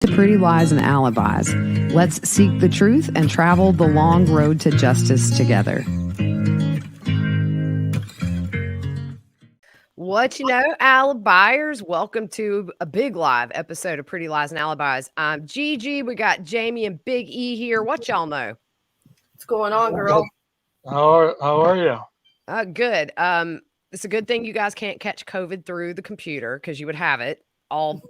To Pretty Lies and Alibis. Let's seek the truth and travel the long road to justice together. What you know, Alibis, welcome to a big live episode of Pretty Lies and Alibis. I'm GiGi. We got Jamie and Big E here. What y'all know? What's going on, girl? How are you? Good. It's a good thing you guys can't catch COVID through the computer because you would have it all,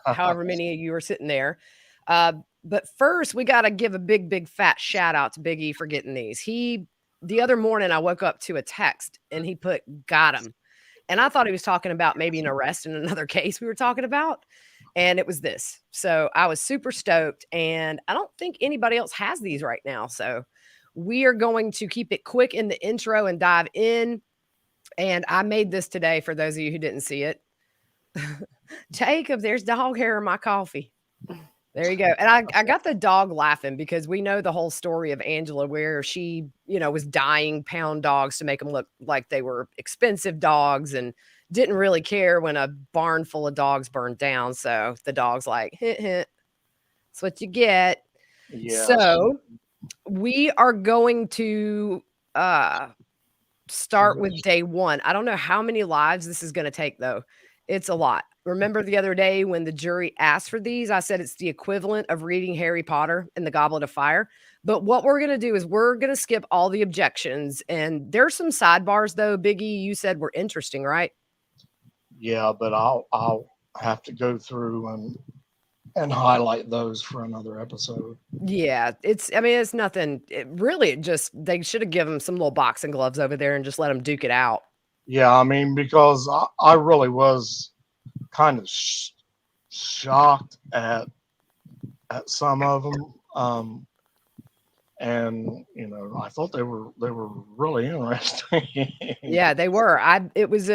however many of you are sitting there. But first, we got to give a big fat shout out to Big E for getting these. The other morning, I woke up to a text and he put, "Got him." And I thought he was talking about maybe an arrest in another case we were talking about. And it was this. So I was super stoked. And I don't think anybody else has these right now. So we are going to keep it quick in the intro and dive in. And I made this today for those of you who didn't see it. Jacob, there's dog hair in my coffee. There you go. And I got the dog laughing because we know the whole story of Angela where she, was dyeing pound dogs to make them look like they were expensive dogs and didn't really care when a barn full of dogs burned down. So the dog's like, hint, hint. That's what you get. Yeah. So we are going to start with day one. I don't know how many lives this is going to take, though. It's a lot. Remember the other day when the jury asked for these, I said it's the equivalent of reading Harry Potter and the Goblet of Fire. But what we're going to do is we're going to skip all the objections. And there's some sidebars, though. Biggie, you said were interesting, right? Yeah, but I'll have to go through and highlight those for another episode. Yeah, it's nothing. They should have given them some little boxing gloves over there and just let them duke it out. Yeah, because I really was kind of shocked at some of them, and I thought they were really interesting. Yeah, they were. It was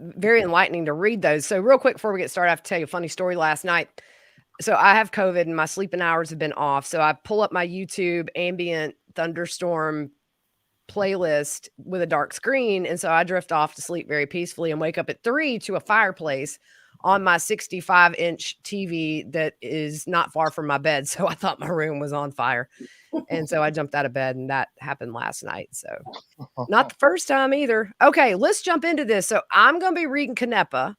very enlightening to read those. So real quick before we get started, I have to tell you a funny story last night. So I have COVID and my sleeping hours have been off. So I pull up my YouTube ambient thunderstorm playlist with a dark screen. And so I drift off to sleep very peacefully and wake up at 3 to a fireplace on my 65-inch TV that is not far from my bed. So I thought my room was on fire. And so I jumped out of bed and that happened last night. So not the first time either. Okay, let's jump into this. So I'm going to be reading Canepa.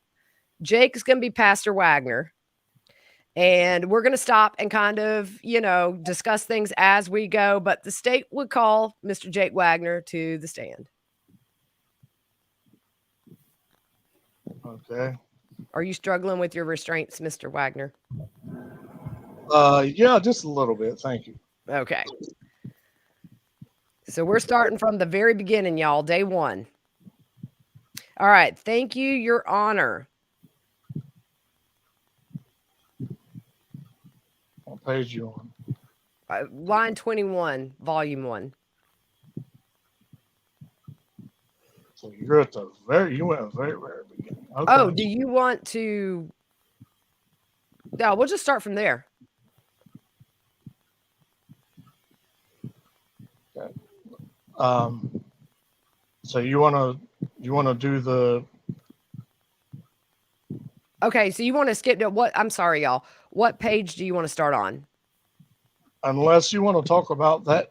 Jake's going to be Pastor Wagner. And we're going to stop and kind of, discuss things as we go. But the state would call Mr. Jake Wagner to the stand. Okay. Are you struggling with your restraints, Mr. Wagner? Yeah, just a little bit. Thank you. Okay. So we're starting from the very beginning, y'all. Day one. All right. Thank you, Your Honor. What page you on? Line 21, volume 1. So you're at you went at the very beginning. Okay. Oh, do you want to? No, we'll just start from there. Okay. So you want to do the? Okay, so you want to skip to what? I'm sorry, y'all. What page do you want to start on? Unless you want to talk about that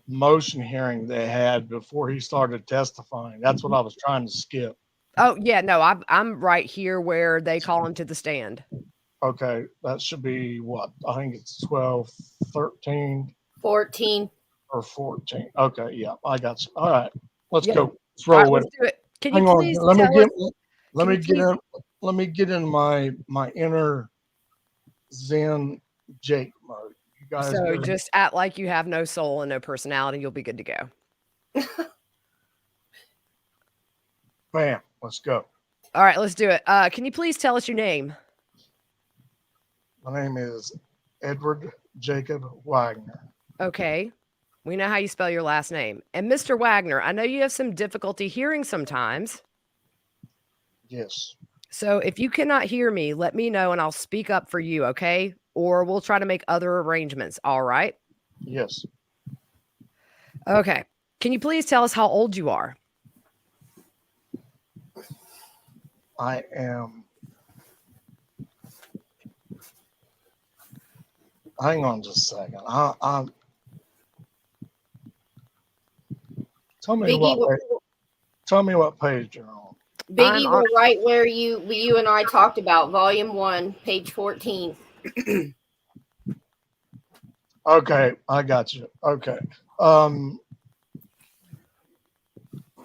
motion hearing they had before he started testifying. That's what I was trying to skip. Oh, yeah, no, I'm right here where they call him to the stand. Okay, that should be what? I think it's 12, 13. 14. Or 14. Okay, yeah, I got you. All right, let's Yeah. go. Let's roll with Let's do it. Can Hang you on. please Let me get in my inner Zen Jake mode. You guys So just act like you have no soul and no personality. You'll be good to go. Bam, let's go. All right, let's do it. Can you please tell us your name? My name is Edward Jacob Wagner. Okay. We know how you spell your last name. And Mr. Wagner, I know you have some difficulty hearing sometimes. Yes. So if you cannot hear me, let me know and I'll speak up for you, okay? Or we'll try to make other arrangements, all right? Yes. Okay. Can you please tell us how old you are? I am Hang on just a second. Tell me Biggie, what page you're on. Biggie, I'm we're on- right where you and I talked about, volume 1, page 14. Okay, I got you. Okay.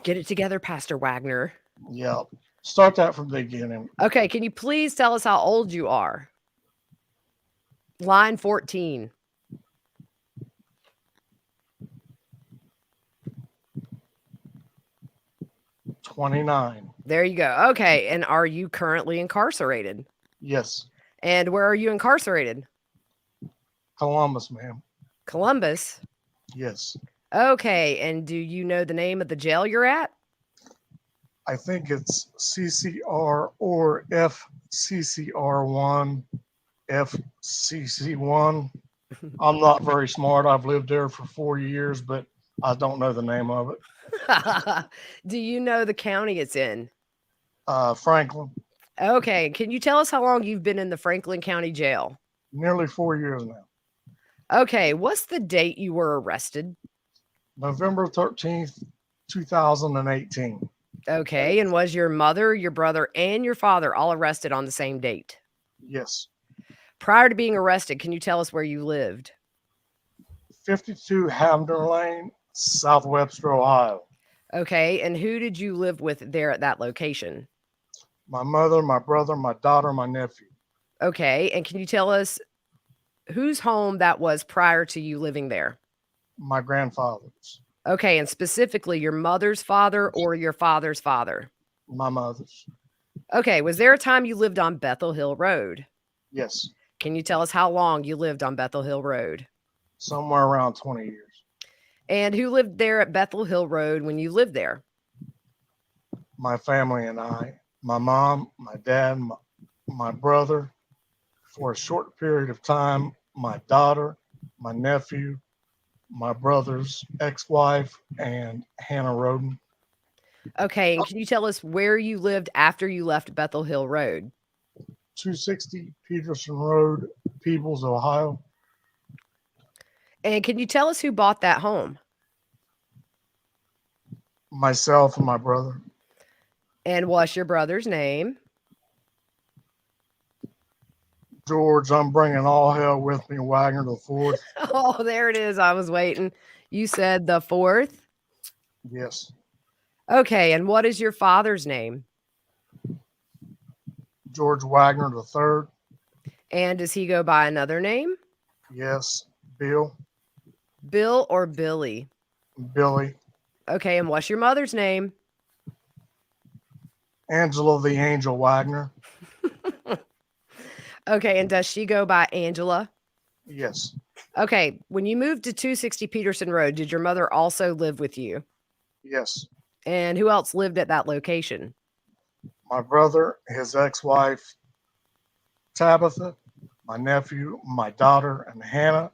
Get it together, Pastor Wagner. Yeah. Start that from the beginning. Okay, can you please tell us how old you are? Line 14. 29. There you go. Okay, and are you currently incarcerated? Yes. And where are you incarcerated? Columbus, ma'am. Columbus. Yes. Okay, and do you know the name of the jail you're at? I think it's CCR or FCCR1, FCC1. I'm not very smart. I've lived there for 4 years, but I don't know the name of it. Do you know the county it's in? Franklin, Okay, can you tell us how long you've been in the Franklin County Jail? nearly 4 years now. Okay, what's the date you were arrested? November 13th, 2018. Okay, and was your mother, your brother, and your father all arrested on the same date? Yes. Prior to being arrested, can you tell us where you lived? 52 Havner Lane, South Webster, Ohio. Okay, and who did you live with there at that location? My mother, my brother, my daughter, my nephew. Okay, and can you tell us whose home that was prior to you living there? My grandfather's. Okay, and specifically your mother's father or your father's father? My mother's. Okay, was there a time you lived on Bethel Hill Road? Yes. Can you tell us how long you lived on Bethel Hill Road? Somewhere around 20 years. And who lived there at Bethel Hill Road when you lived there? My family and I, my mom, my dad, my brother, for a short period of time, my daughter, my nephew, my brother's ex-wife, and Hannah Roden. Okay, and can you tell us where you lived after you left Bethel Hill Road? 260 Peterson Road, Peebles, Ohio. And can you tell us who bought that home? Myself and my brother. And what's your brother's name? George, I'm bringing all hell with me, Wagner the fourth. Oh, there it is. I was waiting. You said the fourth? Yes. Okay, and what is your father's name? George Wagner the third. And does he go by another name? Yes. Bill. Bill or Billy? Billy. Okay, and what's your mother's name? Angela the Angel Wagner. Okay, and does she go by Angela? Yes. Okay, when you moved to 260 Peterson Road, did your mother also live with you? Yes. And who else lived at that location? My brother, his ex-wife, Tabitha, my nephew, my daughter, and Hannah,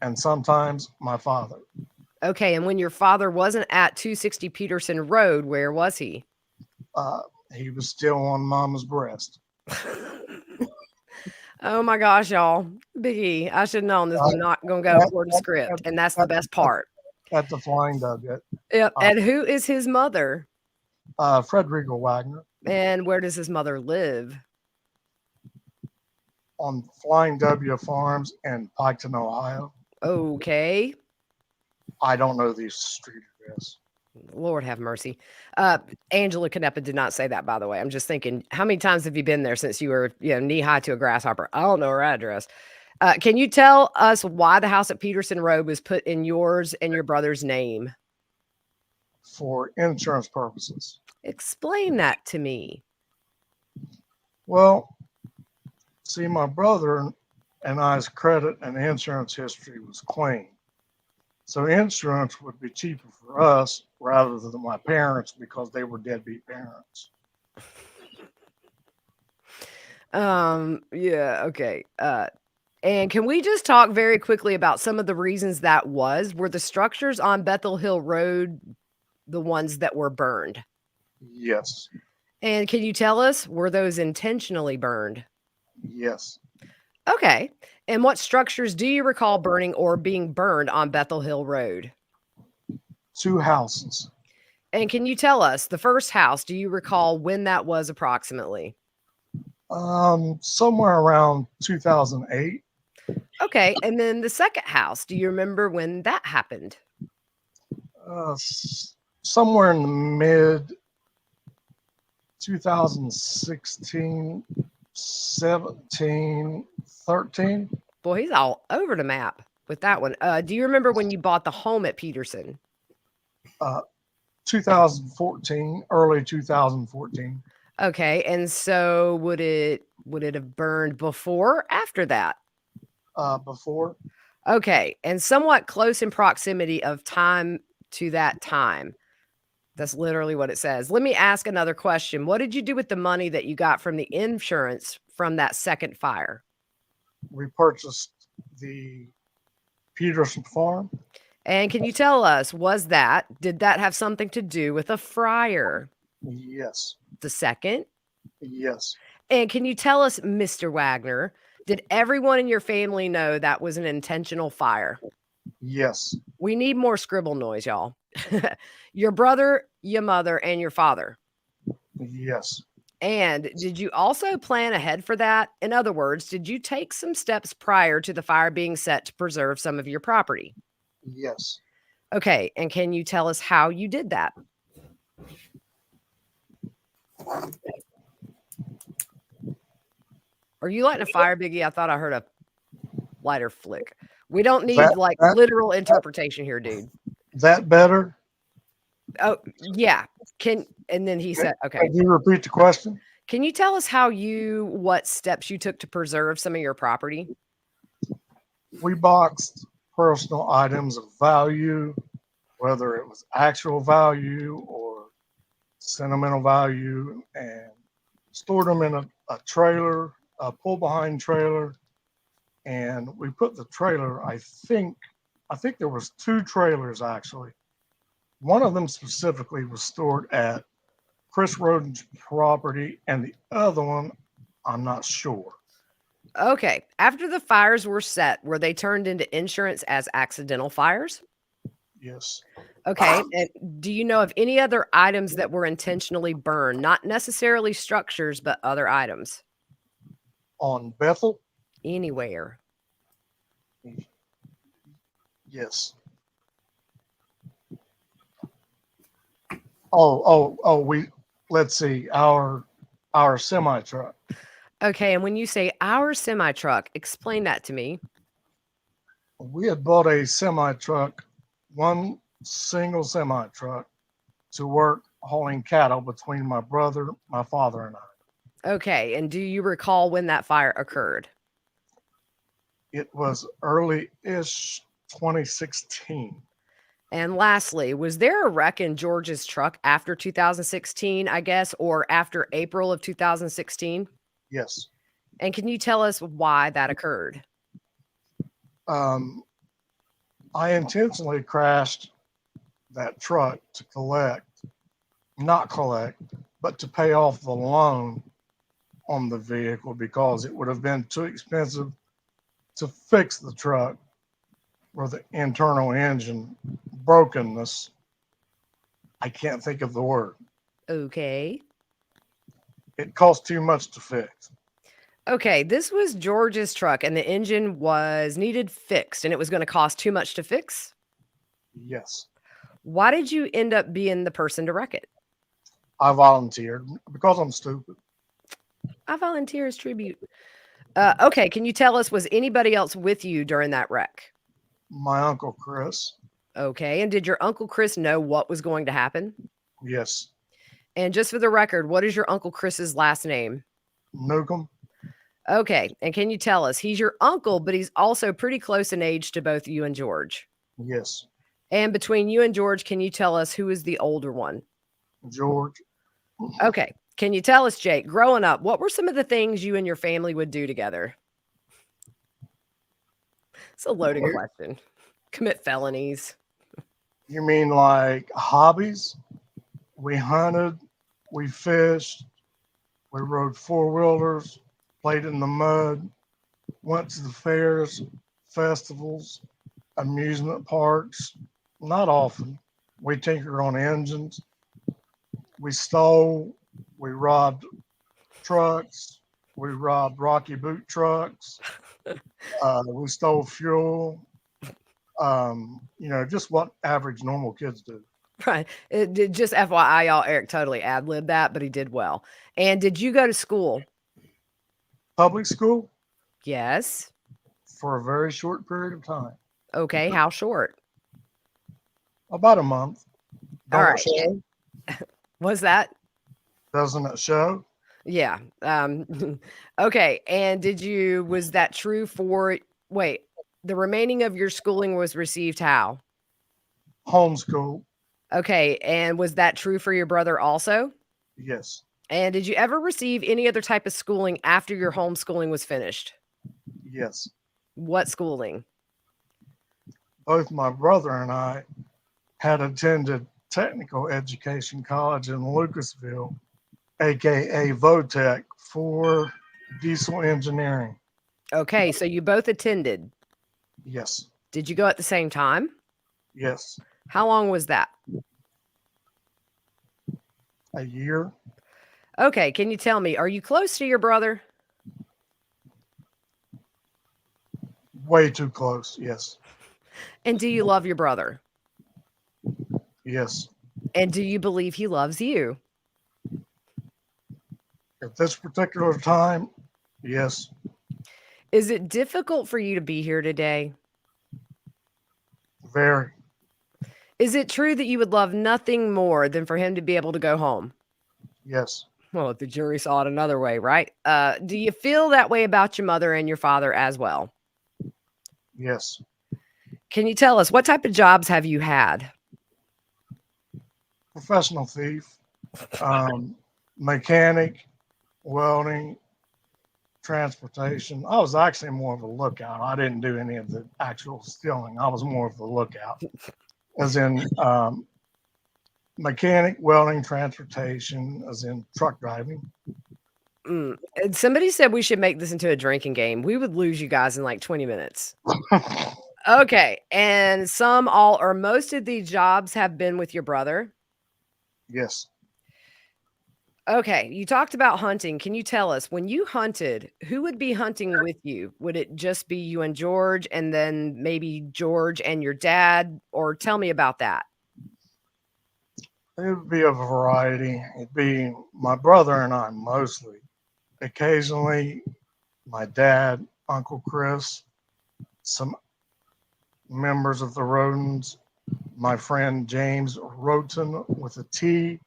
and sometimes my father. Okay, and when your father wasn't at 260 Peterson Road, where was he? He was still on mama's breast. Oh my gosh, y'all. Biggie, I should have known this was not going to go according to script, and that's the best part. At the Flying Nugget. Yep. And who is his mother? Frederica Wagner. And where does his mother live? On Flying W Farms in Piketon, Ohio. Okay. I don't know the street address. Lord have mercy. Angela Canepa did not say that, by the way. I'm just thinking, how many times have you been there since you were, knee high to a grasshopper? I don't know her address. Can you tell us why the house at Peterson Road was put in yours and your brother's name? For insurance purposes. Explain that to me. Well, see, my brother and I's credit and insurance history was clean. So insurance would be cheaper for us rather than my parents because they were deadbeat parents. Yeah, okay. And can we just talk very quickly about some of the reasons that was? Were the structures on Bethel Hill Road the ones that were burned? Yes. And can you tell us, were those intentionally burned? Yes. Okay. And what structures do you recall burning or being burned on Bethel Hill Road? 2 houses. And can you tell us the first house, do you recall when that was approximately? Somewhere around 2008. Okay. And then the second house, do you remember when that happened? Somewhere in the mid 2016, 17, 13. Boy, he's all over the map with that one. Do you remember when you bought the home at Peterson? 2014, early 2014. Okay. And so would it have burned before or after that? Before. Okay. And somewhat close in proximity of time to that time. That's literally what it says. Let me ask another question. What did you do with the money that you got from the insurance from that second fire? We purchased the Peterson farm. And can you tell us, did that have something to do with a fryer? Yes. The second? Yes. And can you tell us, Mr. Wagner, did everyone in your family know that was an intentional fire? Yes. We need more scribble noise, y'all. Your brother, your mother, and your father. Yes. And did you also plan ahead for that? In other words, did you take some steps prior to the fire being set to preserve some of your property? Yes. Okay. And can you tell us how you did that? Are you lighting a fire, Biggie? I thought I heard a lighter flick. We don't need literal interpretation here, dude. That better? Oh, yeah. And then he said, okay. Can you repeat the question? Can you tell us what steps you took to preserve some of your property? We boxed personal items of value, whether it was actual value or sentimental value, and stored them in a trailer, a pull behind trailer. And we put the trailer, I think there was 2 trailers actually. One of them specifically was stored at Chris Roden's property, and the other one, I'm not sure. Okay. After the fires were set, were they turned into insurance as accidental fires? Yes. Okay. And do you know of any other items that were intentionally burned? Not necessarily structures, but other items? On Bethel? Anywhere. Yes. Let's see, our semi truck. Okay. And when you say our semi truck, explain that to me. We had bought a semi truck, one single semi truck, to work hauling cattle between my brother, my father, and I. Okay. And do you recall when that fire occurred? It was early-ish 2016. And lastly, was there a wreck in George's truck after 2016, I guess, or after April of 2016? Yes. And can you tell us why that occurred? I intentionally crashed that truck to not collect, but to pay off the loan on the vehicle because it would have been too expensive to fix the truck or the internal engine brokenness. I can't think of the word. Okay. It cost too much to fix. Okay, this was George's truck and the engine was needed fixed and it was going to cost too much to fix. Yes. Why did you end up being the person to wreck it? I volunteered because I'm stupid. I volunteer as tribute. Okay, can you tell us, was anybody else with you during that wreck? My Uncle Chris. Okay, and did your Uncle Chris know what was going to happen? Yes. And just for the record, what is your Uncle Chris's last name? Newcomb. Okay, and can you tell us, he's your uncle, but he's also pretty close in age to both you and George. Yes. And between you and George, can you tell us who is the older one? George. Okay, can you tell us, Jake, growing up, what were some of the things you and your family would do together? It's a loaded question. Commit felonies. You mean like hobbies? We hunted, we fished, we rode 4-wheelers, played in the mud, Went to the fairs, festivals, amusement parks. Not often. We tinkered on engines. We stole. We robbed trucks. We robbed Rocky Boot trucks. We stole fuel. Just what average normal kids do. Right. It did, just FYI, y'all, Eric totally ad-libbed that, but he did well. And did you go to school? Public school Yes. for a very short period of time, Okay. How short? about a month. All Don't right. show? Was that? Doesn't it show? Yeah. Okay. And was that true wait, the remaining of your schooling was received how? Homeschool, Okay. And was that true for your brother also? yes, And did you ever receive any other type of schooling after your homeschooling was finished? yes. What schooling? Both my brother and I had attended technical education college in Lucasville, aka Votech, for diesel engineering. Okay. So you both attended. Yes, Did you go at the same time? yes. How long was that? A year. Okay. Can you tell me, are you close to your brother? Way too close. Yes, And do you love your brother? yes. And do you believe he loves you? At this particular time, yes, Is it difficult for you to be here today? very. Is it true that you would love nothing more than for him to be able to go home? Yes, Well, if the jury saw it another way, right? Do you feel that way about your mother and your father as well? yes. Can you tell us what type of jobs have you had? Professional thief, mechanic, welding, transportation. I was actually more of a lookout. I didn't do any of the actual stealing. I was more of the lookout, as in mechanic, welding, transportation, as in truck driving. And somebody said we should make this into a drinking game. We would lose you guys in like 20 minutes. Okay. And some, all, or most of these jobs have been with your brother. Yes. Okay. You talked about hunting. Can you tell us when you hunted, who would be hunting with you? Would it just be you and George, and then maybe George and your dad? Or tell me about that. It would be a variety. It'd be my brother and I mostly. Occasionally, my dad, Uncle Chris, some members of the Rodens, my friend James Roten with a T,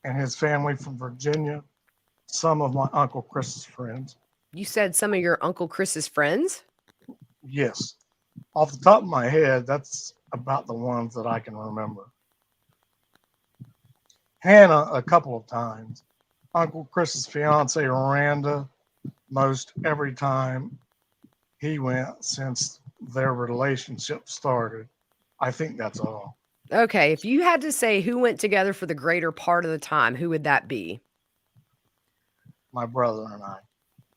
and his family from Virginia, some of my Uncle Chris's friends. You said some of your Uncle Chris's friends? Yes. Off the top of my head, that's about the ones that I can remember. Hannah, a couple of times. Uncle Chris's fiance, Miranda, most every time he went since their relationship started. I think that's all. Okay. If you had to say who went together for the greater part of the time, who would that be? My brother and I.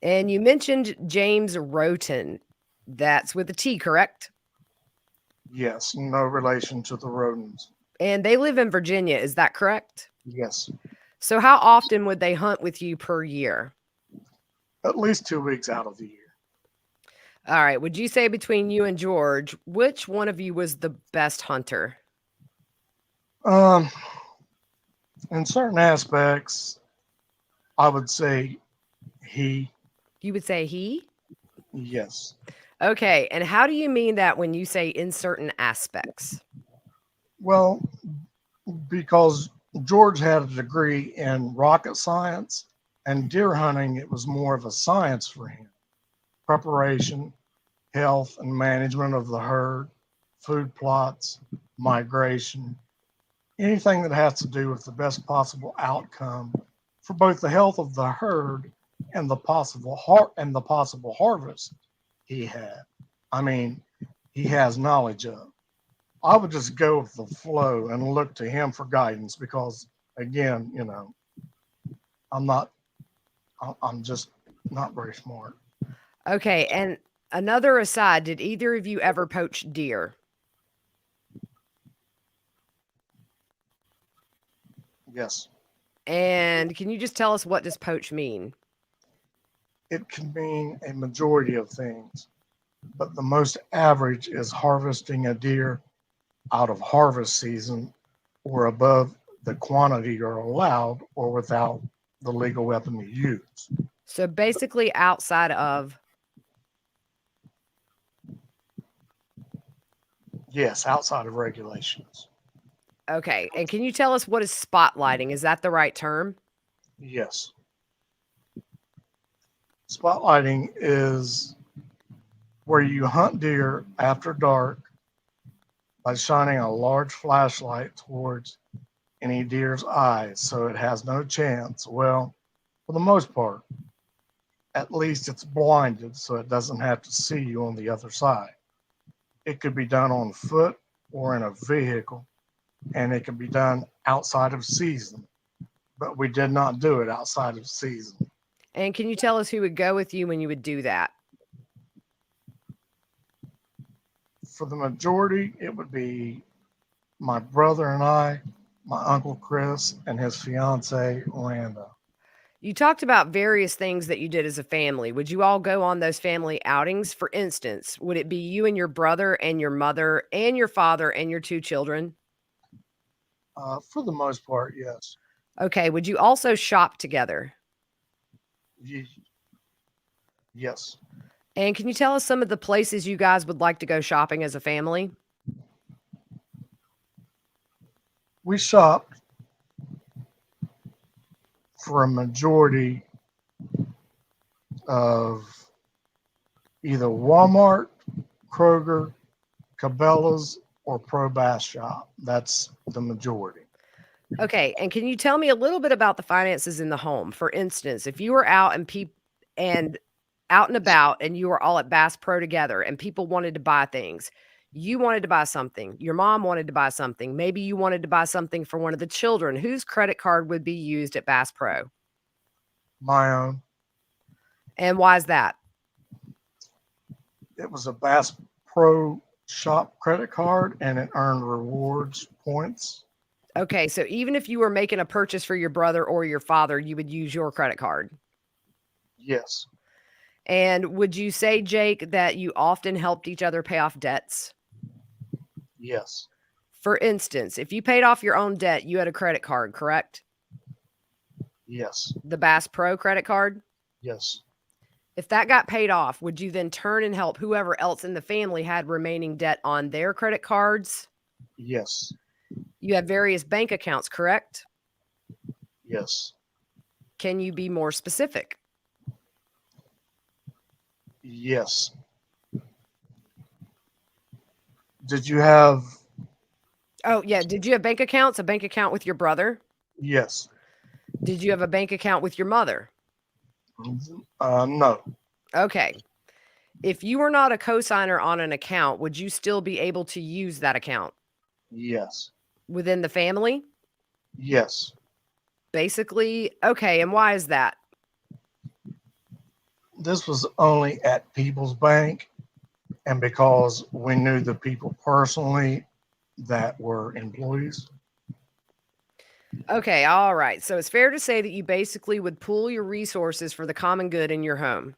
And you mentioned James Roten. That's with a T, correct? Yes, no relation to the rodents. And they live in Virginia. Is that correct? Yes, So how often would they hunt with you per year? at least 2 weeks out of the year. All right. Would you say between you and George, which one of you was the best hunter? In certain aspects, I would say he. You would say he? Yes. Okay. And how do you mean that when you say in certain aspects? Well, because George had a degree in rocket science and deer hunting, it was more of a science for him. Preparation, health, and management of the herd, food plots, migration, anything that has to do with the best possible outcome for both the health of the herd and the possible harvest he had. I mean, he has knowledge of. I would just go with the flow and look to him for guidance because, again, I'm just not very smart. Okay, and another aside, did either of you ever poach deer? Yes. And can you just tell us what does poach mean? It can mean a majority of things, but the most average is harvesting a deer out of harvest season or above the quantity you're allowed or without the legal weapon to use. So basically outside of, Yes, outside of regulations. okay, and can you tell us what is spotlighting? Is that the right term? Yes. Spotlighting is where you hunt deer after dark by shining a large flashlight towards any deer's eyes so it has no chance. Well, for the most part, at least it's blinded so it doesn't have to see you on the other side. It could be done on foot or in a vehicle, and it can be done outside of season, but we did not do it outside of season. And can you tell us who would go with you when you would do that? For the majority, it would be my brother and I, my uncle Chris, and his fiance Randa. You talked about various things that you did as a family. Would you all go on those family outings? For instance, would it be you and your brother and your mother and your father and your 2 children? For the most part, yes. Okay, would you also shop together? Yes. And can you tell us some of the places you guys would like to go shopping as a family? We shopped for a majority of either Walmart, Kroger, Cabela's, or Pro Bass Shop. That's the majority. Okay, and can you tell me a little bit about the finances in the home? For instance, if you were out and out and about and you were all at Bass Pro together and people wanted to buy things, you wanted to buy something, your mom wanted to buy something, maybe you wanted to buy something for one of the children, whose credit card would be used at Bass Pro? My own. And why is that? It was a Bass Pro Shop credit card and it earned rewards points. Okay, so even if you were making a purchase for your brother or your father, you would use your credit card. Yes. And would you say, Jake, that you often helped each other pay off debts? Yes. For instance, if you paid off your own debt, you had a credit card, correct? Yes. The Bass Pro credit card? Yes. If that got paid off, would you then turn and help whoever else in the family had remaining debt on their credit cards? Yes. You have various bank accounts, correct? Yes. Can you be more specific? Yes. Did you have? Oh, yeah. Did you have bank accounts? A bank account with your brother? Yes. Did you have a bank account with your mother? No. Okay. If you were not a cosigner on an account, would you still be able to use that account Yes. within the family? Yes. Basically, okay. And why is that? This was only at People's Bank, and because we knew the people personally that were employees. Okay, all right. So it's fair to say that you basically would pool your resources for the common good in your home.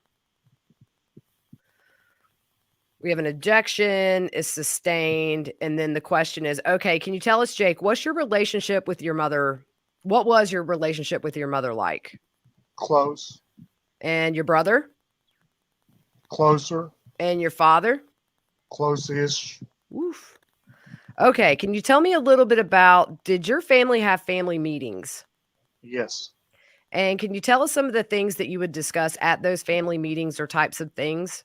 We have an objection, is sustained, and then the question is, okay, can you tell us, Jake, what's your relationship with your mother? What was your relationship with your mother like? Close. And your brother? Closer. And your father? Close-ish. Woof. Okay, can you tell me a little bit about, did your family have family meetings? Yes. And can you tell us some of the things that you would discuss at those family meetings or types of things?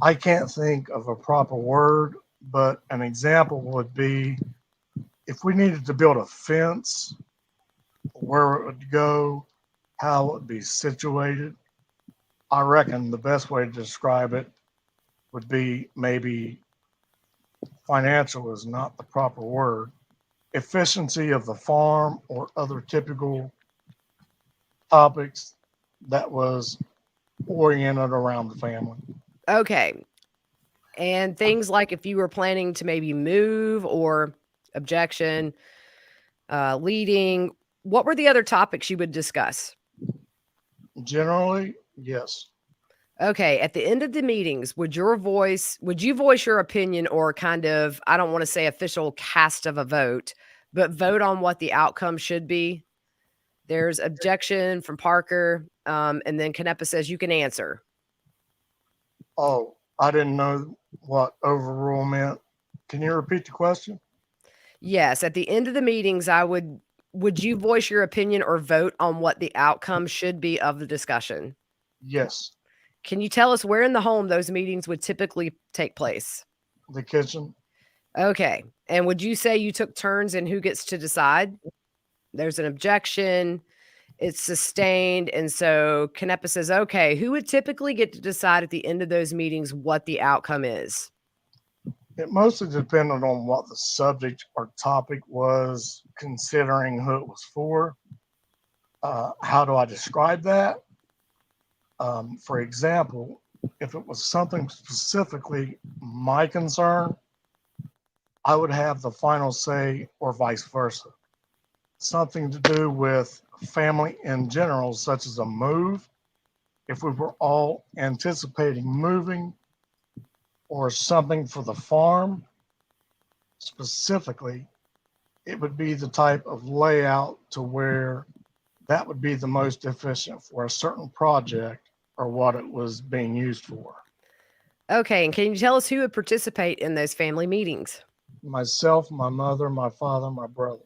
I can't think of a proper word, but an example would be if we needed to build a fence, where it would go, how it would be situated. I reckon the best way to describe it would be maybe financial is not the proper word. Efficiency of the farm or other typical topics that was oriented around the family. Okay. And things like if you were planning to maybe move or objection, leading, what were the other topics you would discuss? Generally, yes. Okay, at the end of the meetings, would you voice your opinion or kind of, I don't want to say official cast of a vote, but vote on what the outcome should be? There's objection from Parker, and then Canepa says you can answer. Oh, I didn't know what overrule meant. Can you repeat the question? Yes, at the end of the meetings, would you voice your opinion or vote on what the outcome should be of the discussion? Yes. Can you tell us where in the home those meetings would typically take place? The kitchen? Okay. And would you say you took turns in who gets to decide? There's an objection, it's sustained. And so Canepa says, okay, who would typically get to decide at the end of those meetings what the outcome is? It mostly depended on what the subject or topic was, considering who it was for. How do I describe that? For example, if it was something specifically my concern, I would have the final say, or vice versa. Something to do with family in general, such as a move, if we were all anticipating moving, or something for the farm specifically, it would be the type of layout to where that would be the most efficient for a certain project or what it was being used for. Okay. And can you tell us who would participate in those family meetings? Myself, my mother, my father, my brother.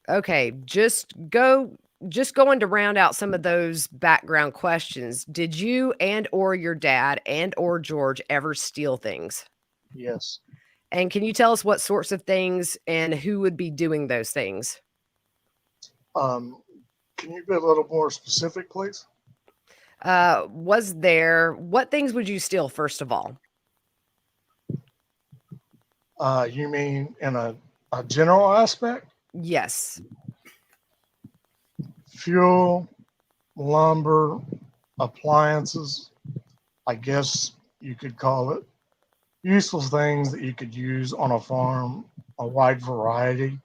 Okay. Just going to round out some of those background questions. Did you and or your dad and or George ever steal things? Yes. And can you tell us what sorts of things and who would be doing those things? Can you be a little more specific, please? What things would you steal, first of all? You mean in a general aspect? Yes. Fuel, lumber, appliances, I guess you could call it. Useful things that you could use on a farm, a wide variety.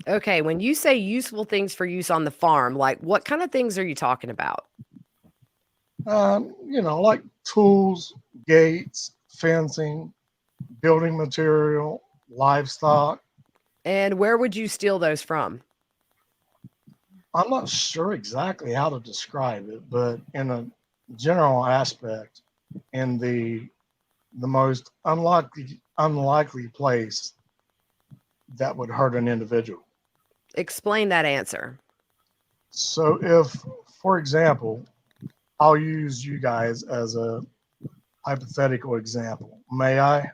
Okay. When you say useful things for use on the farm, like what kind of things are you talking about? Like tools, gates, fencing, building material, livestock. And where would you steal those from? I'm not sure exactly how to describe it, but in a general aspect, in the most unlikely place that would hurt an individual. Explain that answer. So if, for example, I'll use you guys as a hypothetical example. May I?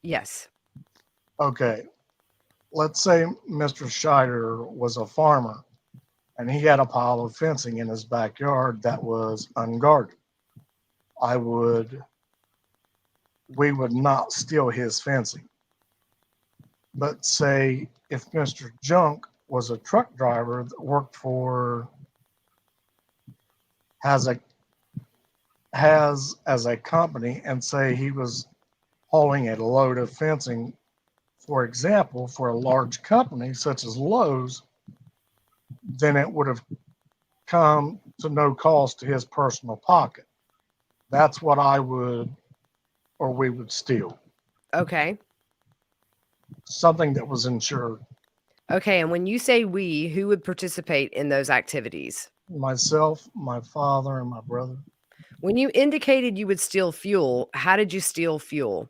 Yes. Okay. Let's say Mr. Scheider was a farmer and he had a pile of fencing in his backyard that was unguarded. We would not steal his fencing. But say if Mr. Junk was a truck driver that worked for, has as a company, and say he was hauling a load of fencing, for example, for a large company such as Lowe's, then it would have come to no cost to his personal pocket. That's what we would steal. Okay. Something that was insured. Okay. And when you say we, who would participate in those activities? Myself, my father, and my brother. When you indicated you would steal fuel, how did you steal fuel?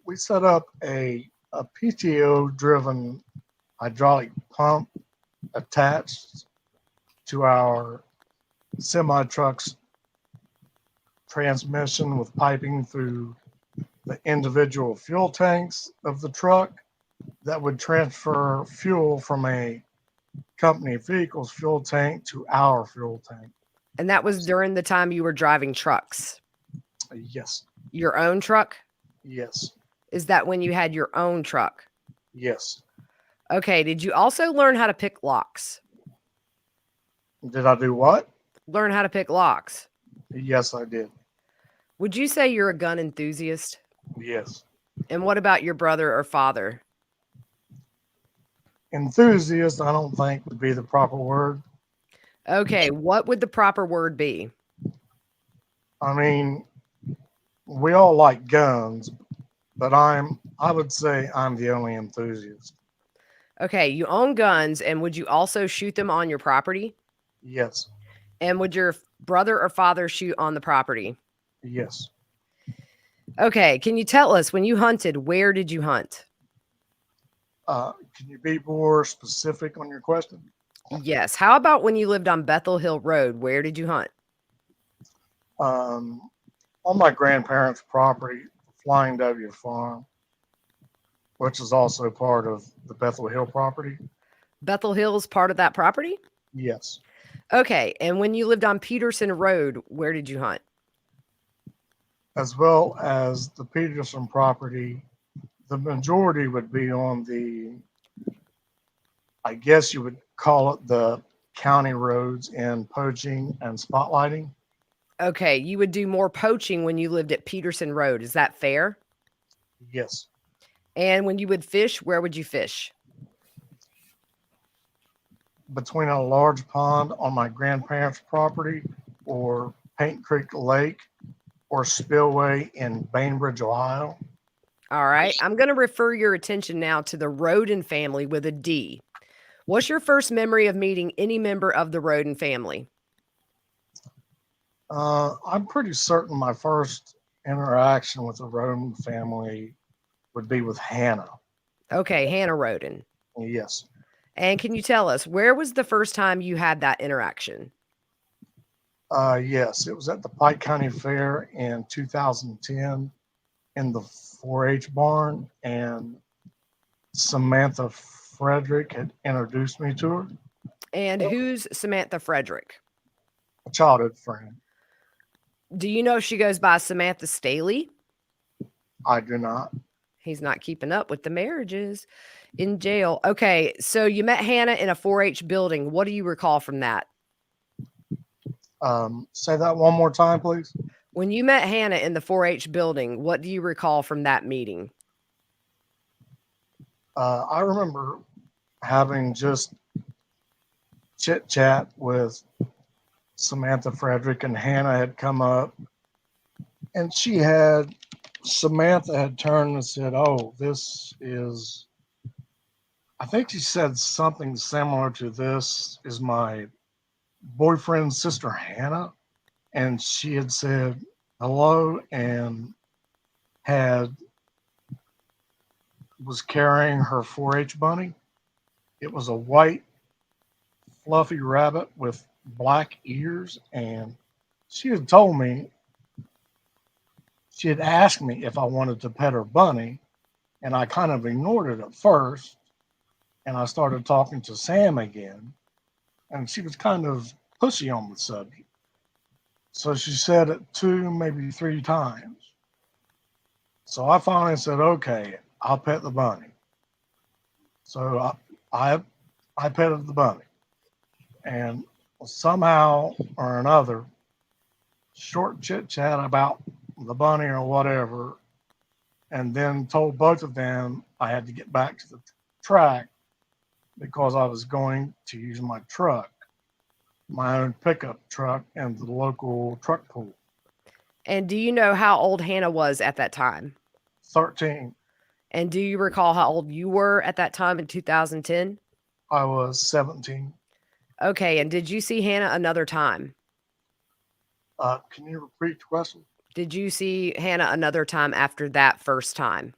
We set up a PTO driven hydraulic pump attached to our semi truck's transmission with piping through the individual fuel tanks of the truck that would transfer fuel from a company vehicle's fuel tank to our fuel tank. And that was during the time you were driving trucks? Yes. Your own truck? Yes. Is that when you had your own truck? Yes. Okay. Did you also learn how to pick locks? Did I do what? learn how to pick locks? Yes, I did. Would you say you're a gun enthusiast? Yes. And what about your brother or father? Enthusiast, I don't think would be the proper word. Okay, what would the proper word be? I mean, we all like guns, but I would say I'm the only enthusiast. Okay, you own guns, and would you also shoot them on your property? Yes. And would your brother or father shoot on the property? Yes. Okay, can you tell us when you hunted, where did you hunt? Can you be more specific on your question? Yes. How about when you lived on Bethel Hill Road, where did you hunt? On my grandparents' property, Flying W Farm, which is also part of the Bethel Hill property. Bethel Hill's part of that property? Yes. Okay, and when you lived on Peterson Road, where did you hunt? As well as the Peterson property, the majority would be on the, I guess you would call it the county roads in poaching and spotlighting. Okay, you would do more poaching when you lived at Peterson Road. Is that fair? Yes. And when you would fish, where would you fish? Between a large pond on my grandparents' property or Paint Creek Lake or spillway in Bainbridge, Ohio. All right, I'm going to refer your attention now to the Roden family with a D. What's your first memory of meeting any member of the Roden family? I'm pretty certain my first interaction with the Roden family would be with Hannah. Okay, Hannah Roden. Yes. And can you tell us, where was the first time you had that interaction? Yes, it was at the Pike County Fair in 2010 in the 4-H barn, and Samantha Frederick had introduced me to her, And who's Samantha Frederick? a childhood friend. Do you know if she goes by Samantha Staley? I do not. He's not keeping up with the marriages in jail. Okay, so you met Hannah in a 4-H building. What do you recall from that? Say that one more time, please. When you met Hannah in the 4-H building, what do you recall from that meeting? I remember having just chit chat with Samantha Frederick, and Hannah had come up, and Samantha had turned and said, "Oh, this is," I think she said something similar to, "This is my boyfriend's sister, Hannah." And she had said hello and was carrying her 4-H bunny. It was a white, fluffy rabbit with black ears, and she had told me, she had asked me if I wanted to pet her bunny, and I kind of ignored it at first, and I started talking to Sam again, and she was kind of pushy on the subject. So she said it 2, maybe 3 times. So I finally said, "Okay, I'll pet the bunny." So I petted the bunny, and somehow or another, short chit chat about the bunny or whatever, and then told both of them I had to get back to the track because I was going to use my truck, my own pickup truck, and the local truck pool. And do you know how old Hannah was at that time? 13. And do you recall how old you were at that time in 2010? I was 17. Okay, and did you see Hannah another time? Can you repeat the question? Did you see Hannah another time after that first time?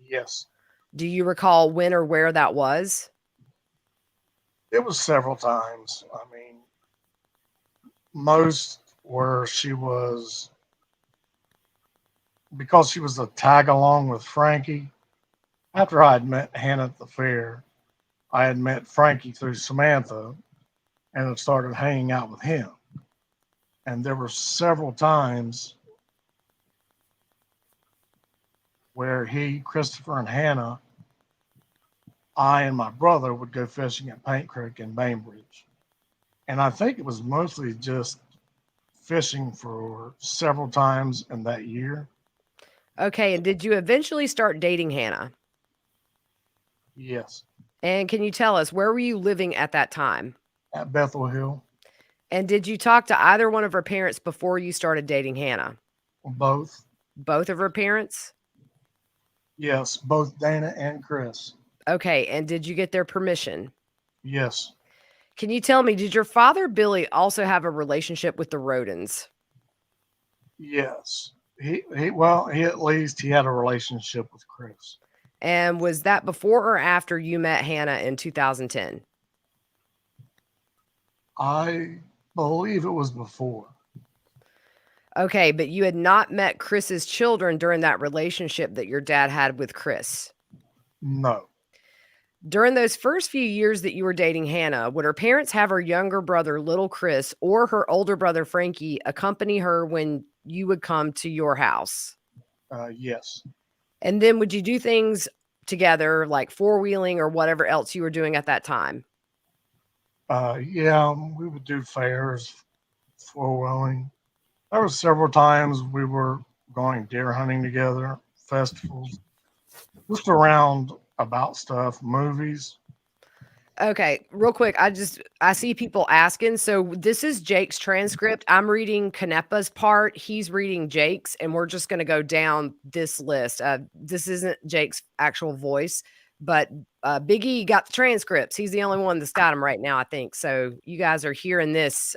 Yes. Do you recall when or where that was? It was several times. I mean, most where because she was a tag along with Frankie. After I had met Hannah at the fair, I had met Frankie through Samantha and had started hanging out with him. And there were several times where Christopher, and Hannah, I and my brother would go fishing at Paint Creek in Bainbridge. And I think it was mostly just fishing for several times in that year. Okay, and did you eventually start dating Hannah? Yes, And can you tell us, where were you living at that time? at Bethel Hill, And did you talk to either one of her parents before you started dating Hannah? both. Both of her parents? Yes, both Dana and Chris. Okay, and did you get their permission? Yes, Can you tell me, did your father, Billy, also have a relationship with the Rodens? yes. He at least he had a relationship with Chris. And was that before or after you met Hannah in 2010? I believe it was before. Okay, but you had not met Chris's children during that relationship that your dad had with Chris. No, During those first few years that you were dating Hannah, would her parents have her younger brother, little Chris, or her older brother, Frankie, accompany her when you would come to your house? yes. And then would you do things together, like four-wheeling or whatever else you were doing at that time? Yeah, we would do fairs, four-wheeling. There were several times we were going deer hunting together, festivals, just around about stuff, movies. Okay, real quick, I see people asking. So this is Jake's transcript. I'm reading Canepa's part. He's reading Jake's, and we're just going to go down this list. This isn't Jake's actual voice, but Big E got the transcripts. He's the only one that's got them right now, I think. So you guys are hearing this.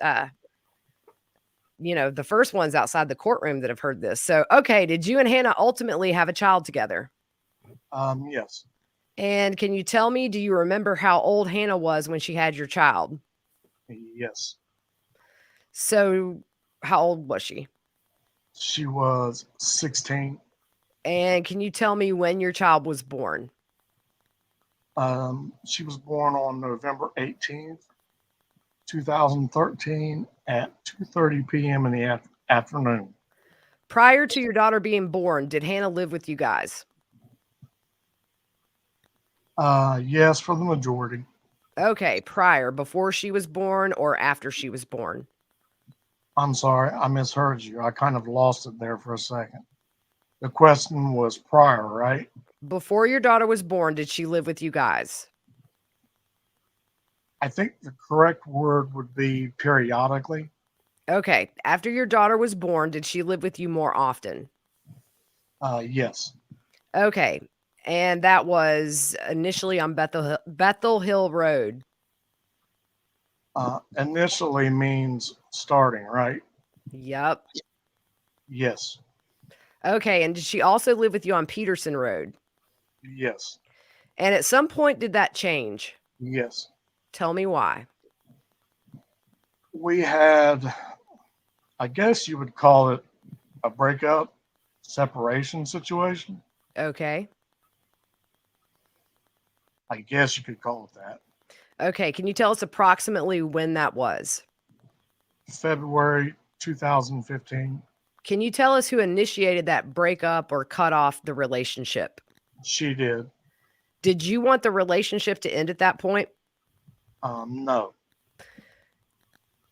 The first ones outside the courtroom that have heard this. So, okay, did you and Hannah ultimately have a child together? Yes, And can you tell me, do you remember how old Hannah was when she had your child? yes. So, how old was she? She was 16. And can you tell me when your child was born? She was born on November 18th, 2013 at 2:30 p.m. in the afternoon. Prior to your daughter being born, did Hannah live with you guys? Yes, for the majority. Okay, prior, before she was born or after she was born? I'm sorry, I misheard you. I kind of lost it there for a second. The question was prior, right? Before your daughter was born, did she live with you guys? I think the correct word would be periodically. Okay, after your daughter was born, did she live with you more often? Yes. Okay, and that was initially on Bethel Hill Road. Initially means starting, right? Yep. Yes. Okay, and did she also live with you on Peterson Road? Yes. And at some point, did that change? Yes. Tell me why. We had, I guess you would call it a breakup, separation situation. Okay. I guess you could call it that. Okay, can you tell us approximately when that was? February 2015. Can you tell us who initiated that breakup or cut off the relationship? She did. Did you want the relationship to end at that point? No.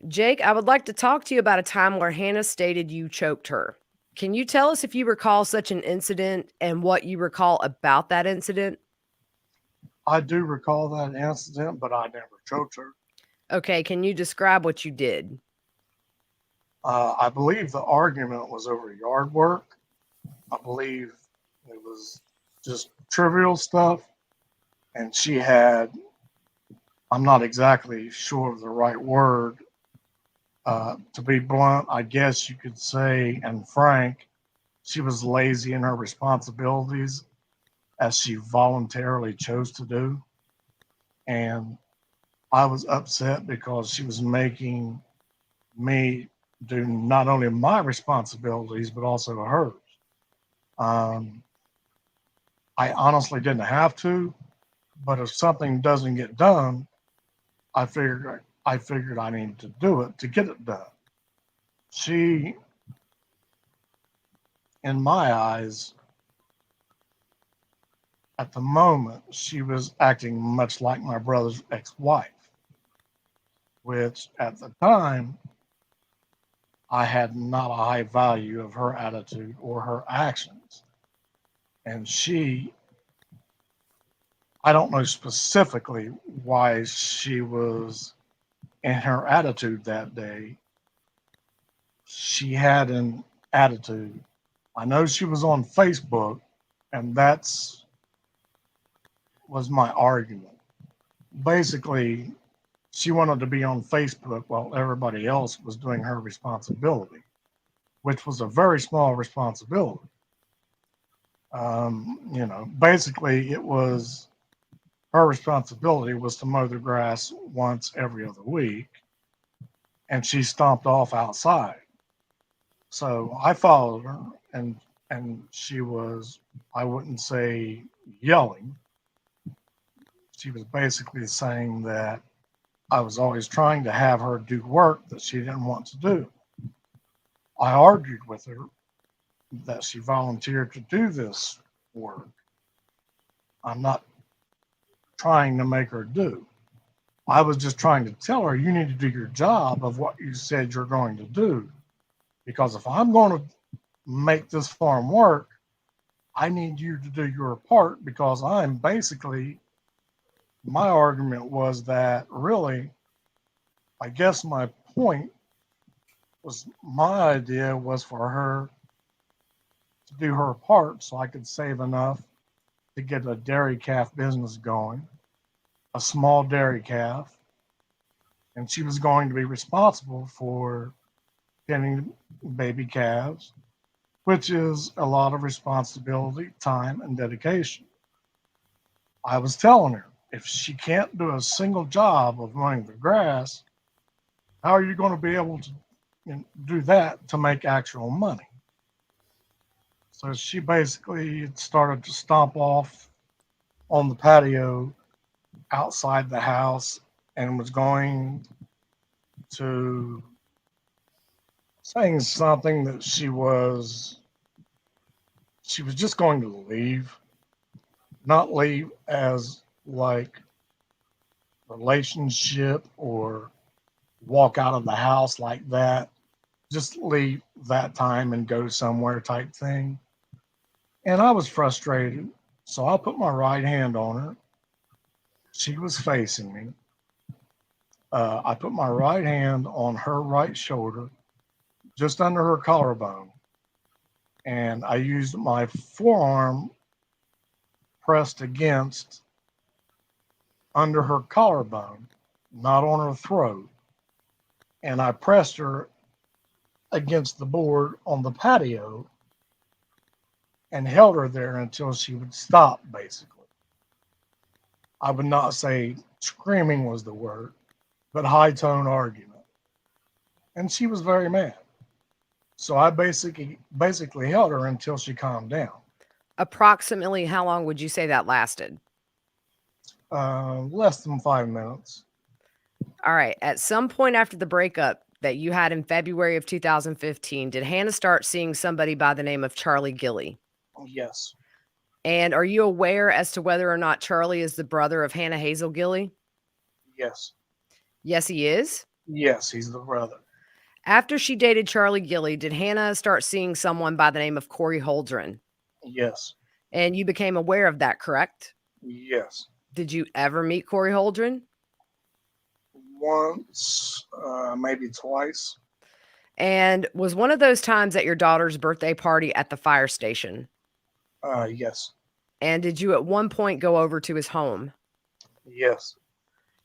Jake, I would like to talk to you about a time where Hannah stated you choked her. Can you tell us if you recall such an incident and what you recall about that incident? I do recall that incident, but I never choked her. Okay, can you describe what you did? I believe the argument was over yard work. I believe it was just trivial stuff. And she had, I'm not exactly sure of the right word. To be blunt, I guess you could say, and frank, she was lazy in her responsibilities as she voluntarily chose to do. And I was upset because she was making me do not only my responsibilities, but also hers. Um, I honestly didn't have to, but if something doesn't get done, I figured I needed to do it to get it done. She, in my eyes, at the moment, she was acting much like my brother's ex-wife, which at the time I had not a high value of her attitude or her actions. And I don't know specifically why she was in her attitude that day. She had an attitude. I know she was on Facebook, and that's was my argument. Basically, she wanted to be on Facebook while everybody else was doing her responsibility, which was a very small responsibility. Basically, it was her responsibility was to mow the grass once every other week, and she stomped off outside. So I followed her, and she was, I wouldn't say yelling. She was basically saying that I was always trying to have her do work that she didn't want to do. I argued with her that she volunteered to do this work. I'm not trying to make her do. I was just trying to tell her, you need to do your job of what you said you're going to do. Because if I'm going to make this farm work, I need you to do your part, because I'm basically, my argument was that really, I guess my point was, my idea was for her to do her part so I could save enough to get a dairy calf business going, a small dairy calf, and she was going to be responsible for getting baby calves, which is a lot of responsibility, time, and dedication. I was telling her, if she can't do a single job of mowing the grass, how are you going to be able to do that to make actual money? So she basically started to stomp off on the patio outside the house and was going to saying something that she was just going to leave, not leave as like relationship or walk out of the house like that, just leave that time and go somewhere type thing. And I was frustrated, so I put my right hand on her. She was facing me. I put my right hand on her right shoulder, just under her collarbone, and I used my forearm pressed against under her collarbone, not on her throat. And I pressed her against the board on the patio and held her there until she would stop, basically. I would not say screaming was the word, but high tone argument. And she was very mad. So I basically held her until she calmed down. Approximately how long would you say that lasted? Less than 5 minutes. All right. At some point after the breakup that you had in February of 2015, did Hannah start seeing somebody by the name of Charlie Gilly? Yes. And are you aware as to whether or not Charlie is the brother of Hannah Hazel Gilly? Yes. Yes, he is. Yes, he's the brother. After she dated Charlie Gilly, did Hannah start seeing someone by the name of Corey Holdren? Yes. And you became aware of that, correct? Yes. Did you ever meet Corey Holdren? Once, maybe twice. And was one of those times at your daughter's birthday party at the fire station? Yes. And did you at one point go over to his home? Yes.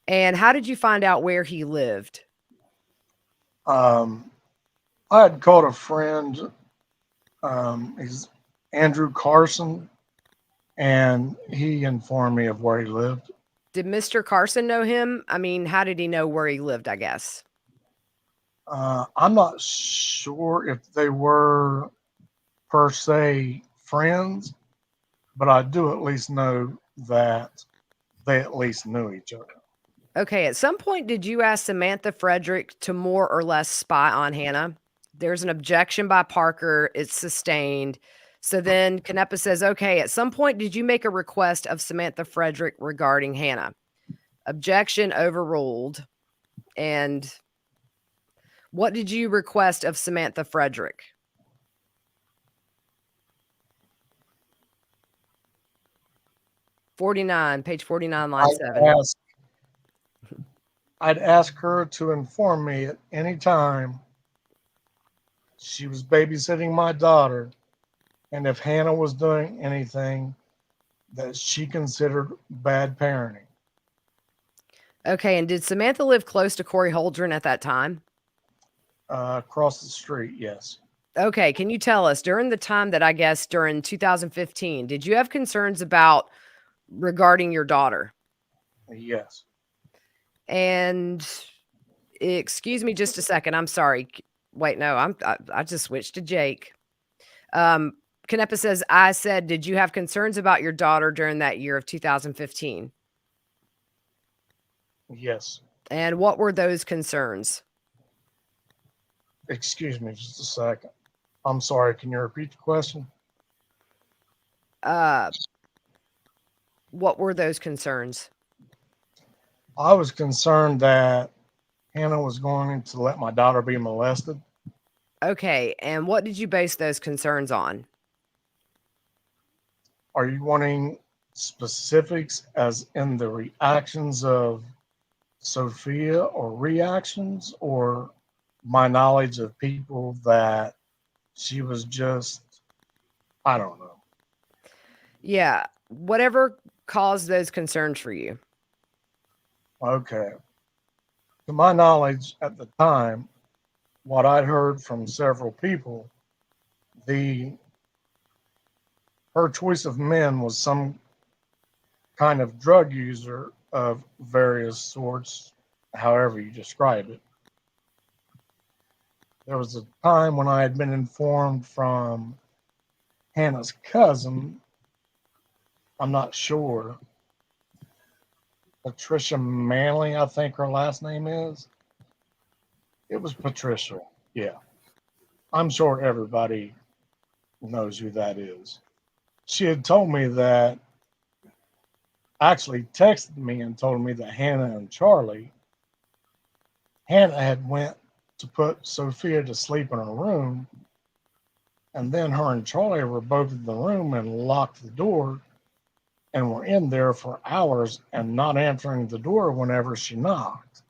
And how did you find out where he lived? I had called a friend. He's Andrew Carson, and he informed me of where he lived. Did Mr. Carson know him? I mean, how did he know where he lived, I guess? I'm not sure if they were per se friends, but I do at least know that they at least knew each other. Okay, at some point, did you ask Samantha Frederick to more or less spy on Hannah? There's an objection by Parker. It's sustained. So then Canepa says, okay, at some point, did you make a request of Samantha Frederick regarding Hannah? Objection overruled. And What did you request of Samantha Frederick? Page 49, line 7. I'd ask her to inform me at any time she was babysitting my daughter, and if Hannah was doing anything that she considered bad parenting. Okay, and did Samantha live close to Corey Holdren at that time? Across the street, yes. Okay, can you tell us, during the time that I guess during 2015, did you have concerns regarding your daughter? Yes. And excuse me just a second. I'm sorry. Wait, no, I just switched to Jake. Canepa says, I said, did you have concerns about your daughter during that year of 2015? Yes. And what were those concerns? Excuse me just a second. I'm sorry. Can you repeat the question? What were those concerns? I was concerned that Hannah was going to let my daughter be molested. Okay, and what did you base those concerns on? Are you wanting specifics as in the reactions of Sophia or reactions or my knowledge of people that she was just, I don't know. Yeah, whatever caused those concerns for you. Okay. To my knowledge at the time, what I'd heard from several people, her choice of men was some kind of drug user of various sorts, however you describe it. There was a time when I had been informed from Hannah's cousin, I'm not sure, Patricia Manley, I think her last name is. It was Patricia, yeah. I'm sure everybody knows who that is. She had told me that, actually texted me and told me that Hannah had went to put Sophia to sleep in her room, and then her and Charlie were both in the room and locked the door and were in there for hours and not answering the door whenever she knocked.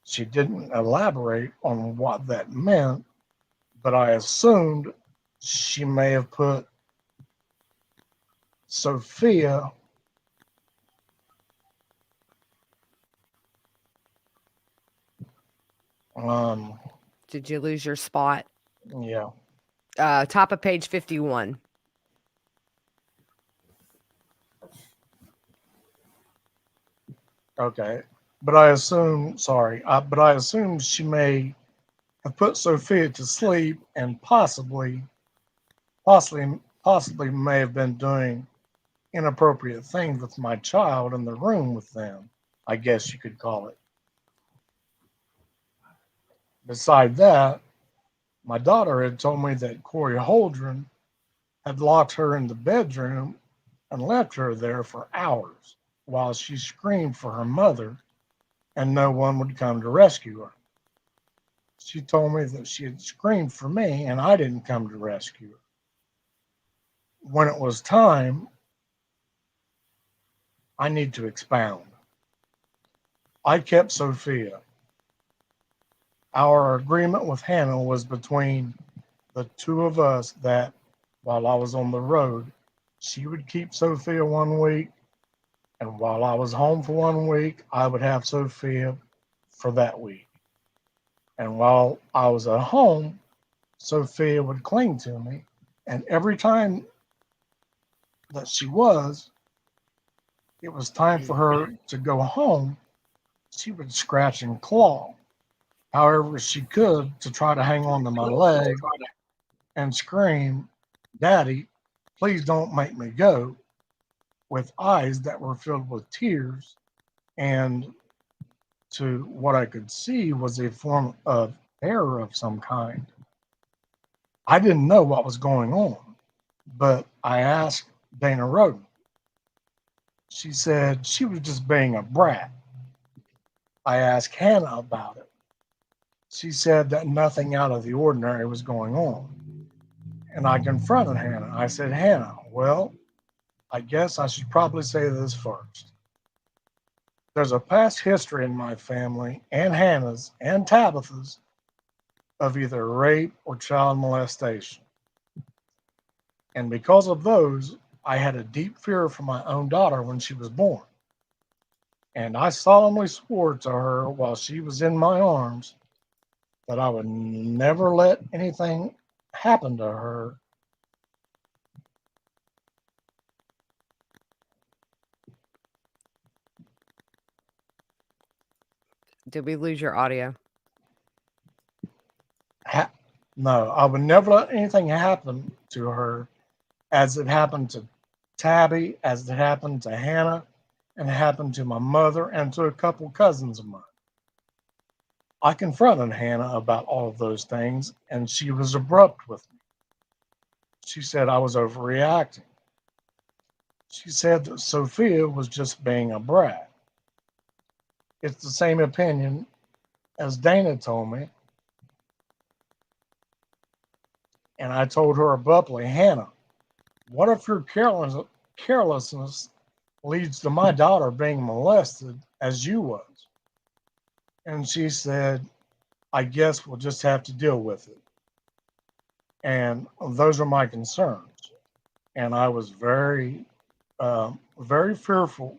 She didn't elaborate on what that meant, but I assumed she may have put Sophia Did you lose your spot? yeah. Top of page 51. Okay. But I assume she may have put Sophia to sleep and possibly may have been doing inappropriate things with my child in the room with them, I guess you could call it. Beside that, my daughter had told me that Corey Holdren had locked her in the bedroom and left her there for hours while she screamed for her mother and no one would come to rescue her. She told me that she had screamed for me and I didn't come to rescue her. When it was time, I need to expound. I kept Sophia. Our agreement with Hannah was between the two of us that while I was on the road, she would keep Sophia 1 week, and while I was home for 1 week, I would have Sophia for that week. And while I was at home, Sophia would cling to me, and every time that it was time for her to go home, she would scratch and claw however she could to try to hang on to my leg and scream, Daddy, please don't make me go, with eyes that were filled with tears. And to what I could see was a form of terror of some kind. I didn't know what was going on, but I asked Dana Roden. She said she was just being a brat. I asked Hannah about it. She said that nothing out of the ordinary was going on. And I confronted Hannah. I said, Hannah, well, I guess I should probably say this first. There's a past history in my family and Hannah's and Tabitha's of either rape or child molestation. And because of those, I had a deep fear for my own daughter when she was born. And I solemnly swore to her while she was in my arms that I would never let anything happen to her. Did we lose your audio? No, I would never let anything happen to her as it happened to Tabby, as it happened to Hannah, and it happened to my mother and to a couple cousins of mine. I confronted Hannah about all of those things, and she was abrupt with me. She said I was overreacting. She said that Sophia was just being a brat. It's the same opinion as Dana told me. And I told her abruptly, Hannah, what if your carelessness leads to my daughter being molested as you was? And she said, I guess we'll just have to deal with it. And those are my concerns. And I was very, very fearful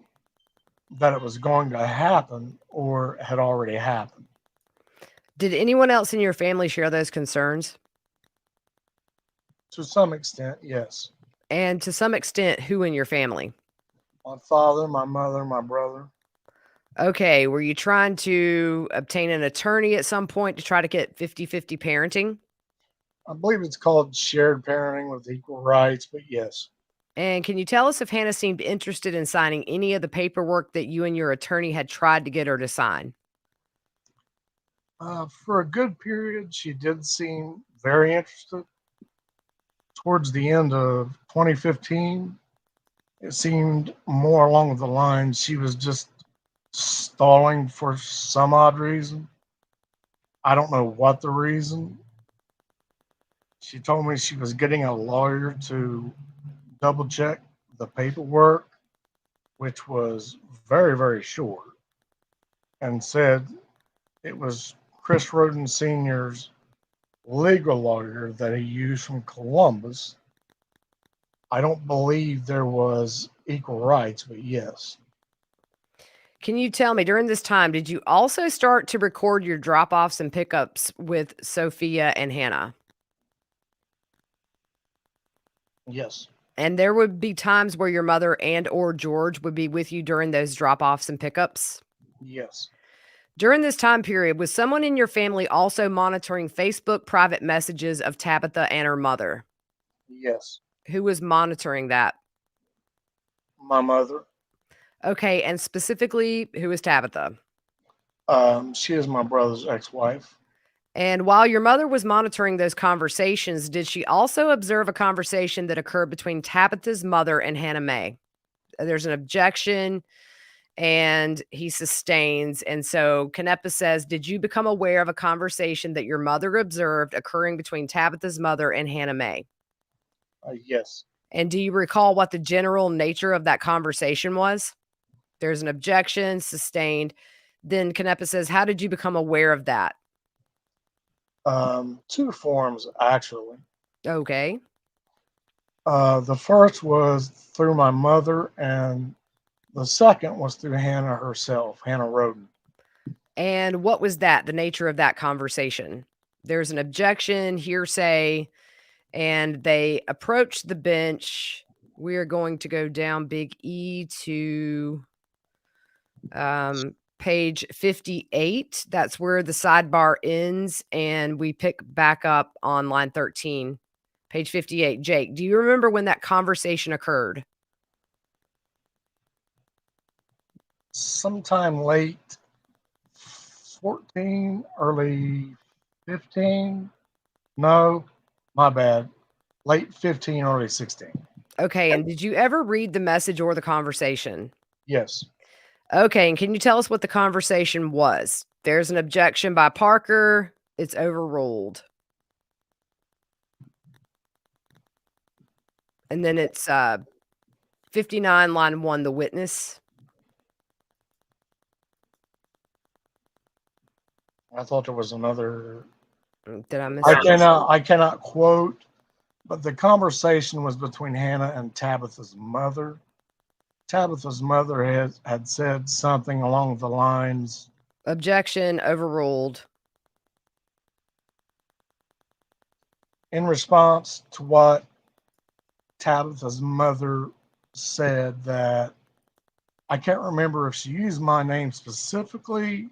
that it was going to happen or had already happened. Did anyone else in your family share those concerns? To some extent, yes. And to some extent, who in your family? My father, my mother, my brother. Okay. Were you trying to obtain an attorney at some point to try to get 50-50 parenting? I believe it's called shared parenting with equal rights, but yes. And can you tell us if Hannah seemed interested in signing any of the paperwork that you and your attorney had tried to get her to sign? For a good period, she did seem very interested. Towards the end of 2015, it seemed more along the lines she was just stalling for some odd reason. I don't know what the reason. She told me she was getting a lawyer to double check the paperwork, which was very, very short, and said it was Chris Roden Sr.'s legal lawyer that he used from Columbus. I don't believe there was equal rights, but yes. Can you tell me, during this time, did you also start to record your drop-offs and pickups with Sophia and Hannah? Yes. And there would be times where your mother and or George would be with you during those drop-offs and pickups? Yes. During this time period, was someone in your family also monitoring Facebook private messages of Tabitha and her mother? Yes. Who was monitoring that? My mother. Okay, and specifically, who is Tabitha? She is my brother's ex-wife. And while your mother was monitoring those conversations, did she also observe a conversation that occurred between Tabitha's mother and Hannah Mae? There's an objection, and he sustains. And so Canepa says, did you become aware of a conversation that your mother observed occurring between Tabitha's mother and Hannah Mae? Yes. And do you recall what the general nature of that conversation was? There's an objection, sustained. Then Canepa says, how did you become aware of that? Two forms, actually. Okay. The first was through my mother, and the second was through Hannah herself, Hannah Roden. And what was that, the nature of that conversation? There's an objection, hearsay, and they approach the bench. We are going to go down big E to page 58. That's where the sidebar ends, and we pick back up on line 13, page 58. Jake, do you remember when that conversation occurred? Sometime late 14, early 15. No, my bad. Late 15, early 16. Okay, and did you ever read the message or the conversation? Yes. Okay, and can you tell us what the conversation was? There's an objection by Parker. It's overruled. And then it's 59, line 1, the witness. I thought there was another. Did I miss I it? cannot quote, but the conversation was between Hannah and Tabitha's mother. Tabitha's mother had said something along the lines, Objection, overruled. in response to what Tabitha's mother said, that I can't remember if she used my name specifically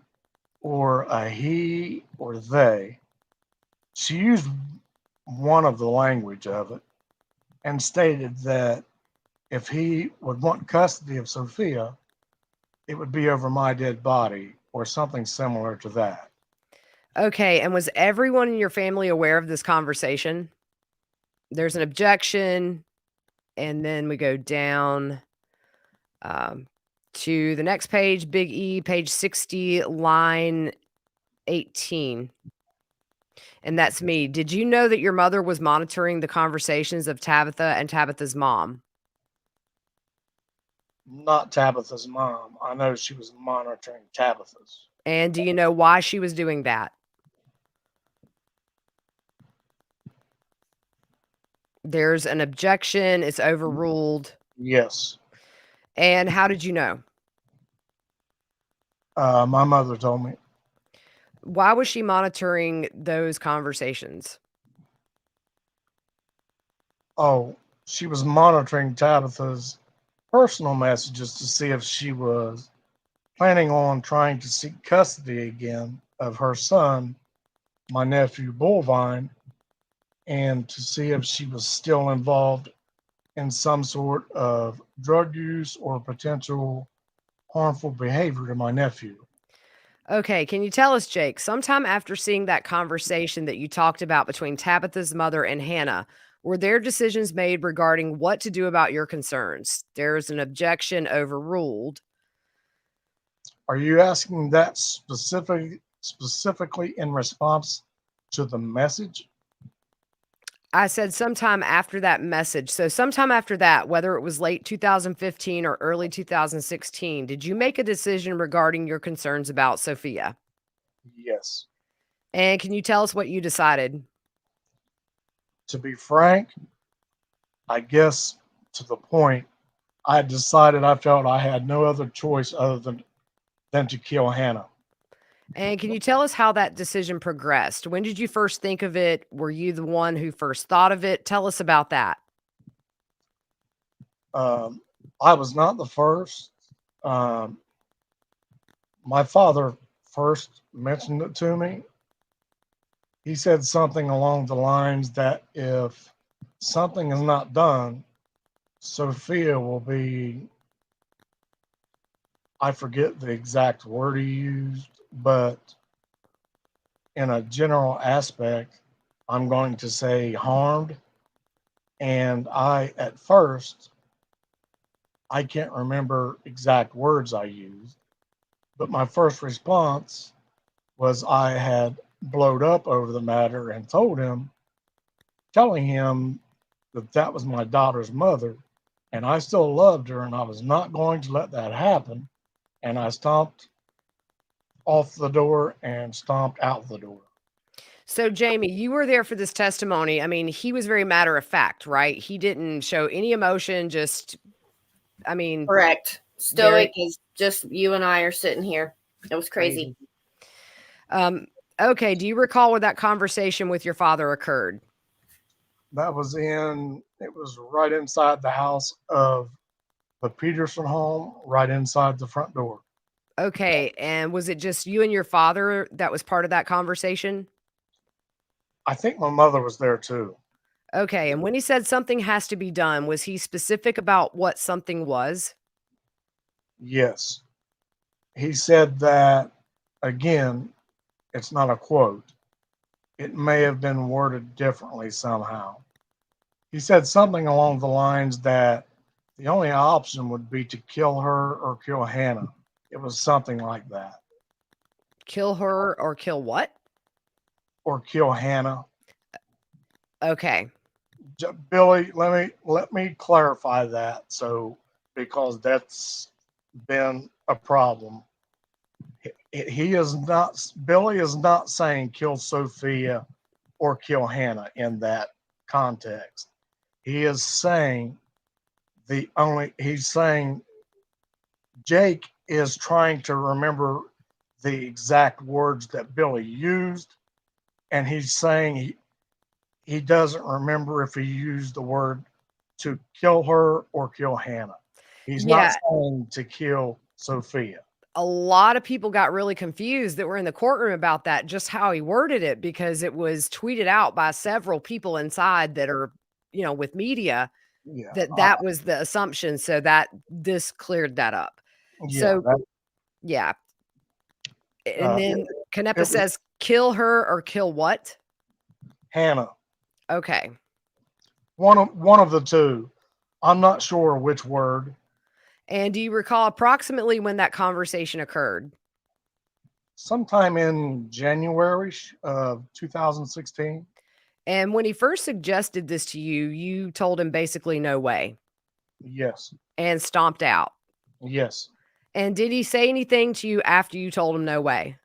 or a he or they. She used one of the language of it and stated that if he would want custody of Sophia, it would be over my dead body or something similar to that. Okay, and was everyone in your family aware of this conversation? There's an objection, and then we go down to the next page, big E, page 60, line 18. And that's me. Did you know that your mother was monitoring the conversations of Tabitha and Tabitha's mom? Not Tabitha's mom. I know she was monitoring Tabitha's. And do you know why she was doing that? There's an objection. It's overruled. Yes. And how did you know? My mother told me. Why was she monitoring those conversations? Oh, she was monitoring Tabitha's personal messages to see if she was planning on trying to seek custody again of her son, my nephew Bullvine, and to see if she was still involved in some sort of drug use or potential harmful behavior to my nephew. Okay, can you tell us, Jake, sometime after seeing that conversation that you talked about between Tabitha's mother and Hannah, were there decisions made regarding what to do about your concerns? There's an objection, overruled. Are you asking that specifically in response to the message? I said sometime after that message. So sometime after that, whether it was late 2015 or early 2016, did you make a decision regarding your concerns about Sophia? Yes. And can you tell us what you decided? To be frank, I guess to the point, I decided I felt I had no other choice other than to kill Hannah. And can you tell us how that decision progressed? When did you first think of it? Were you the one who first thought of it? Tell us about that. I was not the first. My father first mentioned it to me. He said something along the lines that if something is not done, Sophia will be, I forget the exact word he used, but in a general aspect, I'm going to say harmed. And at first, I can't remember exact words I used, but my first response was I had blowed up over the matter and telling him that that was my daughter's mother, and I still loved her, and I was not going to let that happen. And I stomped off the door and stomped out the door. So, Jamie, you were there for this testimony. I mean, he was very matter of fact, right? He didn't show any emotion, Correct. Stoic is just you and I are sitting here. It was crazy. Okay. Do you recall where that conversation with your father occurred? It was right inside the house of the Peterson home, right inside the front door. Okay. And was it just you and your father that was part of that conversation? I think my mother was there too. Okay. And when he said something has to be done, was he specific about what something was? Yes. He said that, again, it's not a quote. It may have been worded differently somehow. He said something along the lines that the only option would be to kill her or kill Hannah. It was something like that. Kill her or kill what? or kill Hannah. Okay. Billy, let me clarify that. So, because that's been a problem. He is not, Billy is not saying kill Sophia or kill Hannah in that context. He is saying he's saying Jake is trying to remember the exact words that Billy used, and he's saying he doesn't remember if he used the word to kill her or kill Hannah. He's not saying to kill Sophia. A lot of people got really confused that were in the courtroom about that, just how he worded it, because it was tweeted out by several people inside that are, with media, Yeah, that was the assumption. So that this cleared that up. Yeah, Yeah. And then Canepa was says, kill her or kill what? Hannah. Okay. One of the two. I'm not sure which word. And do you recall approximately when that conversation occurred? Sometime in January of 2016. And when he first suggested this to you, you told him basically no way Yes. and stomped out. Yes. And did he say anything to you after you told him no way?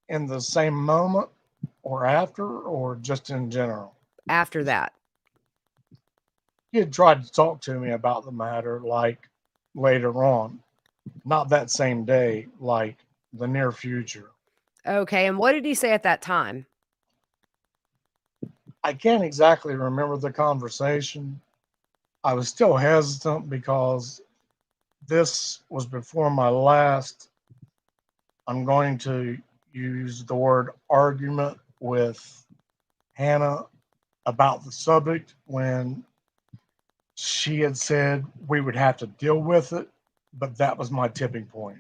In the same moment or after, or just in general? After that. He had tried to talk to me about the matter, like later on. Not that same day, like the near future. Okay. And what did he say at that time? I can't exactly remember the conversation. I was still hesitant because this was before my last, I'm going to use the word argument with Hannah about the subject, when she had said we would have to deal with it, but that was my tipping point.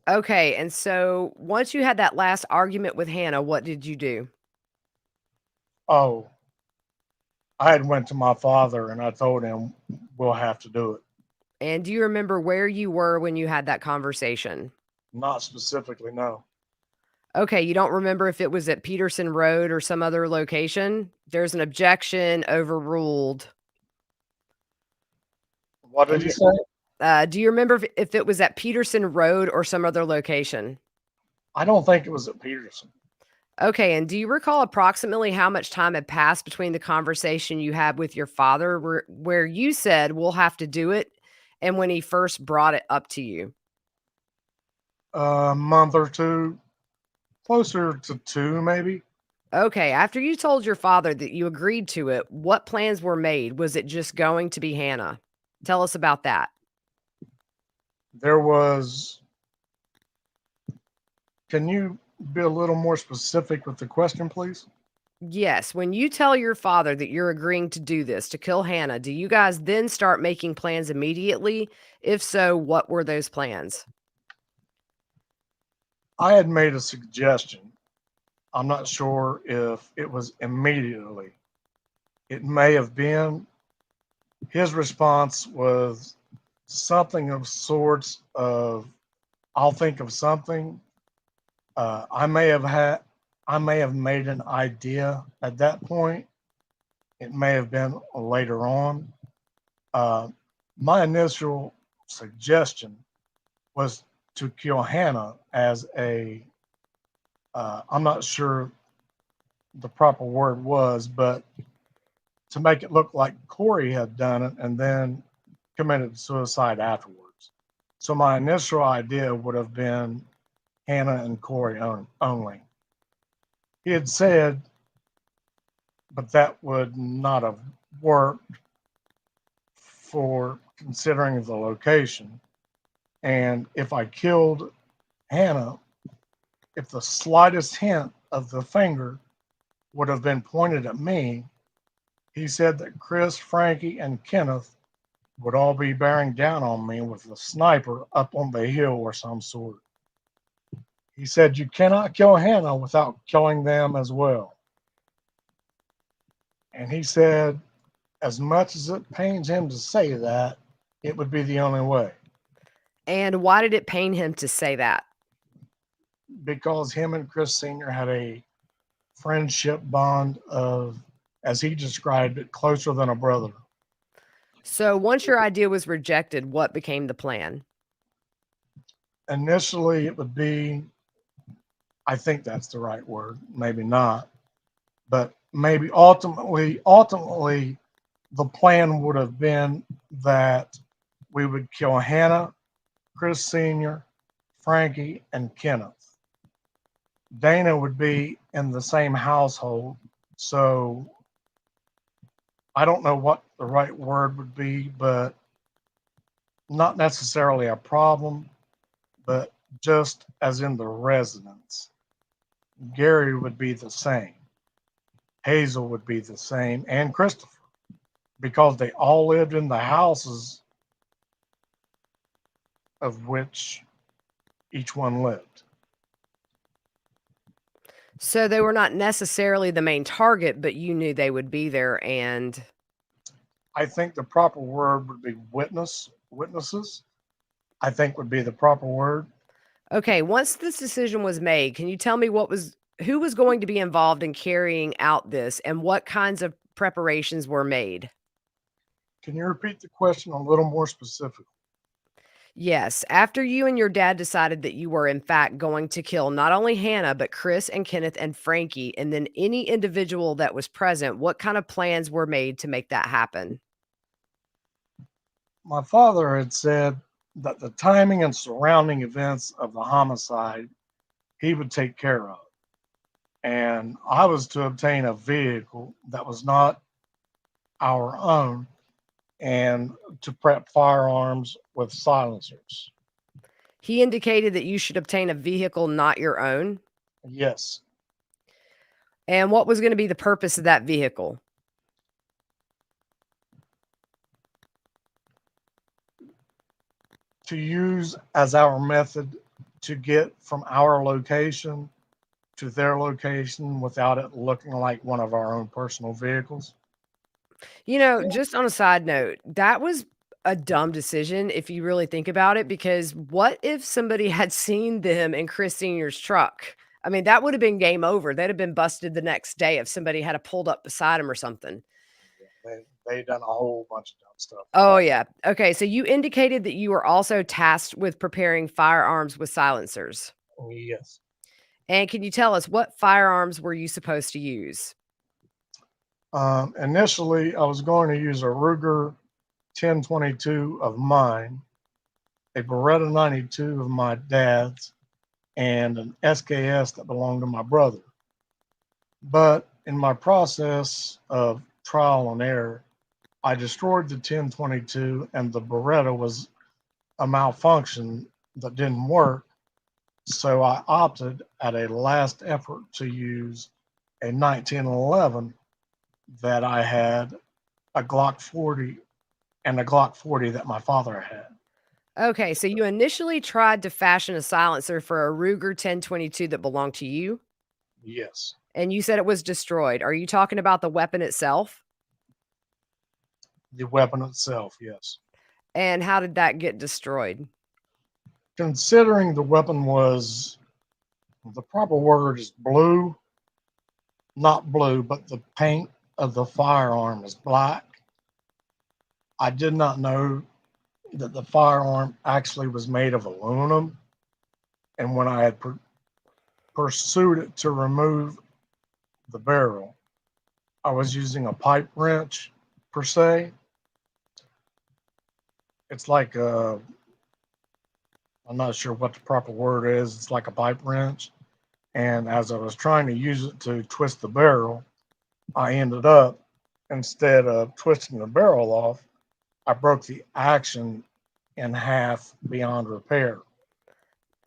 Okay. And so once you had that last argument with Hannah, what did you do? Oh, I had went to my father and I told him we'll have to do it. And do you remember where you were when you had that conversation? Not specifically, no. Okay, you don't remember if it was at Peterson Road or some other location? There's an objection overruled. What did you say? Do you remember if it was at Peterson Road or some other location? I don't think it was at Peterson. Okay, and do you recall approximately how much time had passed between the conversation you had with your father where you said we'll have to do it, and when he first brought it up to you? A month or two, closer to 2, maybe. Okay, after you told your father that you agreed to it, what plans were made? Was it just going to be Hannah? Tell us about that. There was, can you be a little more specific with the question, please? Yes, when you tell your father that you're agreeing to do this, to kill Hannah, do you guys then start making plans immediately? If so, what were those plans? I had made a suggestion. I'm not sure if it was immediately. It may have been. His response was something of sorts of, I'll think of something. I may have made an idea at that point. It may have been later on. My initial suggestion was to kill Hannah as a, I'm not sure the proper word was, but to make it look like Corey had done it and then committed suicide afterwards. So my initial idea would have been Hannah and Corey only. He had said, but that would not have worked for considering the location. And if I killed Hannah, if the slightest hint of the finger would have been pointed at me, he said that Chris, Frankie, and Kenneth would all be bearing down on me with a sniper up on the hill or some sort. He said, you cannot kill Hannah without killing them as well. And he said, as much as it pains him to say that, it would be the only way. And why did it pain him to say that? because him and Chris Sr. had a friendship bond of, as he described it, closer than a brother. So once your idea was rejected, what became the plan? Initially, it would be, I think that's the right word, maybe not, but maybe ultimately, the plan would have been that we would kill Hannah, Chris Sr., Frankie, and Kenneth. Dana would be in the same household, so I don't know what the right word would be, but not necessarily a problem, but just as in the residence. Gary would be the same. Hazel would be the same, and Christopher, because they all lived in the houses of which each one lived. So they were not necessarily the main target, but you knew they would be there. And I think the proper word would be witnesses. I think would be the proper word. okay, once this decision was made, can you tell me who was going to be involved in carrying out this and what kinds of preparations were made? Can you repeat the question a little more specifically? Yes, after you and your dad decided that you were in fact going to kill not only Hannah, but Chris and Kenneth and Frankie, and then any individual that was present, what kind of plans were made to make that happen? My father had said that the timing and surrounding events of the homicide he would take care of. And I was to obtain a vehicle that was not our own and to prep firearms with silencers. He indicated that you should obtain a vehicle not your own. Yes, And what was going to be the purpose of that vehicle? to use as our method to get from our location to their location without it looking like one of our own personal vehicles. You know, just on a side note, that was a dumb decision if you really think about it, because what if somebody had seen them in Chris Sr.'s truck? I mean, that would have been game over. They'd have been busted the next day if somebody had a pulled up beside him or something. They done a whole bunch of dumb stuff. Oh, yeah. Okay. So you indicated that you were also tasked with preparing firearms with silencers. Yes. And can you tell us what firearms were you supposed to use? Initially, I was going to use a Ruger 1022 of mine, a Beretta 92 of my dad's, and an SKS that belonged to my brother. But in my process of trial and error, I destroyed the 1022, and the Beretta was a malfunction that didn't work. So I opted at a last effort to use a 1911 that I had, a Glock 40, and a Glock 40 that my father had. Okay. So you initially tried to fashion a silencer for a Ruger 1022 that belonged to you, Yes. and you said it was destroyed. Are you talking about the weapon itself? The weapon itself, yes. And how did that get destroyed? Considering the weapon was, the proper word is blue, not blue, but the paint of the firearm is black. I did not know that the firearm actually was made of aluminum. And when I had pursued it to remove the barrel, I was using a pipe wrench per se. It's like a, I'm not sure what the proper word is. It's like a pipe wrench. And as I was trying to use it to twist the barrel, I ended up, instead of twisting the barrel off, I broke the action in half beyond repair.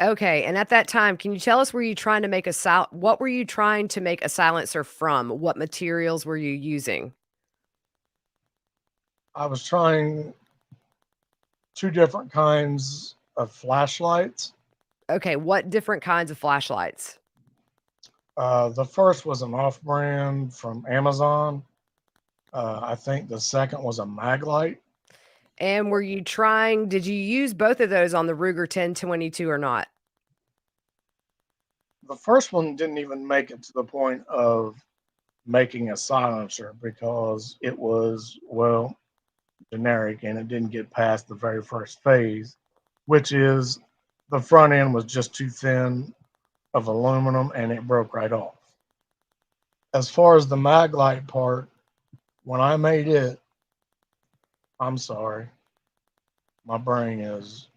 Okay. And at that time, can you tell us, were you trying to make what were you trying to make a silencer from? What materials were you using? I was trying two different kinds of flashlights. Okay. What different kinds of flashlights? The first was an off brand from Amazon. I think the second was a Maglite. And did you use both of those on the Ruger 1022 or not? The first one didn't even make it to the point of making a silencer because it was, well, generic and it didn't get past the very first phase, which is the front end was just too thin of aluminum and it broke right off. As far as the mag light part, when I made it, I'm sorry, my brain is,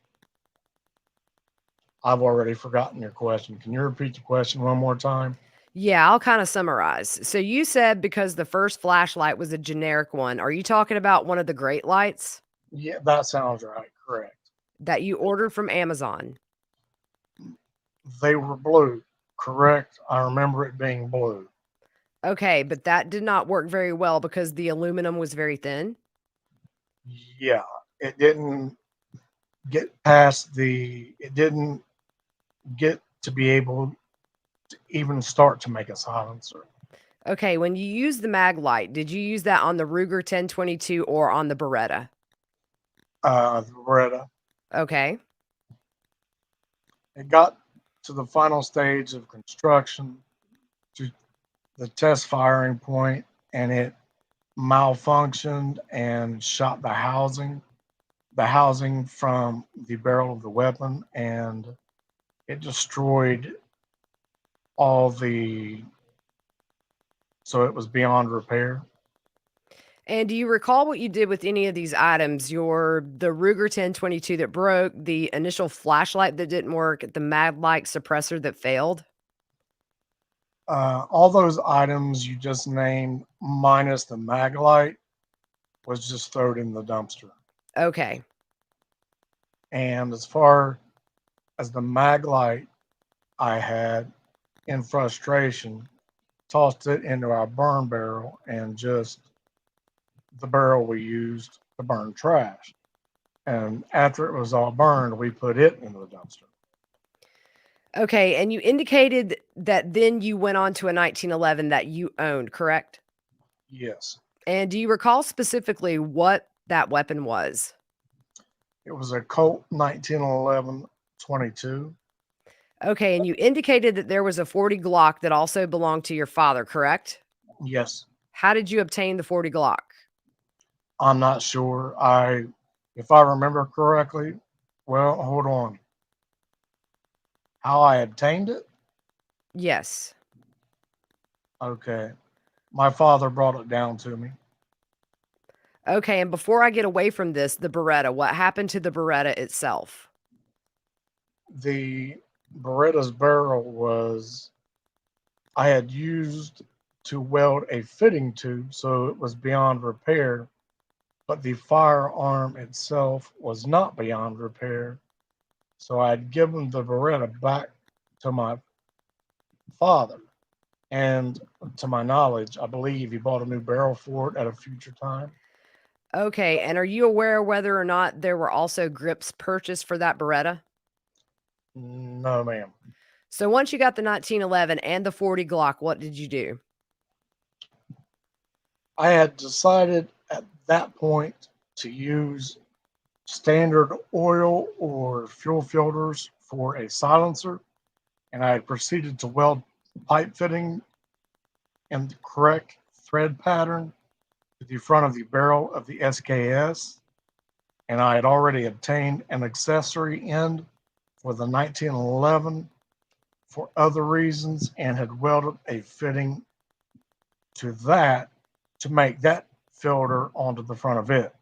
I've already forgotten your question. Can you repeat the question one more time? Yeah, I'll kind of summarize. So you said because the first flashlight was a generic one. Are you talking about one of the great lights Yeah, that sounds right. Correct. that you ordered from Amazon? They were blue. Correct. I remember it being blue. Okay, but that did not work very well because the aluminum was very thin. Yeah, it didn't get past it didn't get to be able to even start to make a silencer. Okay, when you used the mag light, did you use that on the Ruger 1022 or on the Beretta? The Beretta. Okay. It got to the final stage of construction, to the test firing point, and it malfunctioned and shot the housing from the barrel of the weapon, and it destroyed all the, so it was beyond repair. And do you recall what you did with any of these items? The Ruger 1022 that broke, the initial flashlight that didn't work, the mag light suppressor that failed? All those items you just named, minus the mag light, was just thrown in the dumpster. Okay. And as far as the mag light, I had, in frustration, tossed it into our burn barrel and just the barrel we used to burn trash. And after it was all burned, we put it in the dumpster. Okay, and you indicated that then you went on to a 1911 that you owned, correct? Yes. And do you recall specifically what that weapon was? It was a Colt 1911 22. Okay, and you indicated that there was a 40 Glock that also belonged to your father, correct? Yes. How did you obtain the 40 Glock? I'm not sure. If I remember correctly, well, hold on. How I obtained it? Yes. Okay. My father brought it down to me. Okay, and before I get away from this, the Beretta, what happened to the Beretta itself? The Beretta's barrel was, I had used to weld a fitting to, so it was beyond repair, but the firearm itself was not beyond repair. So I had given the Beretta back to my father. And to my knowledge, I believe he bought a new barrel for it at a future time. Okay, and are you aware whether or not there were also grips purchased for that Beretta? No, ma'am. So once you got the 1911 and the 40 Glock, what did you do? I had decided at that point to use standard oil or fuel filters for a silencer, and I had proceeded to weld pipe fitting in the correct thread pattern to the front of the barrel of the SKS, and I had already obtained an accessory end for the 1911 for other reasons and had welded a fitting to that to make that filter onto the front of it.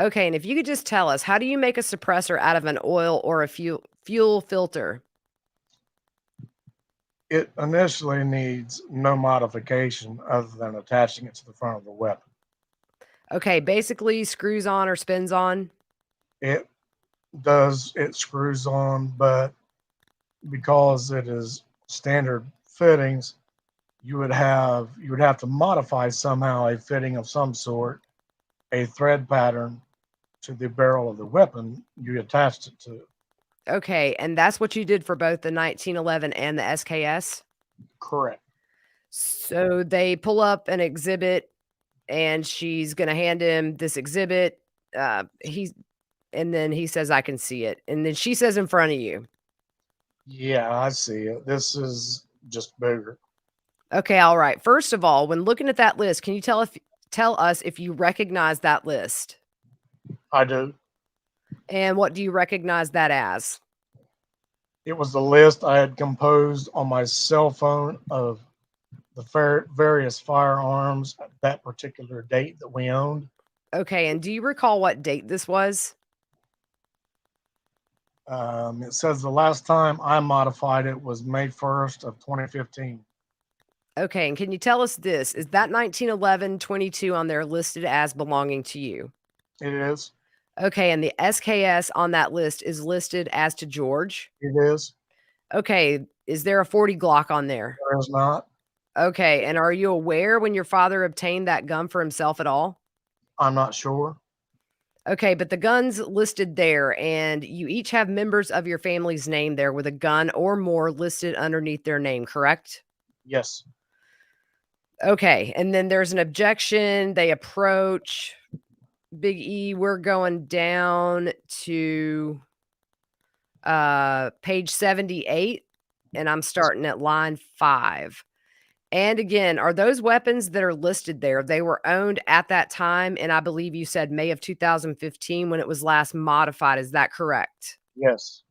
Okay, and if you could just tell us, how do you make a suppressor out of an oil or a fuel filter? It initially needs no modification other than attaching it to the front of the weapon. Okay, basically screws on or spins on. It screws on, but because it is standard fittings, you would have to modify somehow a fitting of some sort, a thread pattern to the barrel of the weapon you attached it to. Okay, and that's what you did for both the 1911 and the SKS? Correct. So they pull up an exhibit and she's going to hand him this exhibit. And then he says, I can see it. And then she says in front of you. Yeah, I see it. This is just bigger. Okay, all right. First of all, when looking at that list, can you tell us if you recognize that list? I do. And what do you recognize that as? It was the list I had composed on my cell phone of the various firearms at that particular date that we owned. Okay, and do you recall what date this was? It says the last time I modified it was May 1st of 2015. Okay, and can you tell us this? Is that 1911-22 on there listed as belonging to you? It is. Okay, and the SKS on that list is listed as to George. It is. Okay, is there a 40 Glock on there? There is not. Okay, and are you aware when your father obtained that gun for himself at all? I'm not sure. Okay, but the gun's listed there, and you each have members of your family's name there with a gun or more listed underneath their name, correct? Yes. Okay, and then there's an objection. They approach. Big E, we're going down to page 78, and I'm starting at line 5. And again, are those weapons that are listed there, they were owned at that time, and I believe you said May of 2015 when it was last modified. Is that correct? Yes.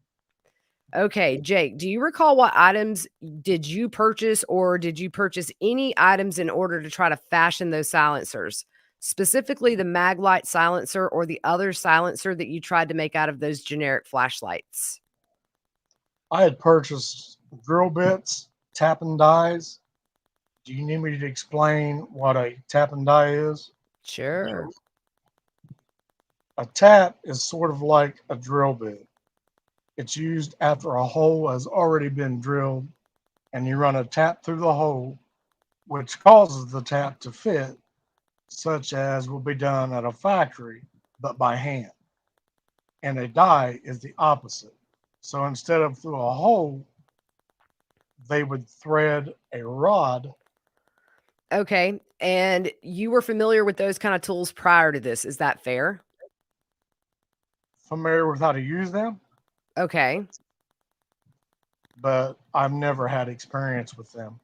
Okay, Jake, do you recall what items did you purchase, or did you purchase any items in order to try to fashion those silencers? Specifically the Maglite silencer or the other silencer that you tried to make out of those generic flashlights? I had purchased drill bits, tap and dies. Do you need me to explain what a tap and die is? Sure. A tap is sort of like a drill bit. It's used after a hole has already been drilled, and you run a tap through the hole, which causes the tap to fit, such as will be done at a factory, but by hand. And a die is the opposite. So instead of through a hole, they would thread a rod. Okay, and you were familiar with those kind of tools prior to this, is that fair? Familiar with how to use them, Okay. but I've never had experience with them.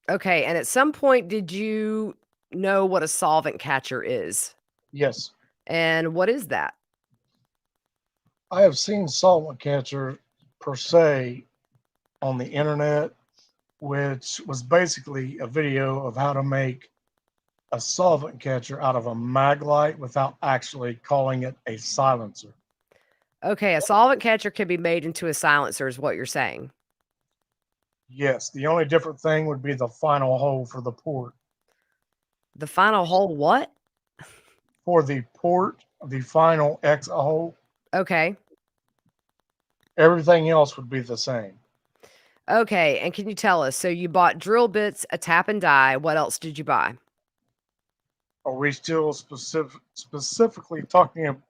Okay, and at some point, did you know what a solvent catcher is? Yes, And what is that? I have seen solvent catcher per se on the internet, which was basically a video of how to make a solvent catcher out of a mag light without actually calling it a silencer. Okay, a solvent catcher can be made into a silencer is what you're saying. Yes, the only different thing would be the final hole for the port. The final hole what? For the port, the final exit hole, Okay. everything else would be the same. Okay, and can you tell us, so you bought drill bits, a tap and die, what else did you buy? Are we still specifically talking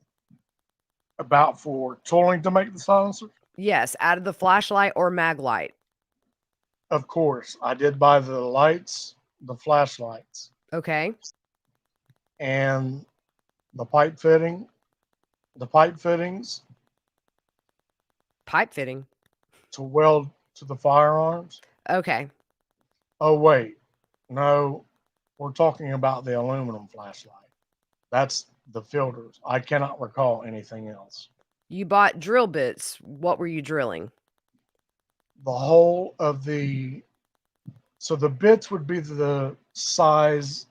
about for tooling to make the silencer? Yes, out of the flashlight or mag light. Of course, I did buy the lights, the flashlights, Okay. and the pipe fitting, the pipe fittings Pipe fitting. to weld to the firearms. Okay. Oh wait, no, we're talking about the aluminum flashlight. That's the filters. I cannot recall anything else. You bought drill bits. What were you drilling? The whole of so the bits would be the size,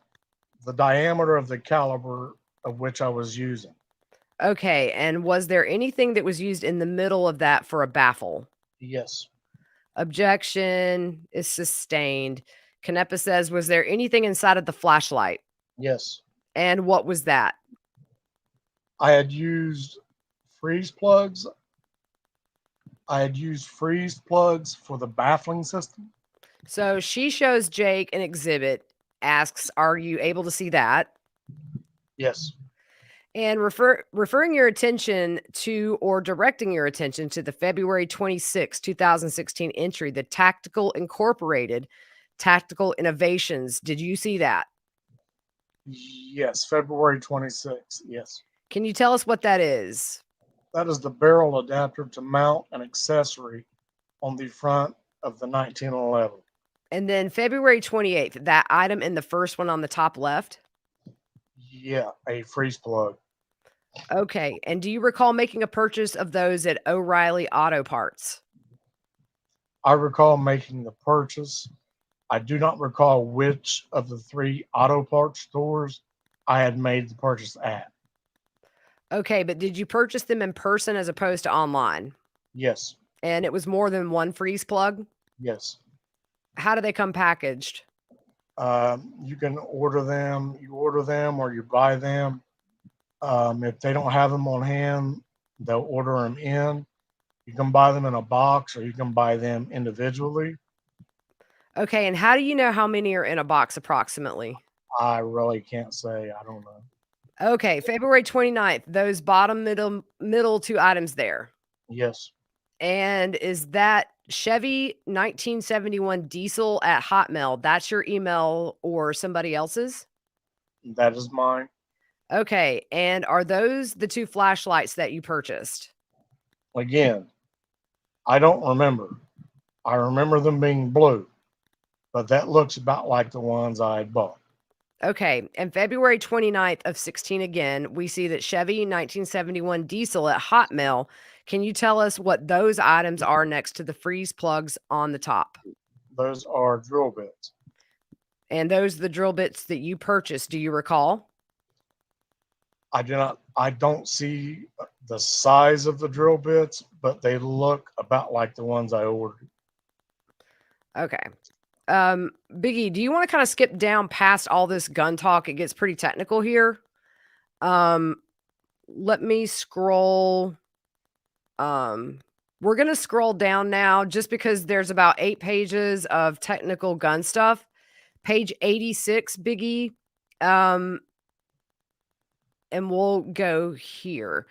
the diameter of the caliber of which I was using. Okay, and was there anything that was used in the middle of that for a baffle? Yes. Objection is sustained. Canepa says, was there anything inside of the flashlight? Yes. And what was that? I had used freeze plugs. I had used freeze plugs for the baffling system. So she shows Jake an exhibit, asks, are you able to see that? Yes. And referring your attention to or directing your attention to the February 26, 2016 entry, the Tactical Incorporated Tactical Innovations. Did you see that? Yes. February 26th. Yes. Can you tell us what that is? That is the barrel adapter to mount an accessory on the front of the 1911. And then February 28th, that item in the first one on the top left. Yeah, a freeze plug. Okay. And do you recall making a purchase of those at O'Reilly Auto Parts? I recall making the purchase. I do not recall which of the 3 auto parts stores I had made the purchase at. Okay, but did you purchase them in person as opposed to online? Yes, And it was more than one freeze plug? yes. How do they come packaged? You can order them. You order them or you buy them. If they don't have them on hand, they'll order them in. You can buy them in a box or you can buy them individually. Okay, and how do you know how many are in a box approximately? I really can't say. I don't know. Okay, February 29th, those bottom middle 2 items there. Yes, And is that Chevy 1971 diesel at Hotmail? That's your email or somebody else's? that is mine. Okay, and are those the 2 flashlights that you purchased? Again, I don't remember. I remember them being blue, but that looks about like the ones I had bought. Okay, and February 29th of 16 again, we see that Chevy 1971 diesel at Hotmail. Can you tell us what those items are next to the freeze plugs on the top? Those are drill bits. And those are the drill bits that you purchased. Do you recall? I don't see the size of the drill bits, but they look about like the ones I ordered. Okay. Biggie, do you want to kind of skip down past all this gun talk? It gets pretty technical here. Let me scroll. We're going to scroll down now just because there's about 8 pages of technical gun stuff. Page 86, Biggie. And we'll go here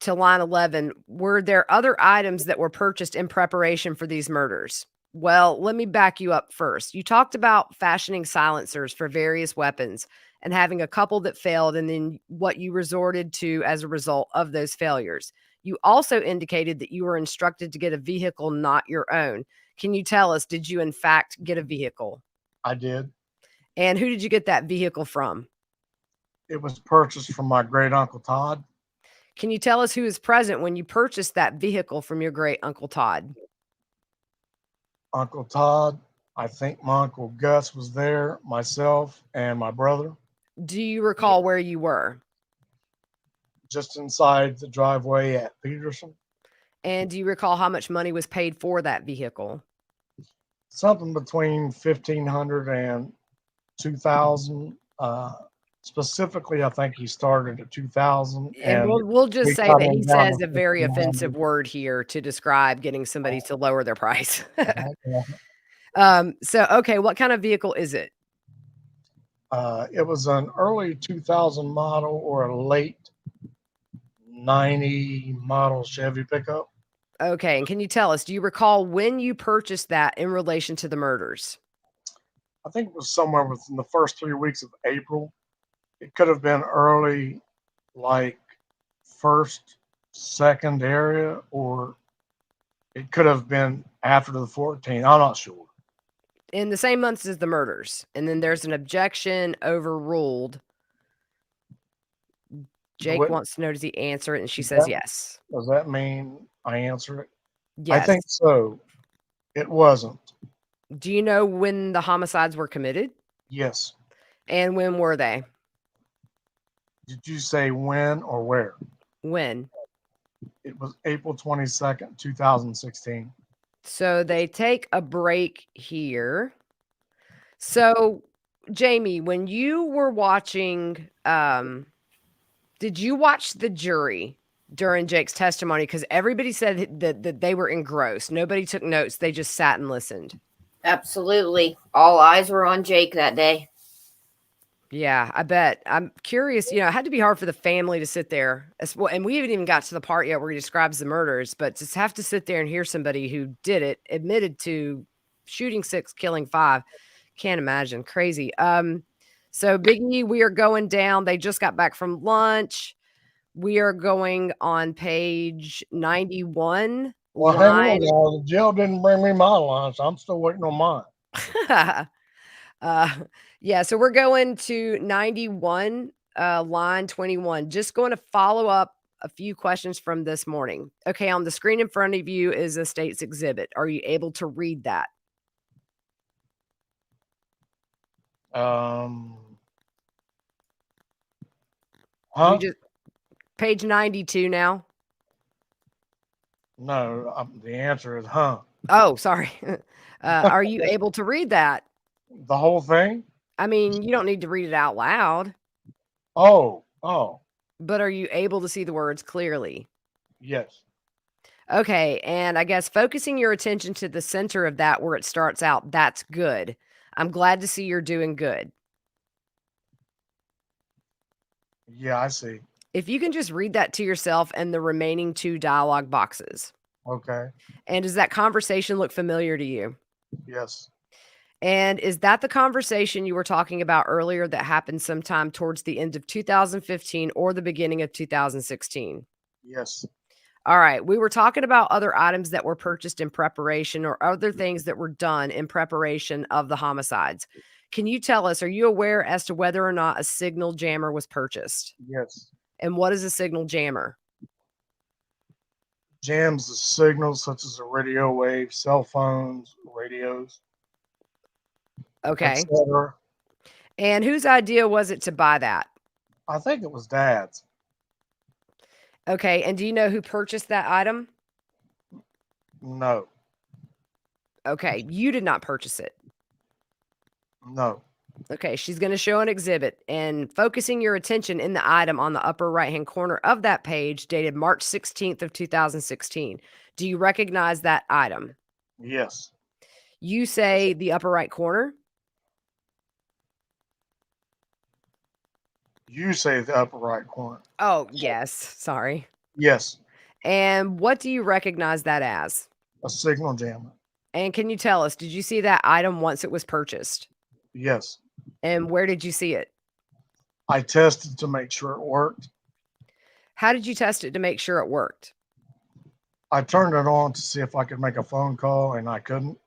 to line 11. Were there other items that were purchased in preparation for these murders? Well, let me back you up first. You talked about fashioning silencers for various weapons and having a couple that failed, and then what you resorted to as a result of those failures. You also indicated that you were instructed to get a vehicle not your own. Can you tell us, did you in fact get a vehicle? I did. And who did you get that vehicle from? It was purchased from my great uncle Todd. Can you tell us who was present when you purchased that vehicle from your great uncle Todd? Uncle Todd, I think my uncle Gus was there, myself, and my brother. Do you recall where you were? Just inside the driveway at Peterson. And do you recall how much money was paid for that vehicle? Something between $1,500 and $2,000. Specifically, I think he started at $2,000. And we'll just we say cut that him he down says to a very $1,500. offensive word here to describe getting somebody to lower their price. So, okay, what kind of vehicle is it? It was an early 2000 model or a late 90 model Chevy pickup. Okay, and can you tell us, do you recall when you purchased that in relation to the murders? I think it was somewhere within the first 3 weeks of April. It could have been early, like first, second area, or it could have been after the 14th. I'm not sure. In the same months as the murders. And then there's an objection overruled. Jake wants to know, does he answer it? And she says yes. Does that mean I answer it? Yes. I think so. It wasn't. Do you know when the homicides were committed? Yes. And when were they? Did you say when or where? When? It was April 22nd, 2016. So they take a break here. So, Jamie, when you were watching, did you watch the jury during Jake's testimony? Because everybody said that they were engrossed. Nobody took notes. They just sat and listened. Absolutely. All eyes were on Jake that day. Yeah, I bet. I'm curious. It had to be hard for the family to sit there as well. And we haven't even got to the part yet where he describes the murders, but just have to sit there and hear somebody who did it, admitted to shooting 6, killing 5. Can't imagine. Crazy. So Biggie, we are going down. They just got back from lunch. We are going on page 91. Well, hang on line. now. The jail didn't bring me my lunch. I'm still waiting on mine. Yeah, so we're going to 91, line 21. Just going to follow up a few questions from this morning. Okay, on the screen in front of you is a state's exhibit. Are you able to read that? Huh? Page 92 now. No, the answer is huh. Oh, sorry. Are you able to read that? The whole thing? I mean, you don't need to read it out loud, Oh, but are you able to see the words clearly? yes, Okay, and I guess focusing your attention to the center of that where it starts out, that's good. I'm glad to see you're doing good. yeah, I see. If you can just read that to yourself and the remaining 2 dialogue boxes. Okay, And does that conversation look familiar to you? yes, And is that the conversation you were talking about earlier that happened sometime towards the end of 2015 or the beginning of 2016? yes, All right. We were talking about other items that were purchased in preparation or other things that were done in preparation of the homicides. Can you tell us, are you aware as to whether or not a signal jammer was purchased? yes. And what is a signal jammer? Jams the signals such as a radio wave, cell phones, radios, Okay. etc. And whose idea was it to buy that? I think it was Dad's. Okay. And do you know who purchased that item? No, Okay. You did not purchase it. no. Okay, she's going to show an exhibit and focusing your attention in the item on the upper right-hand corner of that page dated March 16th of 2016. Do you recognize that item? Yes, You say the upper right corner? you say the upper right corner. Oh, yes. Sorry. Yes, And what do you recognize that as? a signal jammer. And can you tell us, did you see that item once it was purchased? Yes, And where did you see it? I tested to make sure it worked. How did you test it to make sure it worked? I turned it on to see if I could make a phone call, and I couldn't.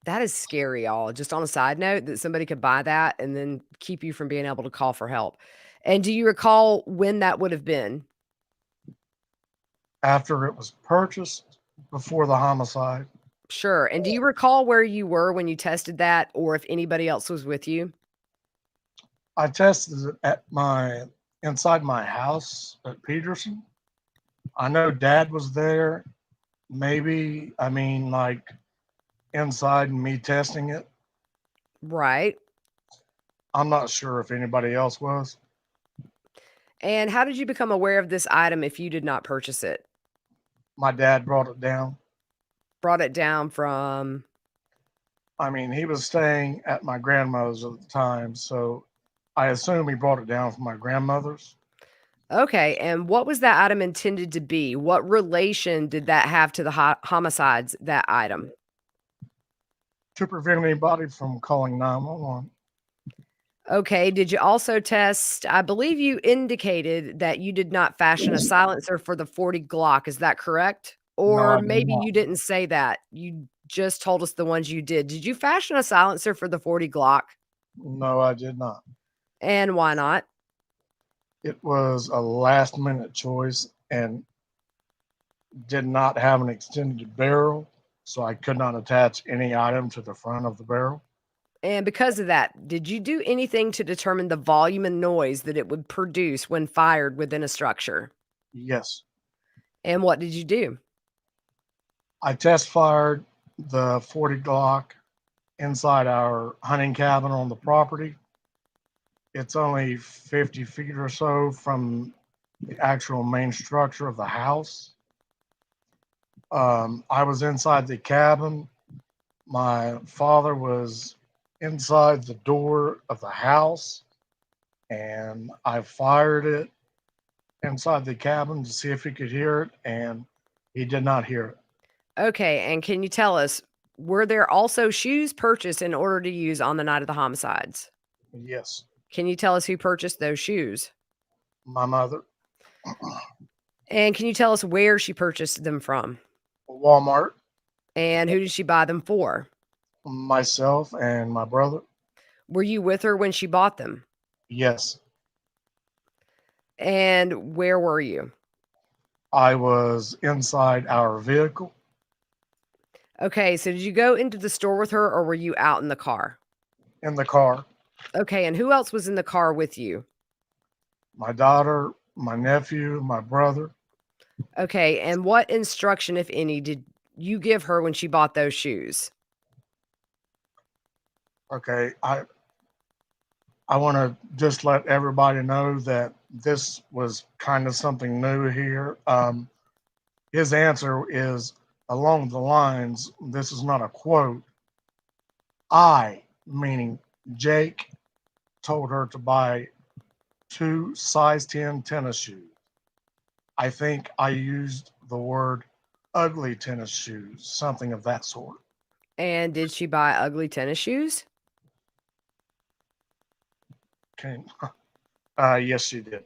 That is scary, y'all. Just on a side note, that somebody could buy that and then keep you from being able to call for help. And do you recall when that would have been? After it was purchased, before the homicide, Sure. And do you recall where you were when you tested that or if anybody else was with you? I tested it at inside my house at Peterson. I know Dad was there. Maybe, I mean, like inside and me testing it. Right. I'm not sure if anybody else was. And how did you become aware of this item if you did not purchase it? My dad brought it down. Brought it down from. I mean, he was staying at my grandmother's at the time, so I assume he brought it down from my grandmother's. Okay. And what was that item intended to be? What relation did that have to the homicides, that item? To prevent anybody from calling 911. Okay. Did you also test? I believe you indicated that you did not fashion a silencer for the 40 Glock. Is that correct? Or I did maybe not. you didn't say that. You just told us the ones you did. Did you fashion a silencer for the 40 Glock? No, I did not. And why not? It was a last minute choice and did not have an extended barrel, so I could not attach any item to the front of the barrel. And because of that, did you do anything to determine the volume and noise that it would produce when fired within a structure? Yes. And what did you do? I test fired the 40 Glock inside our hunting cabin on the property. It's only 50 feet or so from the actual main structure of the house. I was inside the cabin. My father was inside the door of the house, and I fired it inside the cabin to see if he could hear it, and he did not hear it. Okay. And can you tell us, were there also shoes purchased in order to use on the night of the homicides? Yes, Can you tell us who purchased those shoes? my mother. And can you tell us where she purchased them from? Walmart. And who did she buy them for? Myself and my brother. Were you with her when she bought them? Yes, And where were you? I was inside our vehicle Okay, so did you go into the store with her or were you out in the car? in the car. Okay, and who else was in the car with you? My daughter, my nephew, my brother. Okay, and what instruction, if any, did you give her when she bought those shoes? Okay, I want to just let everybody know that this was kind of something new here. His answer is along the lines, this is not a quote. I, meaning Jake, told her to buy 2 size 10 tennis shoes. I think I used the word ugly tennis shoes, something of that sort. And did she buy ugly tennis shoes? Okay. Yes, she did.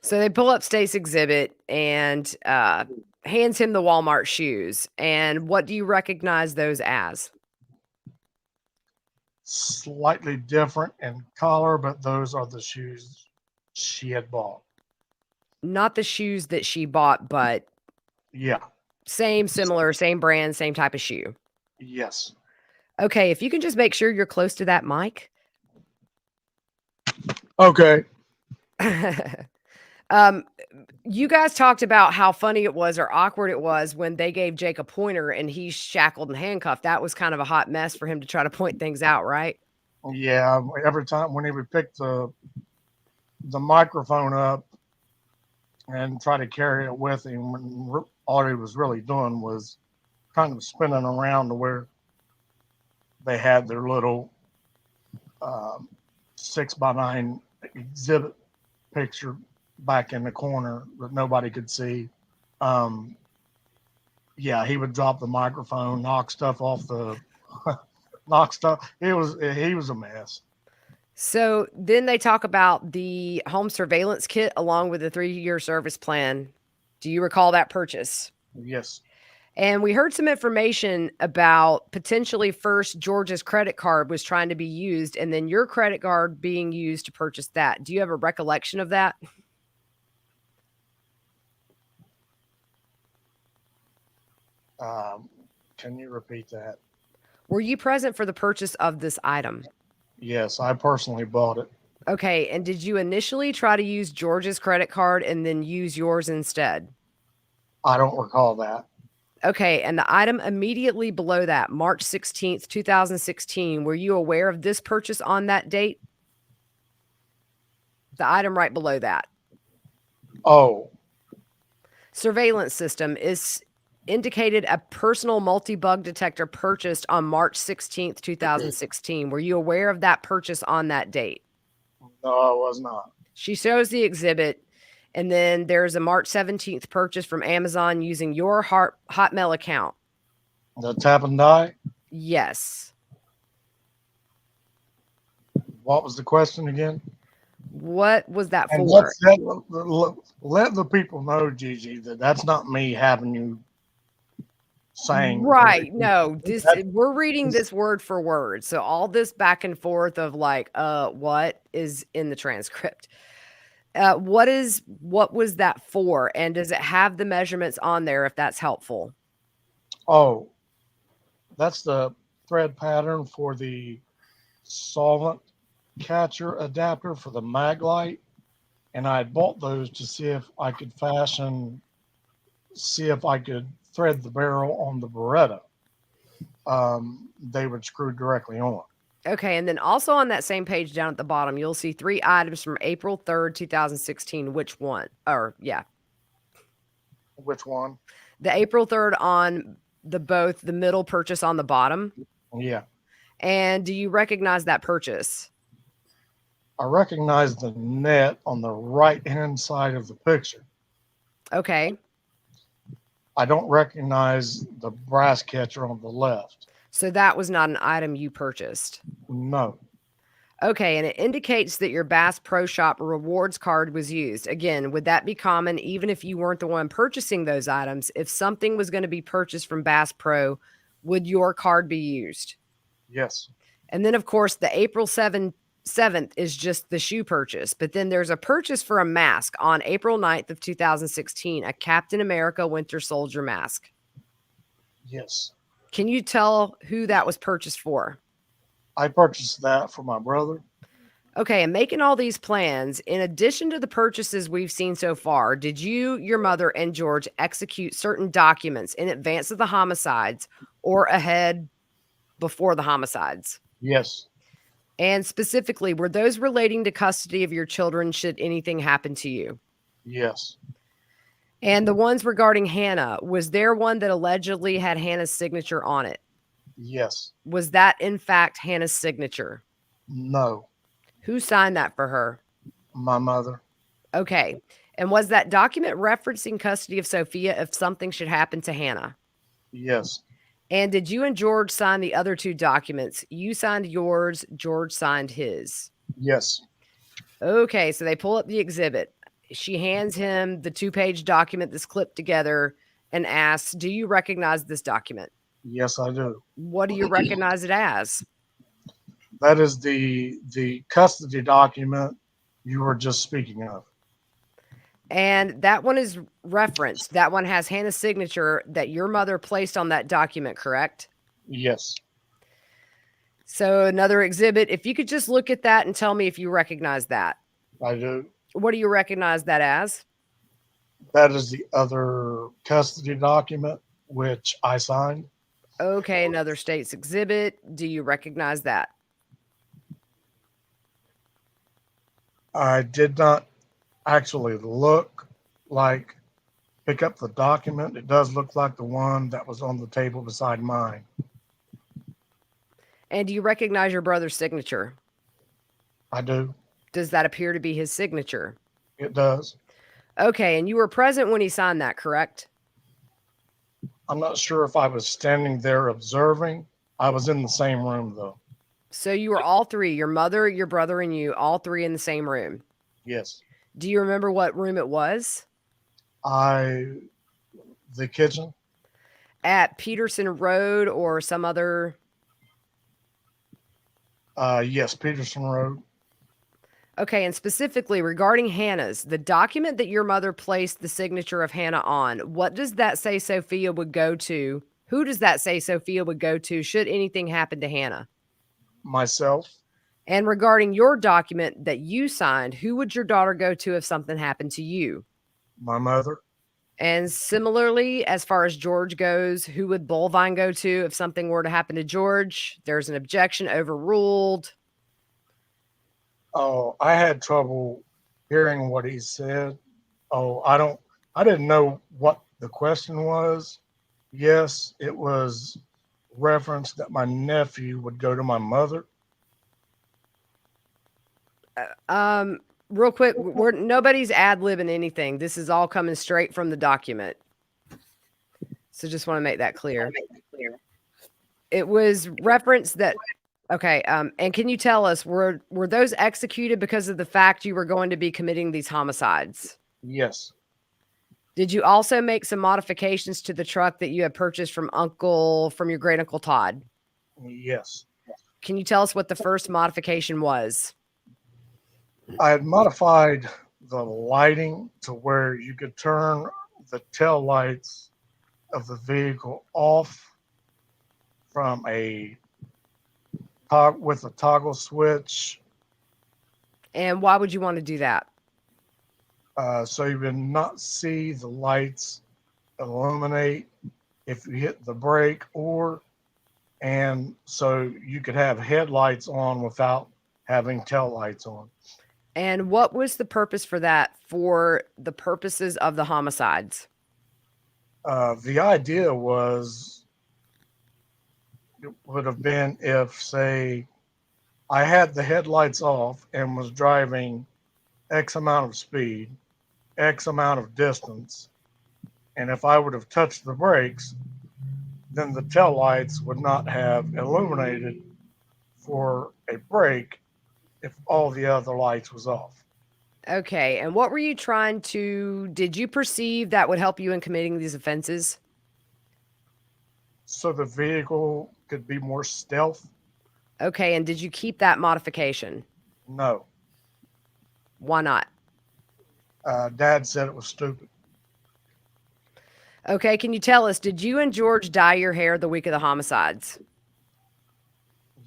So they pull up State's exhibit and hands him the Walmart shoes. And what do you recognize those as? Slightly different in color, but those are the shoes she had bought. Not the shoes that she bought, but Yeah. same, similar, same brand, same type of shoe. Yes. Okay, if you can just make sure you're close to that mic. Okay. You guys talked about how funny it was or awkward it was when they gave Jake a pointer and he's shackled and handcuffed. That was kind of a hot mess for him to try to point things out, right? Yeah. Every time when he would pick the microphone up and try to carry it with him, when all he was really doing was kind of spinning around to where they had their little 6x9 exhibit picture back in the corner that nobody could see. Yeah, he would drop the microphone, knock stuff off the knock stuff. He was a mess. So then they talk about the home surveillance kit along with the 3-year service plan. Do you recall that purchase? Yes. And we heard some information about potentially first George's credit card was trying to be used and then your credit card being used to purchase that. Do you have a recollection of that? Can you repeat that? Were you present for the purchase of this item? Yes, I personally bought it. Okay, and did you initially try to use George's credit card and then use yours instead? I don't recall that. Okay, and the item immediately below that, March 16th, 2016, were you aware of this purchase on that date? The item right below that. Oh, Surveillance system is indicated a personal multi-bug detector purchased on March 16th, 2016. Were you aware of that purchase on that date? no, I was not. She shows the exhibit, and then there's a March 17th purchase from Amazon using your Hotmail account. The tap and die? Yes. What was the question again? What was that And for? let the people know, Gigi, that that's not me having you saying. Right. No, That- we're reading this word for word. So all this back and forth of like, what is in the transcript? What was that for? And does it have the measurements on there if that's helpful? Oh, that's the thread pattern for the solvent catcher adapter for the mag light. And I bought those to see if I could thread the barrel on the Beretta. They would screw directly on. Okay, and then also on that same page down at the bottom, you'll see 3 items from April 3rd, 2016. Which one? Or yeah. Which one? The April 3rd on the middle purchase on the bottom. Yeah. And do you recognize that purchase? I recognize the net on the right hand side of the picture. Okay. I don't recognize the brass catcher on the left. So that was not an item you purchased. No. Okay, and it indicates that your Bass Pro Shop rewards card was used. Again, would that be common even if you weren't the one purchasing those items? If something was going to be purchased from Bass Pro, would your card be used? Yes. And then, of course, the April 7th is just the shoe purchase. But then there's a purchase for a mask on April 9th of 2016, a Captain America Winter Soldier mask. Yes. Can you tell who that was purchased for? I purchased that for my brother. Okay, and making all these plans, in addition to the purchases we've seen so far, did you, your mother, and George execute certain documents in advance of the homicides or ahead before the homicides? Yes. And specifically, were those relating to custody of your children should anything happen to you? Yes. And the ones regarding Hannah, was there one that allegedly had Hannah's signature on it? Yes. Was that, in fact, Hannah's signature? No. Who signed that for her? My mother. Okay. And was that document referencing custody of Sophia if something should happen to Hannah? Yes. And did you and George sign the other two documents? You signed yours, George signed his. Yes. Okay, so they pull up the exhibit. She hands him the 2-page document that's clipped together and asks, do you recognize this document? Yes, I do. What do you recognize it as? That is the custody document you were just speaking of. And that one is referenced. That one has Hannah's signature that your mother placed on that document, correct? Yes. So another exhibit, if you could just look at that and tell me if you recognize that. I do. What do you recognize that as? That is the other custody document, which I signed. Okay, another state's exhibit. Do you recognize that? I did not actually pick up the document. It does look like the one that was on the table beside mine. And do you recognize your brother's signature? I do. Does that appear to be his signature? It does. Okay, and you were present when he signed that, correct? I'm not sure if I was standing there observing. I was in the same room, though. So you were all three, your mother, your brother, and you, all three in the same room. Yes. Do you remember what room it was? The kitchen. At Peterson Road or some other? Yes, Peterson Road. Okay, and specifically regarding Hannah's, the document that your mother placed the signature of Hannah on, what does that say Sophia would go to? Who does that say Sophia would go to should anything happen to Hannah? Myself. And regarding your document that you signed, who would your daughter go to if something happened to you? My mother. And similarly, as far as George goes, who would Bullvine go to if something were to happen to George? There's an objection, overruled. Oh, I had trouble hearing what he said. Oh, I didn't know what the question was. Yes, it was referenced that my nephew would go to my mother. Real quick, nobody's ad-libbing anything. This is all coming straight from the document. So just want to make that clear. It was referenced that, okay, and can you tell us, were those executed because of the fact you were going to be committing these homicides? Yes. Did you also make some modifications to the truck that you had purchased from your great uncle Todd? Yes. Can you tell us what the first modification was? I had modified the lighting to where you could turn the tail lights of the vehicle off from with a toggle switch. And why would you want to do that? So you would not see the lights illuminate if you hit the brake, and so you could have headlights on without having tail lights on. And what was the purpose for that, for the purposes of the homicides? The idea would have been if, say, I had the headlights off and was driving X amount of speed, X amount of distance, and if I would have touched the brakes, then the tail lights would not have illuminated for a brake if all the other lights was off. Okay. And what were you did you perceive that would help you in committing these offenses? So the vehicle could be more stealth? Okay. And did you keep that modification? No. Why not? Dad said it was stupid. Okay. Can you tell us, did you and George dye your hair the week of the homicides?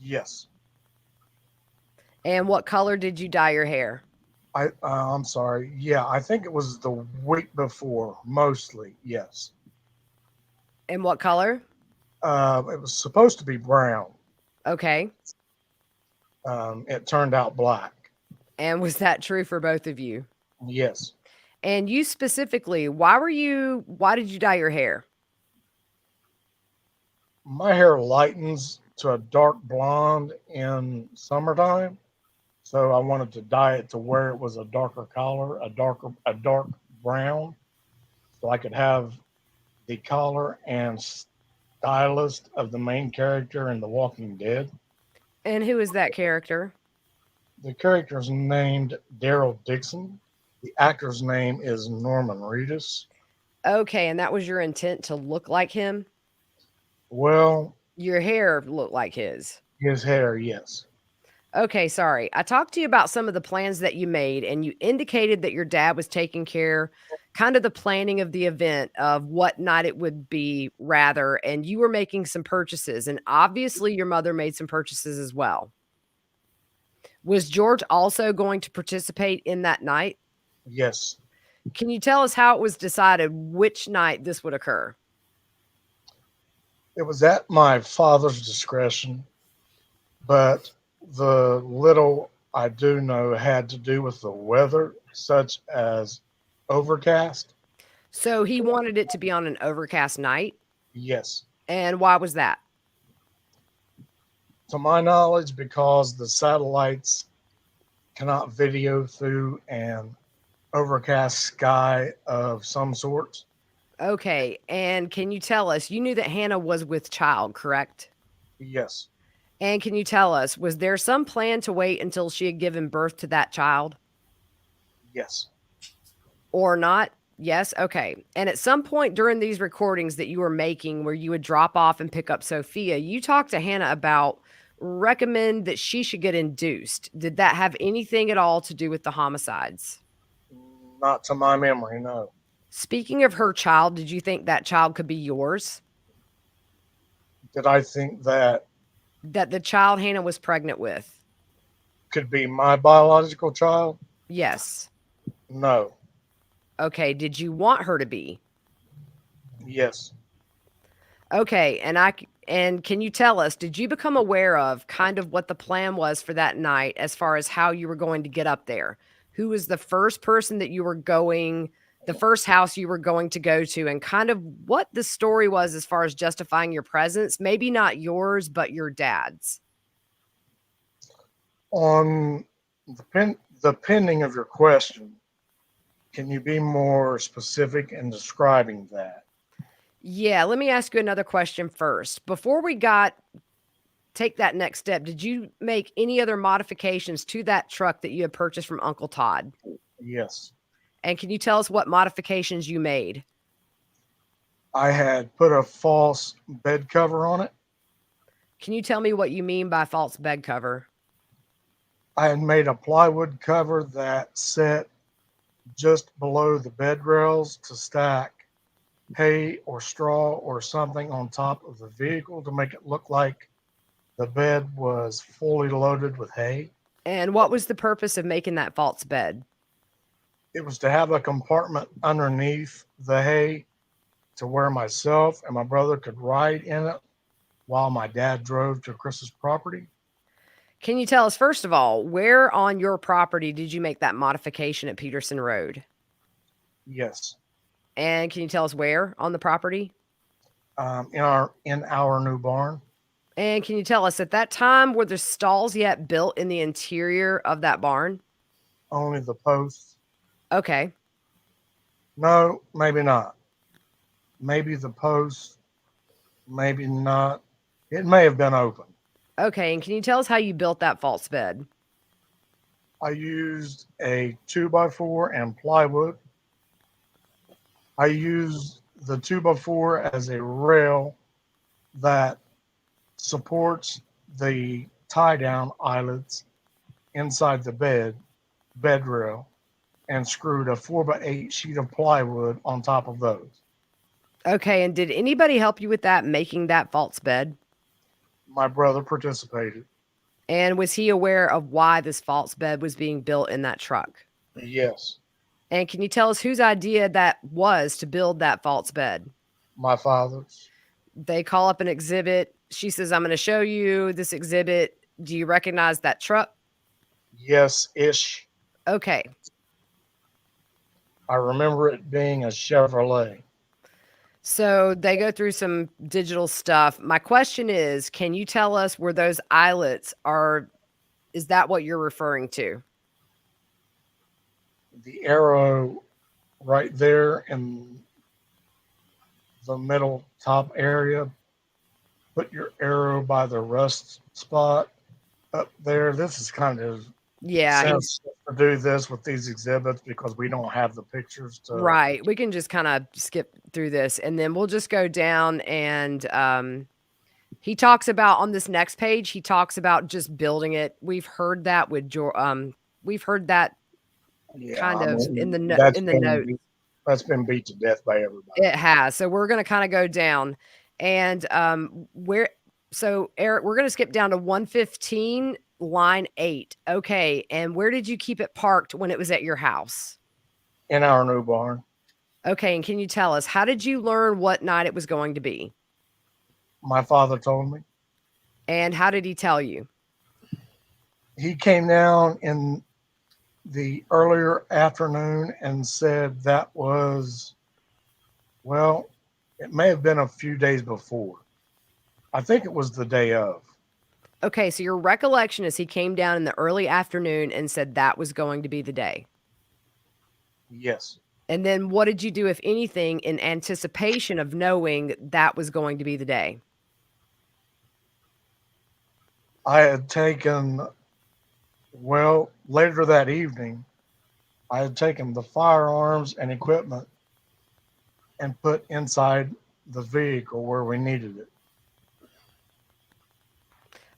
Yes. And what color did you dye your hair? I'm sorry. Yeah, I think it was the week before, mostly. Yes. And what color? It was supposed to be brown. Okay. It turned out black. And was that true for both of you? Yes. And you specifically, why did you dye your hair? My hair lightens to a dark blonde in summertime, so I wanted to dye it to where it was a darker color, a dark brown, so I could have the color and stylist of the main character in The Walking Dead. And who is that character? The character's named Daryl Dixon. The actor's name is Norman Reedus. Okay, and that was your intent to look like him? Well, Your hair looked like his. his hair, yes. Okay, sorry. I talked to you about some of the plans that you made, and you indicated that your dad was taking care, kind of the planning of the event of what night it would be, rather, and you were making some purchases, and obviously your mother made some purchases as well. Was George also going to participate in that night? Yes. Can you tell us how it was decided which night this would occur? It was at my father's discretion, but the little I do know had to do with the weather, such as overcast. So he wanted it to be on an overcast night. Yes. And why was that? To my knowledge, because the satellites cannot video through an overcast sky of some sort. Okay. And can you tell us, you knew that Hannah was with child, correct? Yes. And can you tell us, was there some plan to wait until she had given birth to that child Yes. or not? Yes. Okay. And at some point during these recordings that you were making where you would drop off and pick up Sophia, you talked to Hannah about recommend that she should get induced. Did that have anything at all to do with the homicides? Not to my memory, no. Speaking of her child, did you think that child could be yours? Did I think that That the child Hannah was pregnant with? could be my biological child? Yes. No. Okay. Did you want her to be? Yes. Okay. And can you tell us, did you become aware of kind of what the plan was for that night as far as how you were going to get up there? Who was the first person that you were going, the first house you were going to go to, and kind of what the story was as far as justifying your presence? Maybe not yours, but your dad's. On the pending of your question, can you be more specific in describing that? Yeah, let me ask you another question first. Before we take that next step, did you make any other modifications to that truck that you had purchased from Uncle Todd? Yes. And can you tell us what modifications you made? I had put a false bed cover on it. Can you tell me what you mean by false bed cover? I had made a plywood cover that sat just below the bed rails to stack hay or straw or something on top of the vehicle to make it look like the bed was fully loaded with hay. And what was the purpose of making that false bed? It was to have a compartment underneath the hay to where myself and my brother could ride in it while my dad drove to Chris's property. Can you tell us, first of all, where on your property did you make that modification at Peterson Road? Yes. And can you tell us where on the property? In our new barn. And can you tell us, at that time, were the stalls yet built in the interior of that barn? Only the posts. Okay. No, maybe not. Maybe the posts, maybe not. It may have been open. Okay. And can you tell us how you built that false bed? I used a 2x4 and plywood. I used the 2x4 as a rail that supports the tie down eyelets inside the bed rail, and screwed a 4x8 sheet of plywood on top of those. Okay, and did anybody help you with that, making that false bed? My brother participated. And was he aware of why this false bed was being built in that truck? Yes, And can you tell us whose idea that was to build that false bed? my father's. They call up an exhibit. She says, I'm going to show you this exhibit. Do you recognize that truck? Yes, ish. Okay. I remember it being a Chevrolet. So they go through some digital stuff. My question is, can you tell us where those eyelets are? Is that what you're referring to? The arrow right there in the middle top area. Put your arrow by the rust spot up there. This is kind of Yeah, sensitive to do this with these exhibits because we don't have the pictures to. right. We can just kind of skip through this and then we'll just go down and he talks about on this next page, he talks about just building it. We've heard that with we've heard that Yeah, kind I of mean, in the note. that's been beat to death by everybody. It has. So we're going to kind of go down and Eric, we're going to skip down to 115 line 8. Okay, and where did you keep it parked when it was at your house? In our new barn. Okay, and can you tell us, how did you learn what night it was going to be? My father told me. And how did he tell you? He came down in the earlier afternoon and said that was, well, it may have been a few days before. I think it was the day of. Okay, so your recollection is he came down in the early afternoon and said that was going to be the day. Yes. And then what did you do, if anything, in anticipation of knowing that was going to be the day? I had taken, well, later that evening, I had taken the firearms and equipment and put inside the vehicle where we needed it.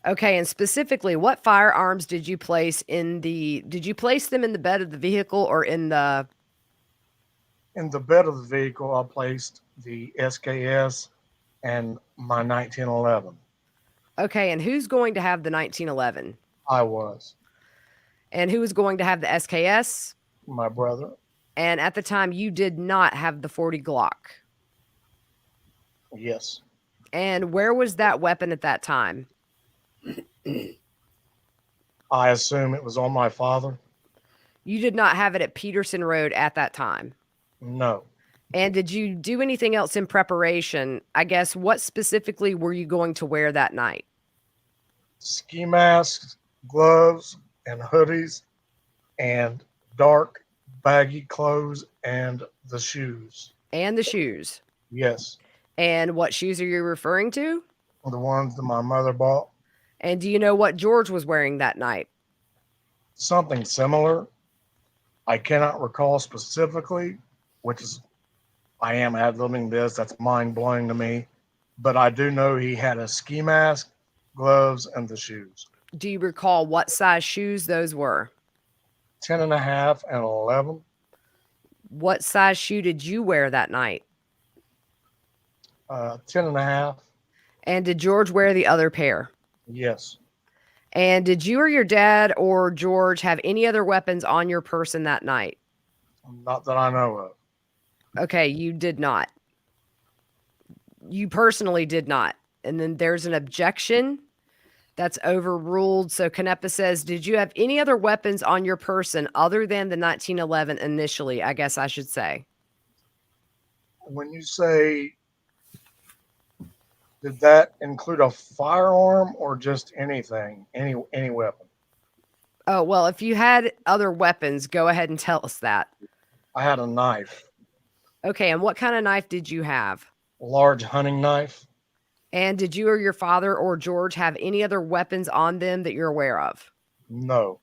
Okay, and specifically, what firearms did you place did you place them in the bed of the vehicle or in the... In the bed of the vehicle, I placed the SKS and my 1911. Okay, and who's going to have the 1911? I was. And who was going to have the SKS? My brother. And at the time, you did not have the 40 Glock. Yes. And where was that weapon at that time? I assume it was on my father. You did not have it at Peterson Road at that time. No. And did you do anything else in preparation? I guess, what specifically were you going to wear that night? Ski masks, gloves, and hoodies, and dark, baggy clothes, and the shoes. And the shoes. Yes. And what shoes are you referring to? The ones that my mother bought. And do you know what George was wearing that night? Something similar. I cannot recall specifically, which is, I am ad-libbing this. That's mind-blowing to me. But I do know he had a ski mask, gloves, and the shoes. Do you recall what size shoes those were? 10 and a half and 11. What size shoe did you wear that night? 10 and a half. And did George wear the other pair? Yes. And did you or your dad or George have any other weapons on your person that night? Not that I know of. Okay, you did not. You personally did not. And then there's an objection that's overruled. So Canepa says, did you have any other weapons on your person other than the 1911 initially, I guess I should say? When you say, did that include a firearm or just anything, any weapon? Oh, well, if you had other weapons, go ahead and tell us that. I had a knife. Okay, and what kind of knife did you have? A large hunting knife. And did you or your father or George have any other weapons on them that you're aware of? No.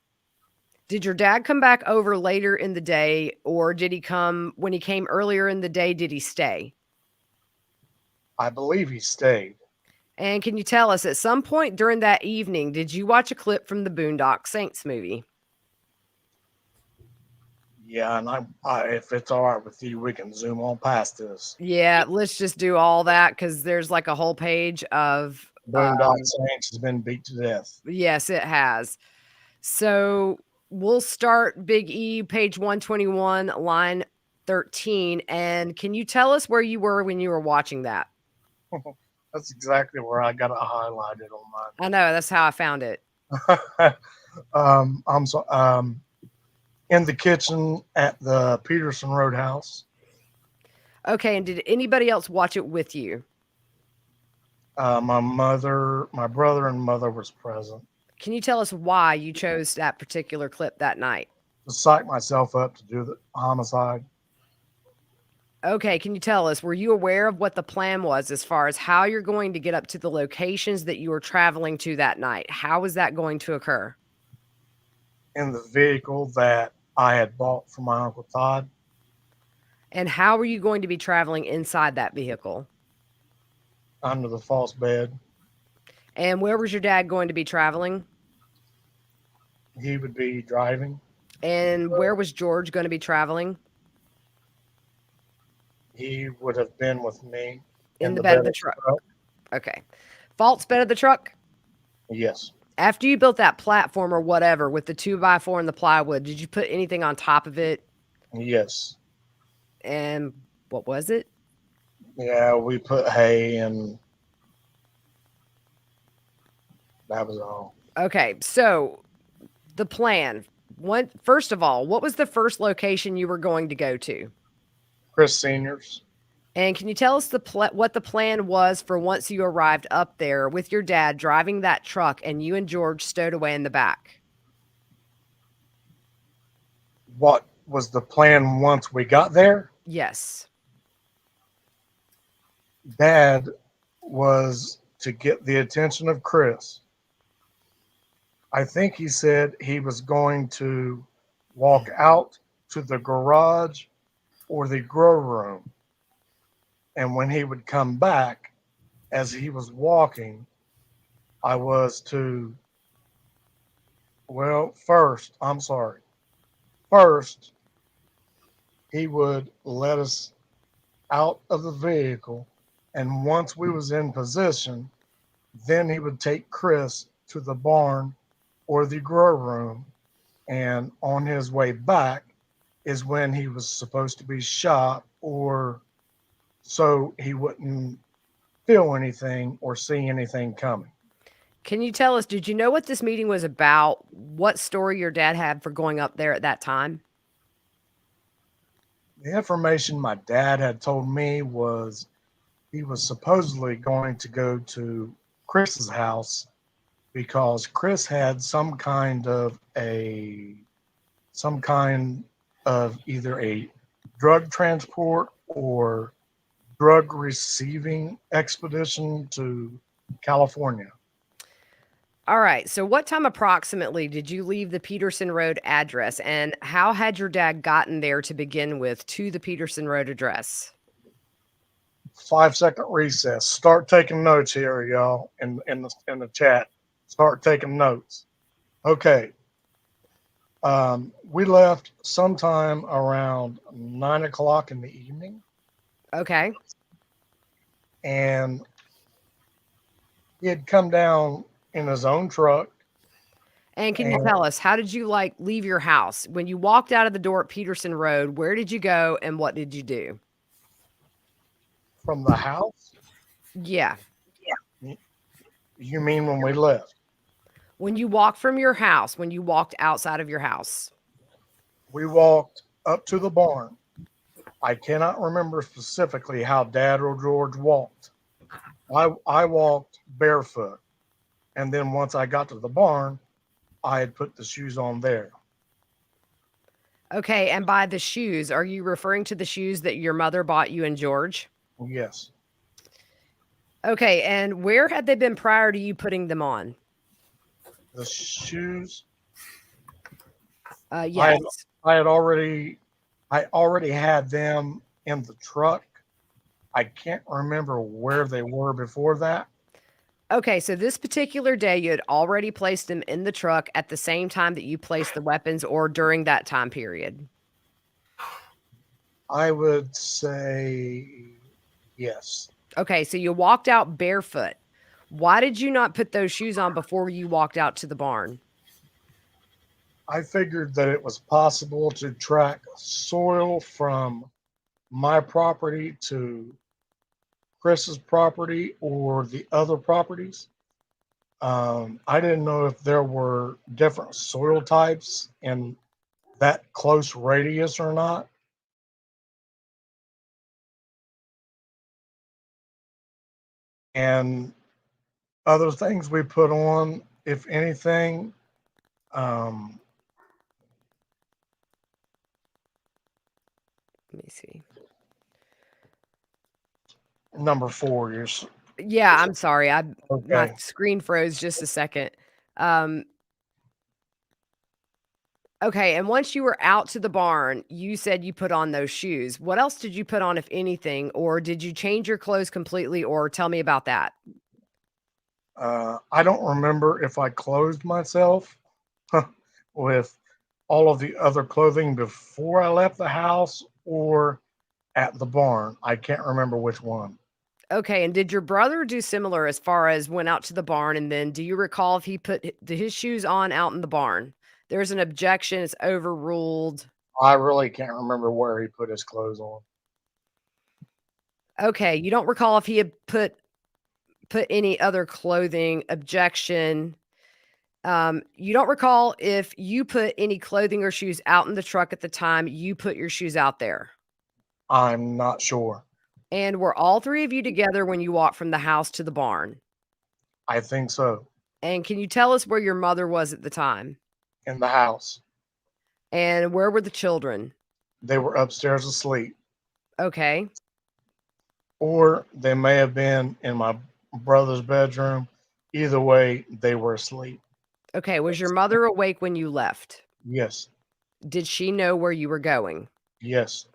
Did your dad come back over later in the day, or did he come when he came earlier in the day? Did he stay? I believe he stayed. And can you tell us at some point during that evening, did you watch a clip from the Boondock Saints movie? Yeah, and if it's all right with you, we can zoom on past this. Yeah, let's just do all that because there's like a whole page of. Boondock Saints has been beat to death. Yes, it has. So we'll start Big E, page 121, line 13. And can you tell us where you were when you were watching that? That's exactly where I got it highlighted on I know, that's how I found it. mine. In the kitchen at the Peterson Roadhouse. Okay, and did anybody else watch it with you? My brother and mother was present. Can you tell us why you chose that particular clip that night? To psych myself up to do the homicide. Okay, can you tell us, were you aware of what the plan was as far as how you're going to get up to the locations that you were traveling to that night? How was that going to occur? In the vehicle that I had bought from my Uncle Todd. And how were you going to be traveling inside that vehicle? Under the false bed. And where was your dad going to be traveling? He would be driving. And where was George going to be traveling? He would have been with me. In the bed of the truck. Okay. False bed of the truck? Yes. After you built that platform or whatever with the 2x4 and the plywood, did you put anything on top of it? Yes. And what was it? Yeah, we put hay and that was all. Okay, so the plan. First of all, what was the first location you were going to go to? Chris Senior's. And can you tell us what the plan was for once you arrived up there with your dad driving that truck and you and George stowed away in the back? What was the plan once we got there? Yes. Dad was to get the attention of Chris. I think he said he was going to walk out to the garage or the grow room. And when he would come back, as he was walking, I was to, first, he would let us out of the vehicle. And once we was in position, then he would take Chris to the barn or the grow room. And on his way back is when he was supposed to be shot, or so he wouldn't feel anything or see anything coming. Can you tell us, did you know what this meeting was about? What story your dad had for going up there at that time? The information my dad had told me was he was supposedly going to go to Chris's house because Chris had some kind of either a drug transport or drug receiving expedition to California. All right. So what time approximately did you leave the Peterson Road address, and how had your dad gotten there to begin with to the Peterson Road address? 5-second recess. Start taking notes here, y'all, in the chat. Start taking notes. Okay. We left sometime around 9 o'clock in the evening. Okay. And he had come down in his own truck. And can you tell us, how did you leave your house? When you walked out of the door at Peterson Road, where did you go and what did you do? From the house? Yeah. You mean when we left? When you walked from your house, when you walked outside of your house. We walked up to the barn. I cannot remember specifically how Dad or George walked. I walked barefoot. And then once I got to the barn, I had put the shoes on there. Okay, and by the shoes, are you referring to the shoes that your mother bought you and George? Yes. Okay, and where had they been prior to you putting them on? The shoes Yes. I already had them in the truck. I can't remember where they were before that. Okay, so this particular day, you had already placed them in the truck at the same time that you placed the weapons or during that time period? I would say yes. Okay, so you walked out barefoot. Why did you not put those shoes on before you walked out to the barn? I figured that it was possible to track soil from my property to Chris's property or the other properties. I didn't know if there were different soil types in that close radius or not. And other things we put on, if anything, um, Let me see. number 4 years. Yeah, I'm sorry. My Okay. screen froze just a second. Um, okay, and once you were out to the barn, you said you put on those shoes. What else did you put on, if anything, or did you change your clothes completely, or tell me about that? I don't remember if I clothed myself with all of the other clothing before I left the house or at the barn. I can't remember which one. Okay, and did your brother do similar as far as went out to the barn, and then do you recall if he put his shoes on out in the barn? There's an objection, it's overruled. I really can't remember where he put his clothes on. Okay, you don't recall if he had put any other clothing, objection. You don't recall if you put any clothing or shoes out in the truck at the time you put your shoes out there. I'm not sure. And were all three of you together when you walked from the house to the barn? I think so. And can you tell us where your mother was at the time? In the house. And where were the children? They were upstairs asleep. Okay. Or they may have been in my brother's bedroom. Either way, they were asleep. Okay. Was your mother awake when you left? Yes. Did she know where you were going? Yes.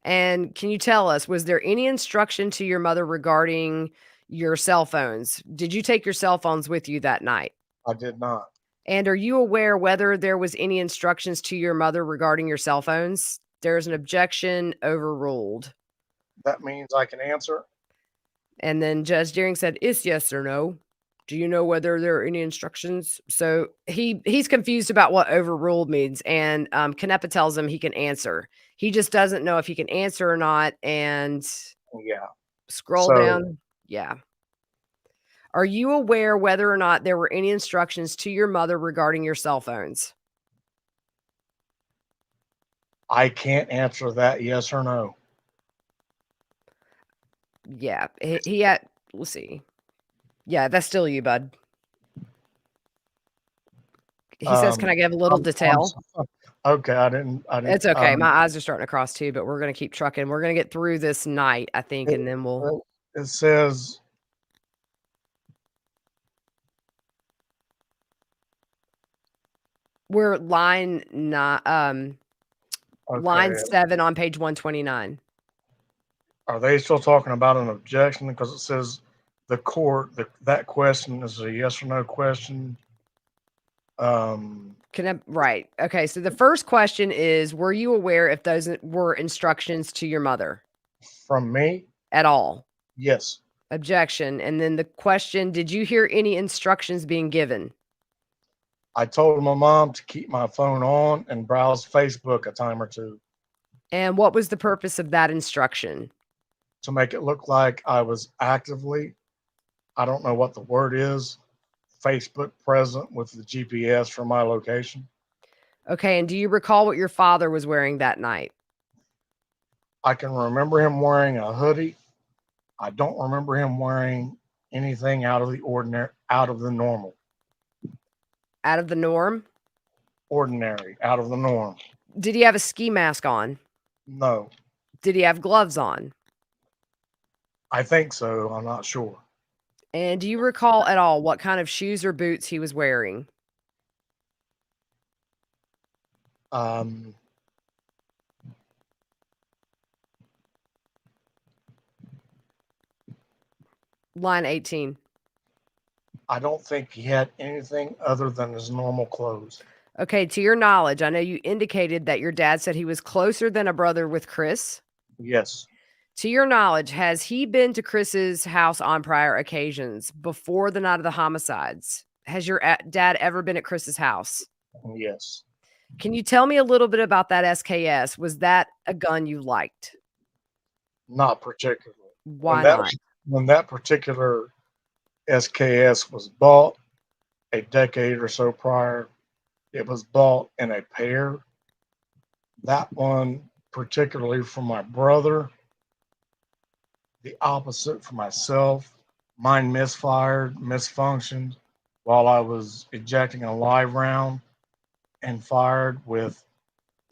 And can you tell us, was there any instruction to your mother regarding your cell phones? Did you take your cell phones with you that night? I did not. And are you aware whether there was any instructions to your mother regarding your cell phones? There's an objection, overruled. That means I can answer. And then Judge Deering said, "It's yes or no. Do you know whether there are any instructions?" So he's confused about what overruled means, and Canepa tells him he can answer. He just doesn't know if he can answer or not. And Yeah. scroll So down. Yeah. Are you aware whether or not there were any instructions to your mother regarding your cell phones? I can't answer that yes or no. Yeah. He had, let's see. Yeah, that's still you, bud. He says, "Can I give a little detail?" Okay, I didn't. It's okay. My eyes are starting to cross too, but we're gonna keep trucking. We're gonna get through this night, I think, and then we'll. It says We're line line okay. 7 on page 129. Are they still talking about an objection? Because it says the court that question is a yes or no question. Right. Okay. So the first question is, were you aware if those were instructions to your mother From me? at all? Yes. Objection. And then the question, did you hear any instructions being given? I told my mom to keep my phone on and browse Facebook a time or two. And what was the purpose of that instruction? To make it look like I was actively, I don't know what the word is, Facebook present with the GPS for my location. Okay. And do you recall what your father was wearing that night? I can remember him wearing a hoodie. I don't remember him wearing anything out of the ordinary, out of the normal. Out of the norm? Ordinary, out of the norm. Did he have a ski mask on? No. Did he have gloves on? I think so. I'm not sure. And do you recall at all what kind of shoes or boots he was wearing? Um, Line 18. I don't think he had anything other than his normal clothes. Okay, to your knowledge, I know you indicated that your dad said he was closer than a brother with Chris. Yes. To your knowledge, has he been to Chris's house on prior occasions before the night of the homicides? Has your dad ever been at Chris's house? Yes. Can you tell me a little bit about that SKS? Was that a gun you liked? Not particularly. Why not? When that particular SKS was bought a decade or so prior, it was bought in a pair. That one, particularly for my brother, the opposite for myself. Mine misfired, misfunctioned while I was ejecting a live round and fired with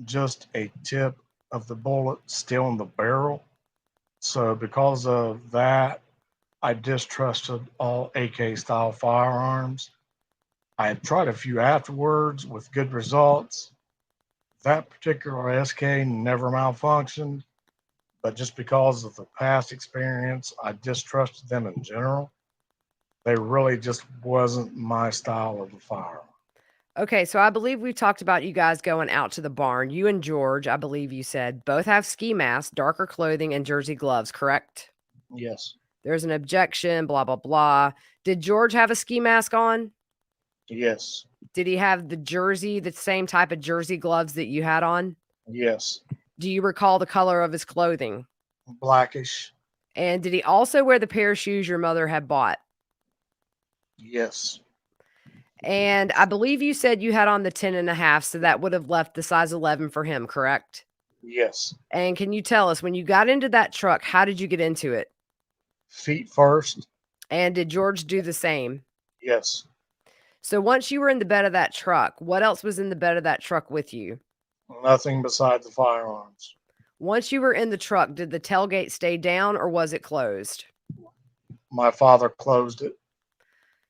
just a tip of the bullet still in the barrel. So, because of that, I distrusted all AK style firearms. I had tried a few afterwards with good results. That particular SK never malfunctioned, but just because of the past experience, I distrusted them in general. They really just wasn't my style of a firearm. Okay, so I believe we talked about you guys going out to the barn. You and George, I believe you said, both have ski masks, darker clothing, and jersey gloves, correct? Yes. There's an objection, blah, blah, blah. Did George have a ski mask on? Yes. Did he have the jersey, the same type of jersey gloves that you had on? Yes. Do you recall the color of his clothing? Blackish. And did he also wear the pair of shoes your mother had bought? Yes. And I believe you said you had on the 10.5, so that would have left the size 11 for him, correct? Yes. And can you tell us, when you got into that truck, how did you get into it? Feet first. And did George do the same? Yes. So once you were in the bed of that truck, what else was in the bed of that truck with you? Nothing besides the firearms. Once you were in the truck, did the tailgate stay down or was it closed? My father closed it.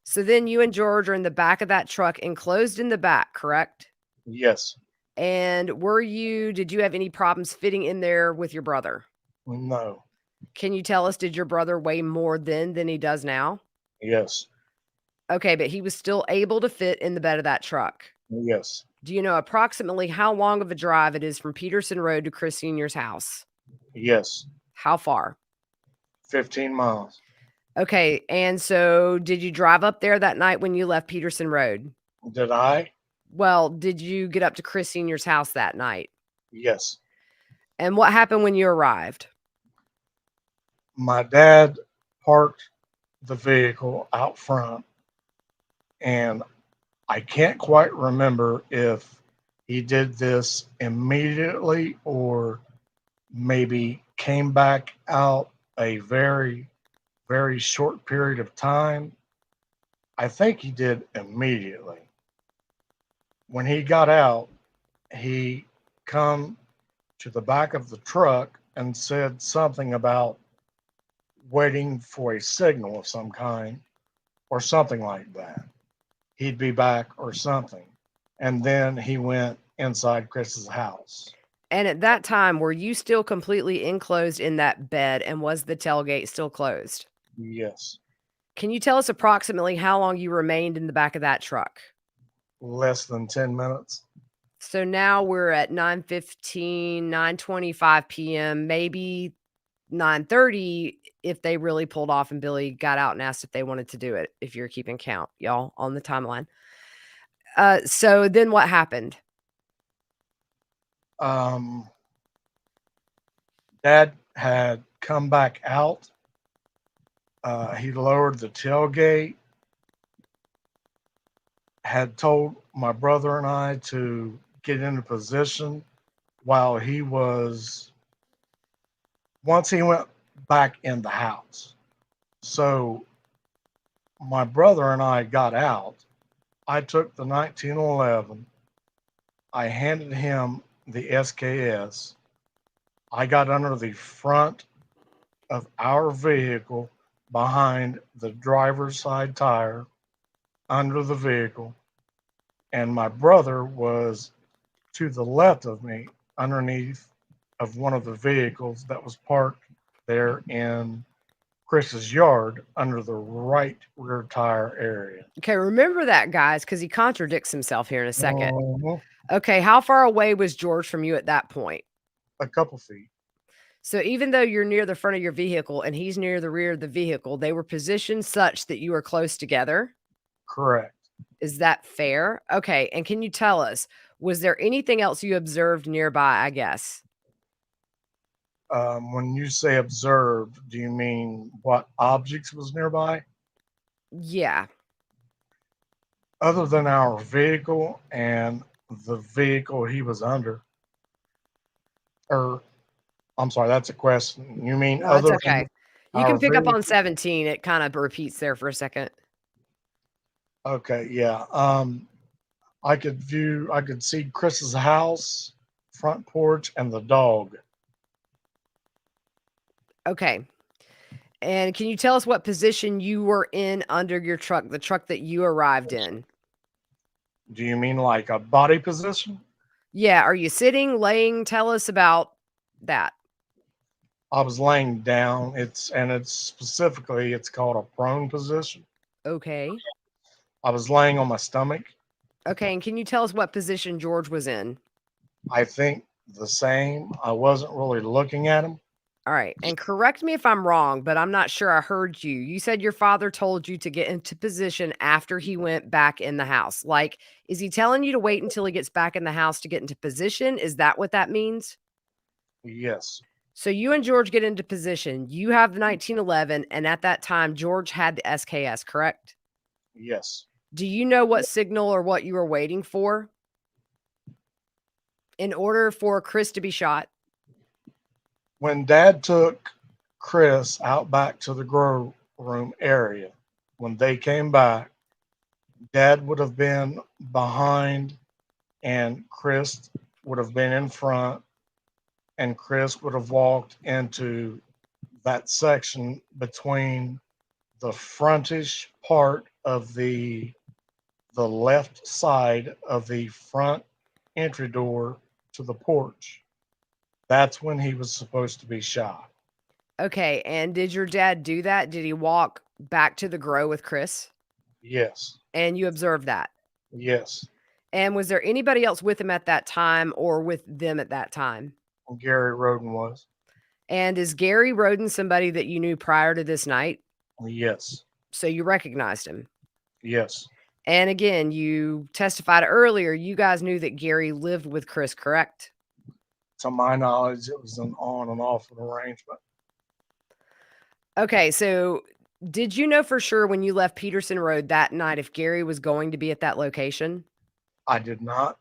So then you and George are in the back of that truck, enclosed in the back, correct? Yes. And did you have any problems fitting in there with your brother? No. Can you tell us, did your brother weigh more then than he does now? Yes. Okay, but he was still able to fit in the bed of that truck. Yes. Do you know approximately how long of a drive it is from Peterson Road to Chris Sr.'s house? Yes. How far? 15 miles. Okay, and so did you drive up there that night when you left Peterson Road? Did I? Well, did you get up to Chris Sr.'s house that night? Yes. And what happened when you arrived? My dad parked the vehicle out front, and I can't quite remember if he did this immediately or maybe came back out a very, very short period of time. I think he did immediately. When he got out, he come to the back of the truck and said something about waiting for a signal of some kind or something like that. He'd be back or something. And then he went inside Chris's house. And at that time, were you still completely enclosed in that bed, and was the tailgate still closed? Yes. Can you tell us approximately how long you remained in the back of that truck? Less than 10 minutes. So now we're at 9:15, 9:25 p.m., maybe 9:30 if they really pulled off and Billy got out and asked if they wanted to do it, if you're keeping count, y'all, on the timeline. So then what happened? Dad had come back out. He lowered the tailgate, had told my brother and I to get into position while once he went back in the house. So my brother and I got out. I took the 1911. I handed him the SKS. I got under the front of our vehicle behind the driver's side tire under the vehicle, and my brother was to the left of me, underneath of one of the vehicles that was parked there in Chris's yard under the right rear tire area. Okay, remember that, guys, because he contradicts himself here in a second. Mhm. Okay, how far away was George from you at that point? A couple feet. So even though you're near the front of your vehicle and he's near the rear of the vehicle, they were positioned such that you were close together? Correct. Is that fair? Okay, and can you tell us, was there anything else you observed nearby, I guess? When you say observed, do you mean what objects was nearby? Yeah. Other than our vehicle and the vehicle he was under? Or, I'm sorry, that's a question. You mean No, it's other okay. than You our can pick up on vehicle? 17. It kind of repeats there for a second. Okay, yeah. I could see Chris's house, front porch, and the dog. Okay. And can you tell us what position you were in under your truck, the truck that you arrived in? Do you mean like a body position? Yeah. Are you sitting, laying? Tell us about that. I was laying down. It's specifically it's called a prone position. Okay. I was laying on my stomach. Okay. And can you tell us what position George was in? I think the same. I wasn't really looking at him. All right. And correct me if I'm wrong, but I'm not sure I heard you. You said your father told you to get into position after he went back in the house. Like, is he telling you to wait until he gets back in the house to get into position? Is that what that means? Yes. So you and George get into position. You have the 1911, and at that time, George had the SKS, correct? Yes. Do you know what signal or what you were waiting for in order for Chris to be shot? When Dad took Chris out back to the grow room area, when they came back, Dad would have been behind and Chris would have been in front, and Chris would have walked into that section between the frontish part of the left side of the front entry door to the porch. That's when he was supposed to be shot. Okay. And did your dad do that? Did he walk back to the grow with Chris? Yes. And you observed that? Yes. And was there anybody else with him at that time or with them at that time? Gary Roden was. And is Gary Roden somebody that you knew prior to this night? Yes. So you recognized him. Yes. And again, you testified earlier, you guys knew that Gary lived with Chris, correct? To my knowledge, it was an on and off arrangement. Okay, so did you know for sure when you left Peterson Road that night if Gary was going to be at that location? I did not.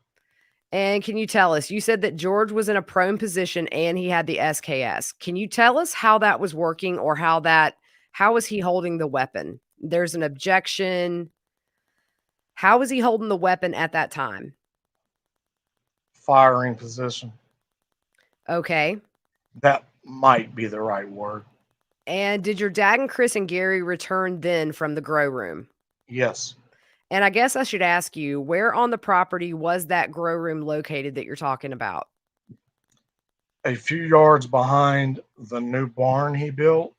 And can you tell us, you said that George was in a prone position and he had the SKS. Can you tell us how that was working or how was he holding the weapon? There's an objection. How was he holding the weapon at that time? Firing position. Okay. That might be the right word. And did your dad and Chris and Gary return then from the grow room? Yes. And I guess I should ask you, where on the property was that grow room located that you're talking about? A few yards behind the new barn he built.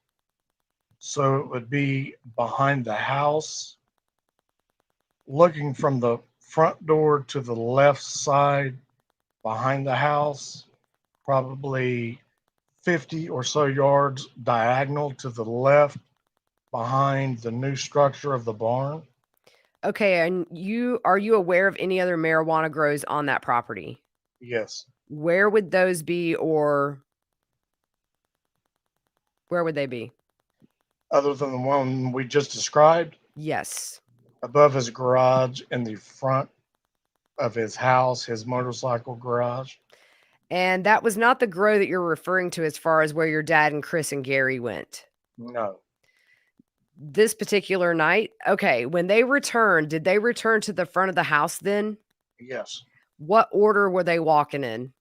So it would be behind the house, looking from the front door to the left side behind the house, probably 50 or so yards diagonal to the left behind the new structure of the barn. Okay, and are you aware of any other marijuana grows on that property? Yes. Where would those be or where would they be? Other than the one we just described, Yes. above his garage in the front of his house, his motorcycle garage. And that was not the grow that you're referring to as far as where your dad and Chris and Gary went. No. This particular night? Okay, when they returned, did they return to the front of the house then? Yes. What order were they walking in?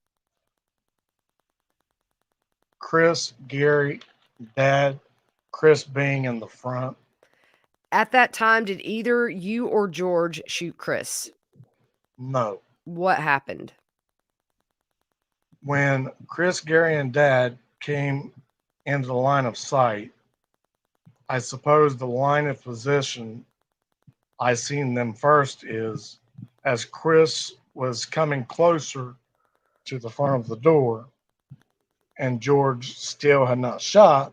Chris, Gary, Dad, Chris being in the front. At that time, did either you or George shoot Chris? No. What happened? When Chris, Gary, and Dad came into the line of sight, I suppose the line of position I seen them first is as Chris was coming closer to the front of the door and George still had not shot,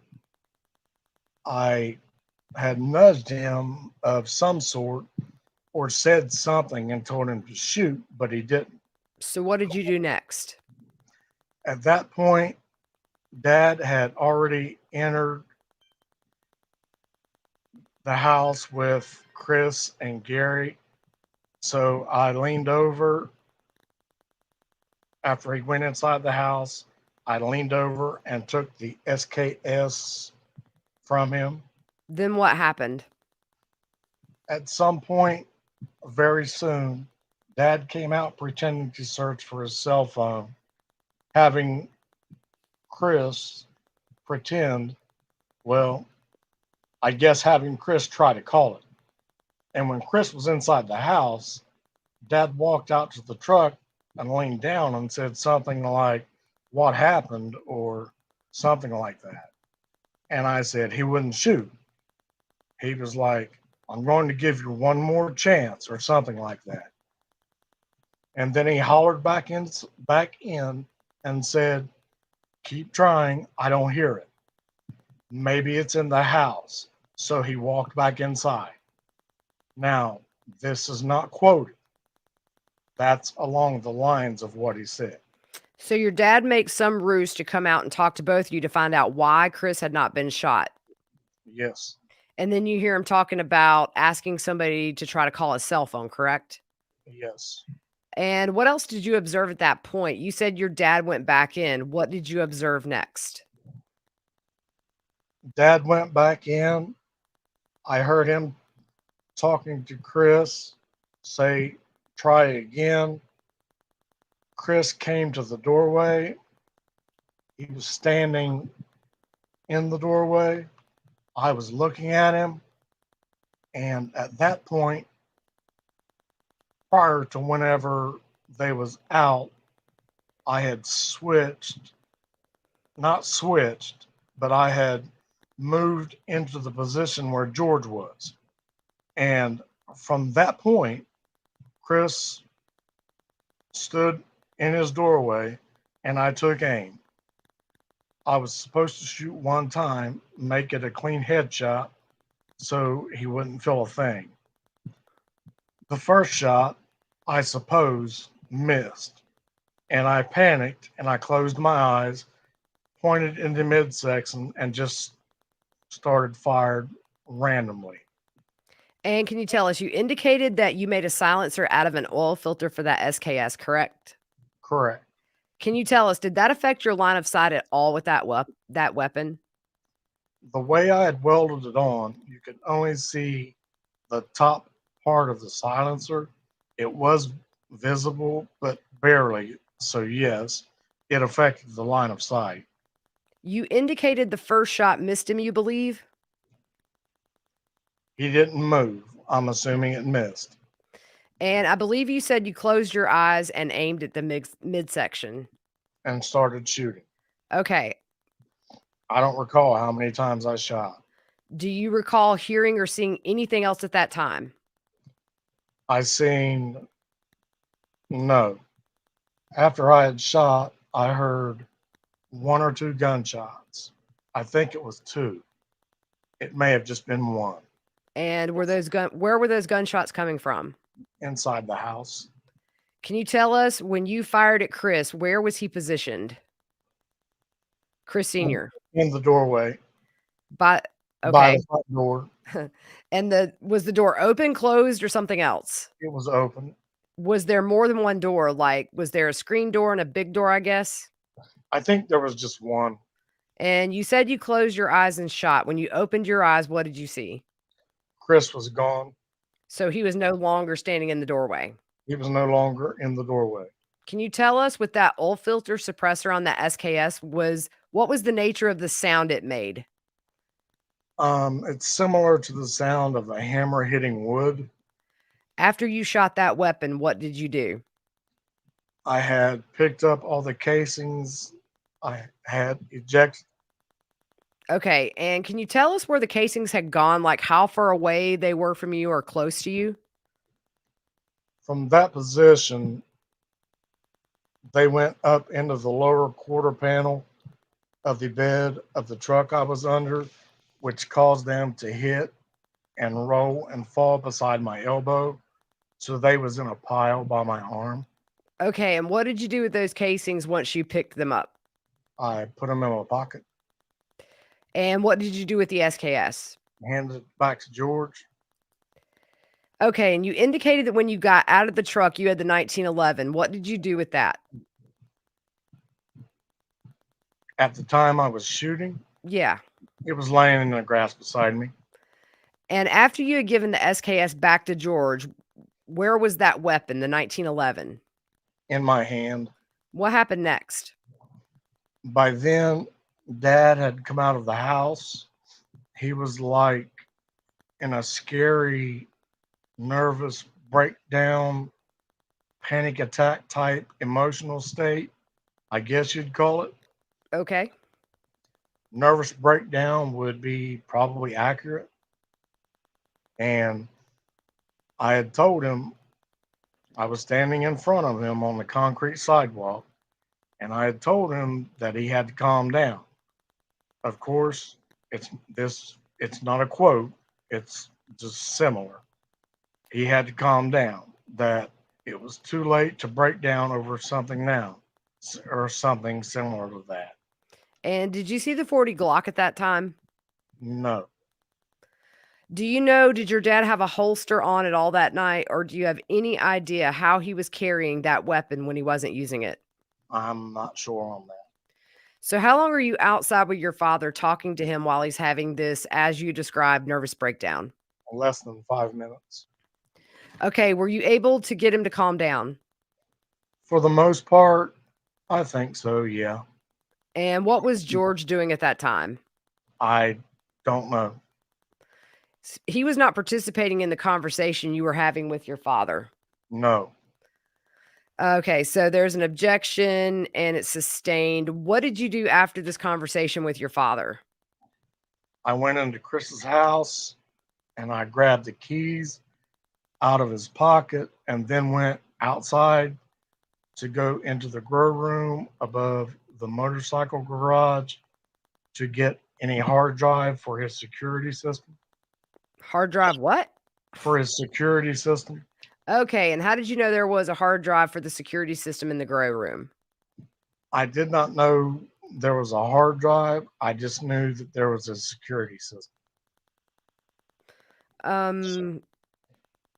I had nudged him of some sort or said something and told him to shoot, but he didn't. So what did you do next? At that point, Dad had already entered the house with Chris and Gary. So I leaned over after he went inside the house. I leaned over and took the SKS from him. Then what happened? At some point, very soon, Dad came out pretending to search for his cell phone, having Chris pretend, well, I guess having Chris try to call it. And when Chris was inside the house, Dad walked out to the truck and leaned down and said something like, "What happened?" or something like that. And I said, he wouldn't shoot. He was like, "I'm going to give you one more chance," or something like that. And then he hollered back in and said, "Keep trying. I don't hear it. Maybe it's in the house." So he walked back inside. Now, this is not quoted. That's along the lines of what he said. So your dad makes some ruse to come out and talk to both of you to find out why Chris had not been shot. Yes. And then you hear him talking about asking somebody to try to call his cell phone, correct? Yes. And what else did you observe at that point? You said your dad went back in. What did you observe next? Dad went back in. I heard him talking to Chris, say, "Try again." Chris came to the doorway. He was standing in the doorway. I was looking at him. And at that point, prior to whenever they was out, I had not switched, but I had moved into the position where George was. And from that point, Chris stood in his doorway and I took aim. I was supposed to shoot one time, make it a clean headshot so he wouldn't feel a thing. The first shot, I suppose, missed. And I panicked and I closed my eyes, pointed into midsection, and just started fired randomly. And can you tell us, you indicated that you made a silencer out of an oil filter for that SKS, correct? Correct. Can you tell us, did that affect your line of sight at all with that weapon? The way I had welded it on, you could only see the top part of the silencer. It was visible, but barely. So yes, it affected the line of sight. You indicated the first shot missed him, you believe? He didn't move. I'm assuming it missed. And I believe you said you closed your eyes and aimed at the midsection. And started shooting. Okay. I don't recall how many times I shot. Do you recall hearing or seeing anything else at that time? I seen no. After I had shot, I heard one or two gunshots. I think it was two. It may have just been one. And where were those gunshots coming from? Inside the house. Can you tell us, when you fired at Chris, where was he positioned? Chris Sr. In the doorway. By By the front door. And was the door open, closed, or something else? It was open. Was there more than one door? Like, was there a screen door and a big door, I guess? I think there was just one. And you said you closed your eyes and shot. When you opened your eyes, what did you see? Chris was gone. So he was no longer standing in the doorway. He was no longer in the doorway. Can you tell us, with that oil filter suppressor on that SKS, what was the nature of the sound it made? It's similar to the sound of a hammer hitting wood. After you shot that weapon, what did you do? I had picked up all the casings. I had ejected Okay. And can you tell us where the casings had gone, like how far away they were from you or close to you? from that position. They went up into the lower quarter panel of the bed of the truck I was under, which caused them to hit and roll and fall beside my elbow. So they was in a pile by my arm. Okay. And what did you do with those casings once you picked them up? I put them in my pocket, And what did you do with the SKS? handed it back to George. Okay. And you indicated that when you got out of the truck, you had the 1911. What did you do with that? At the time I was shooting, Yeah. it was laying in the grass beside me. And after you had given the SKS back to George, where was that weapon, the 1911? In my hand. What happened next? By then, Dad had come out of the house. He was like in a scary, nervous breakdown, panic attack type emotional state, I guess you'd call it. Okay. Nervous breakdown would be probably accurate. And I had told him, I was standing in front of him on the concrete sidewalk, and I had told him that he had to calm down. Of course, it's not a quote, it's just similar. He had to calm down, that it was too late to break down over something now, or something similar to that. And did you see the 40 Glock at that time? No, Do you know, did your dad have a holster on it all that night, or do you have any idea how he was carrying that weapon when he wasn't using it? I'm not sure on that. So, how long are you outside with your father talking to him while he's having this, as you described, nervous breakdown? Less than 5 minutes. Okay. Were you able to get him to calm down? For the most part, I think so, yeah. And what was George doing at that time? I don't know. He was not participating in the conversation you were having with your father. No. Okay, so there's an objection and it's sustained. What did you do after this conversation with your father? I went into Chris's house and I grabbed the keys out of his pocket and then went outside to go into the grow room above the motorcycle garage to get any hard drive for his security system. Hard drive what? For his security system. Okay, and how did you know there was a hard drive for the security system in the grow room? I did not know there was a hard drive. I just knew that there was a security system.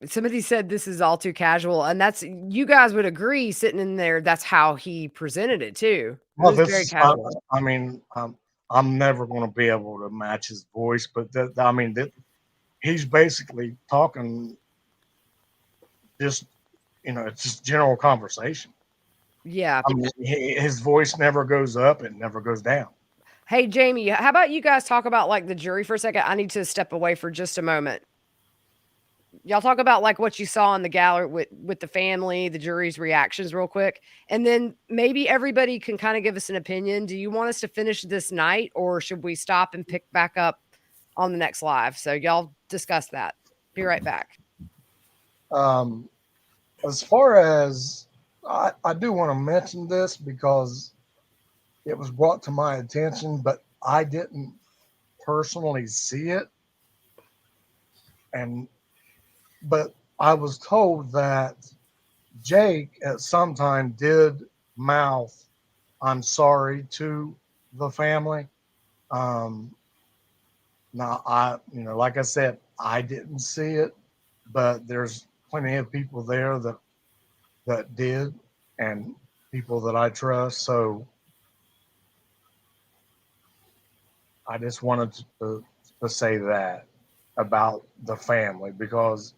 Somebody said this is all too casual, and that's, you guys would agree, sitting in there, that's how he presented it too. Well, It was this very is, casual. I mean, I'm never going to be able to match his voice, but he's basically talking just, it's just general conversation. Yeah. I mean, his voice never goes up, it never goes down. Hey, Jamie, how about you guys talk about like the jury for a second? I need to step away for just a moment. Y'all talk about like what you saw in the gallery with the family, the jury's reactions real quick. And then maybe everybody can kind of give us an opinion. Do you want us to finish this night or should we stop and pick back up on the next live? So y'all discuss that. Be right back. As far as I do want to mention this because it was brought to my attention, but I didn't personally see it. But I was told that Jake at some time did mouth, "I'm sorry" to the family. Now like I said, I didn't see it, but there's plenty of people there that did, and people that I trust. So I just wanted to say that about the family, because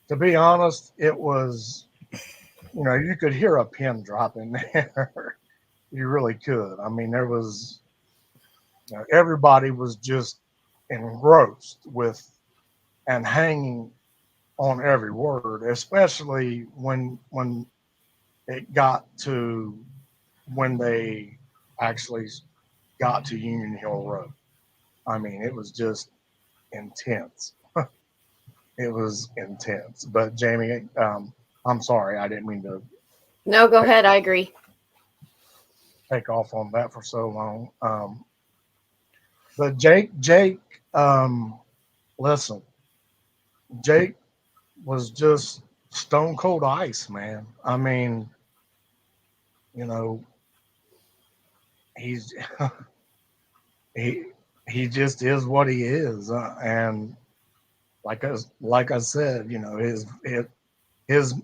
to be honest, it was, you could hear a pin drop in there. You really could. I mean, there was, everybody was just engrossed with and hanging on every word, especially when it got to when they actually got to Union Hill Road. I mean, it was just intense. It was intense. But Jamie, I'm sorry, I didn't mean to No, go ahead. I agree. take off on that for so long. But Jake, listen, Jake was just stone cold ice, man. I mean, you know, he's he he just is what he is, and like I said, you know, his his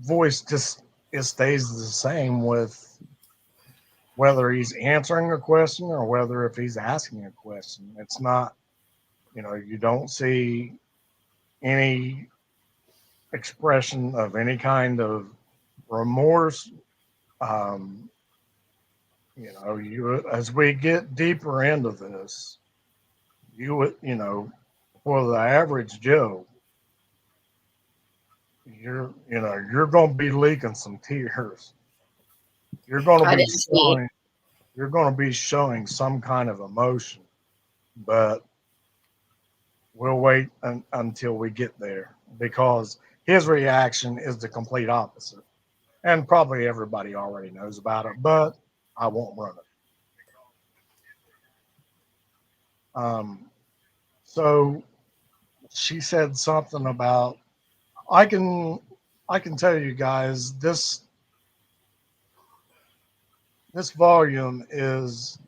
voice just it stays the same with whether he's answering a question or whether if he's asking a question. It's not, you know, you don't see any expression of any kind of remorse. Um, you know, you as we get deeper into this, you know, for the average Joe, you're going to be leaking some tears. You're going to I be didn't see. showing some kind of emotion, but we'll wait until we get there because his reaction is the complete opposite. And probably everybody already knows about it, but I won't run it. So she said something about I can tell you guys this volume it's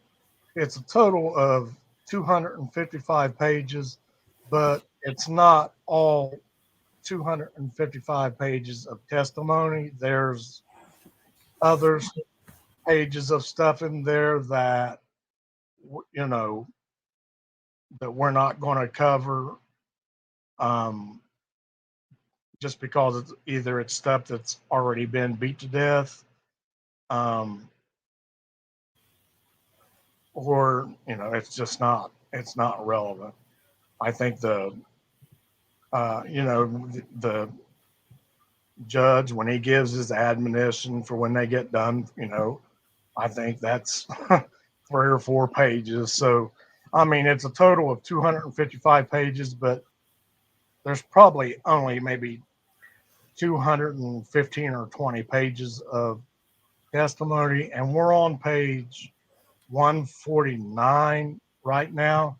a total of 255 pages, but it's not all 255 pages of testimony. There's other pages of stuff in there that you know that we're not going to cover um, just because it's stuff that's already been beat to death, um, or you know it's not relevant. I think the judge when he gives his admonition for when they get done, you know, I think that's 3 or 4 pages. So I mean it's a total of 255 pages, but there's probably only maybe 215 or 20 pages of testimony, and we're on page 149 right now.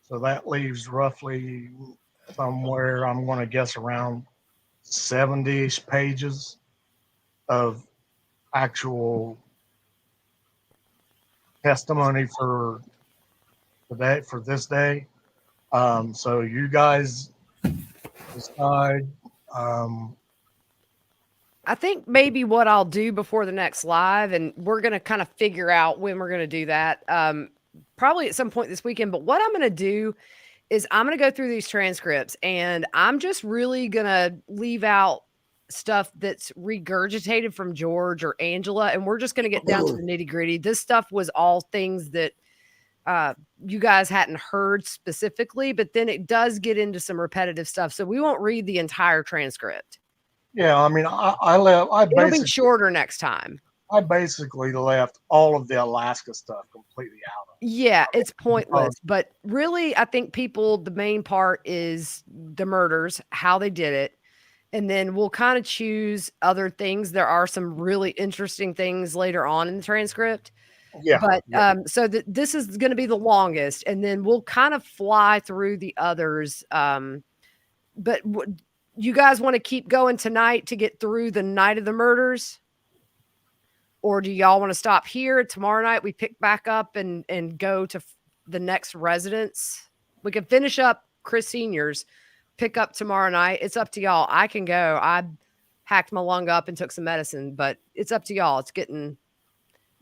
So that leaves roughly somewhere, I'm going to guess, around 70-ish pages of actual testimony for this day. So you guys decide. I think maybe what I'll do before the next live, and we're going to kind of figure out when we're going to do that, probably at some point this weekend. But what I'm going to do is I'm going to go through these transcripts, and I'm just really going to leave out stuff that's regurgitated from George or Angela, and we're just going to get down to the nitty gritty. This stuff was all things that you guys hadn't heard specifically, but then it does get into some repetitive stuff. So we won't read the entire transcript. Yeah, I mean, It'll be shorter next time. I basically left all of the Alaska stuff completely out of it. Yeah, it's pointless. But really, I think the main part is the murders, how they did it. And then we'll kind of choose other things. There are some really interesting things later on in the transcript. Yeah. But so this is going to be the longest. And then we'll kind of fly through the others. But you guys want to keep going tonight to get through the night of the murders? Or do y'all want to stop here? Tomorrow night we pick back up and go to the next residence. We can finish up Chris Senior's, pick up tomorrow night. It's up to y'all. I can go. I hacked my lung up and took some medicine, but it's up to y'all. It's getting,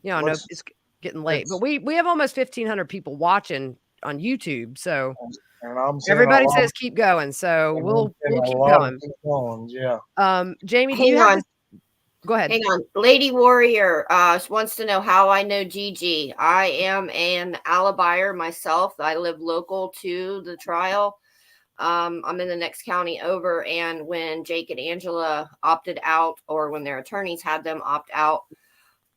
it's getting late. But we have almost 1,500 people watching on YouTube, so everybody says keep going. So we'll keep going. Yeah. Jamie, do you have go ahead. Hang on. Lady Warrior wants to know how I know GiGi. I am an alibier myself. I live local to the trial. I'm in the next county over. And when Jake and Angela opted out, or when their attorneys had them opt out,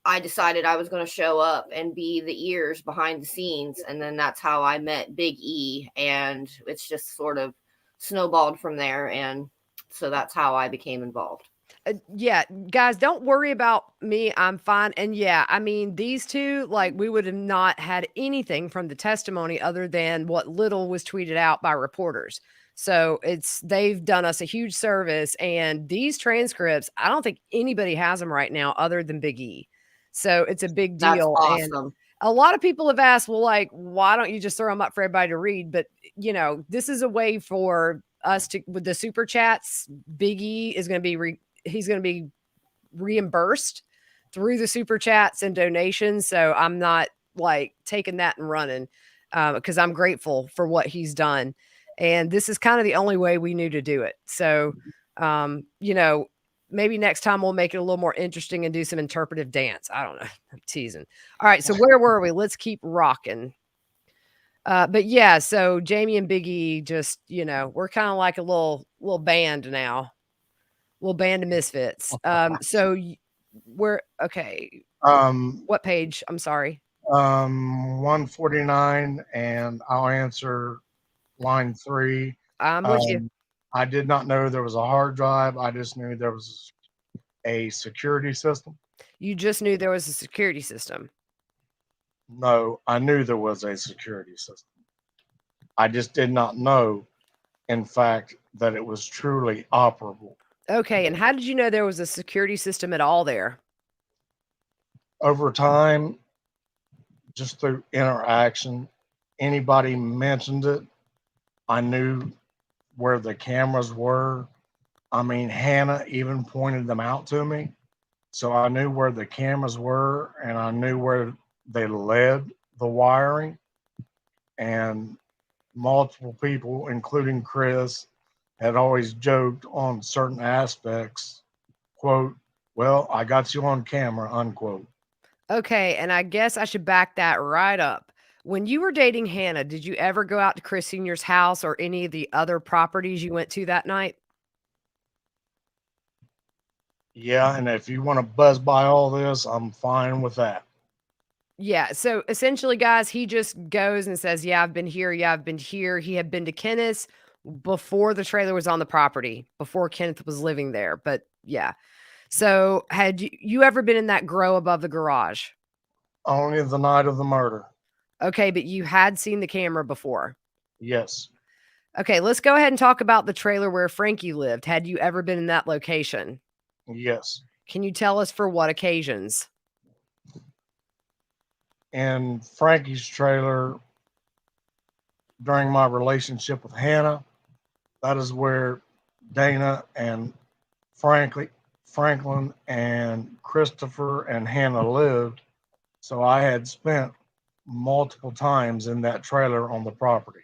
I decided I was going to show up and be the ears behind the scenes. And then that's how I met Big E. And it's just sort of snowballed from there. And so that's how I became involved. Yeah, guys, don't worry about me. I'm fine. And yeah, I mean, these two, like, we would have not had anything from the testimony other than what little was tweeted out by reporters. So they've done us a huge service. And these transcripts, I don't think anybody has them right now other than Big E. So it's a big That's deal. And awesome. a lot of people have asked, well, like, why don't you just throw them up for everybody to read? But, this is a way for us to, with the super chats, Big E is going to be he's going to be reimbursed through the super chats and donations. So I'm not like taking that and running because I'm grateful for what he's done. And this is kind of the only way we knew to do it. So, maybe next time we'll make it a little more interesting and do some interpretive dance. I don't know. I'm teasing. All right. So where were we? Let's keep rocking. But yeah, so Jamie and Biggie just, we're kind of like a little band now. Little band of misfits. So we're okay. What page? I'm sorry. 149, and I'll answer line 3. I'm with you. I did not know there was a hard drive. I just knew there was a security system. You just knew there was a security system. No, I knew there was a security system. I just did not know, in fact, that it was truly operable. Okay, and how did you know there was a security system at all there? Over time, just through interaction, anybody mentioned it, I knew where the cameras were. I mean, Hannah even pointed them out to me. So I knew where the cameras were, and I knew where they led the wiring. And multiple people, including Chris, had always joked on certain aspects, quote, well, I got you on camera, unquote. Okay, and I guess I should back that right up. When you were dating Hannah, did you ever go out to Chris Sr.'s house or any of the other properties you went to that night? Yeah, and if you want to buzz by all this, I'm fine with that. Yeah, so essentially, guys, he just goes and says, yeah, I've been here. Yeah, I've been here. He had been to Kenneth's before the trailer was on the property, before Kenneth was living there. But yeah. So had you ever been in that grow above the garage? Only the night of the murder. Okay, but you had seen the camera before. Yes. Okay, let's go ahead and talk about the trailer where Frankie lived. Had you ever been in that location? Yes. Can you tell us for what occasions? In Frankie's trailer, during my relationship with Hannah, that is where Dana and Franklin and Christopher and Hannah lived. So I had spent multiple times in that trailer on the property.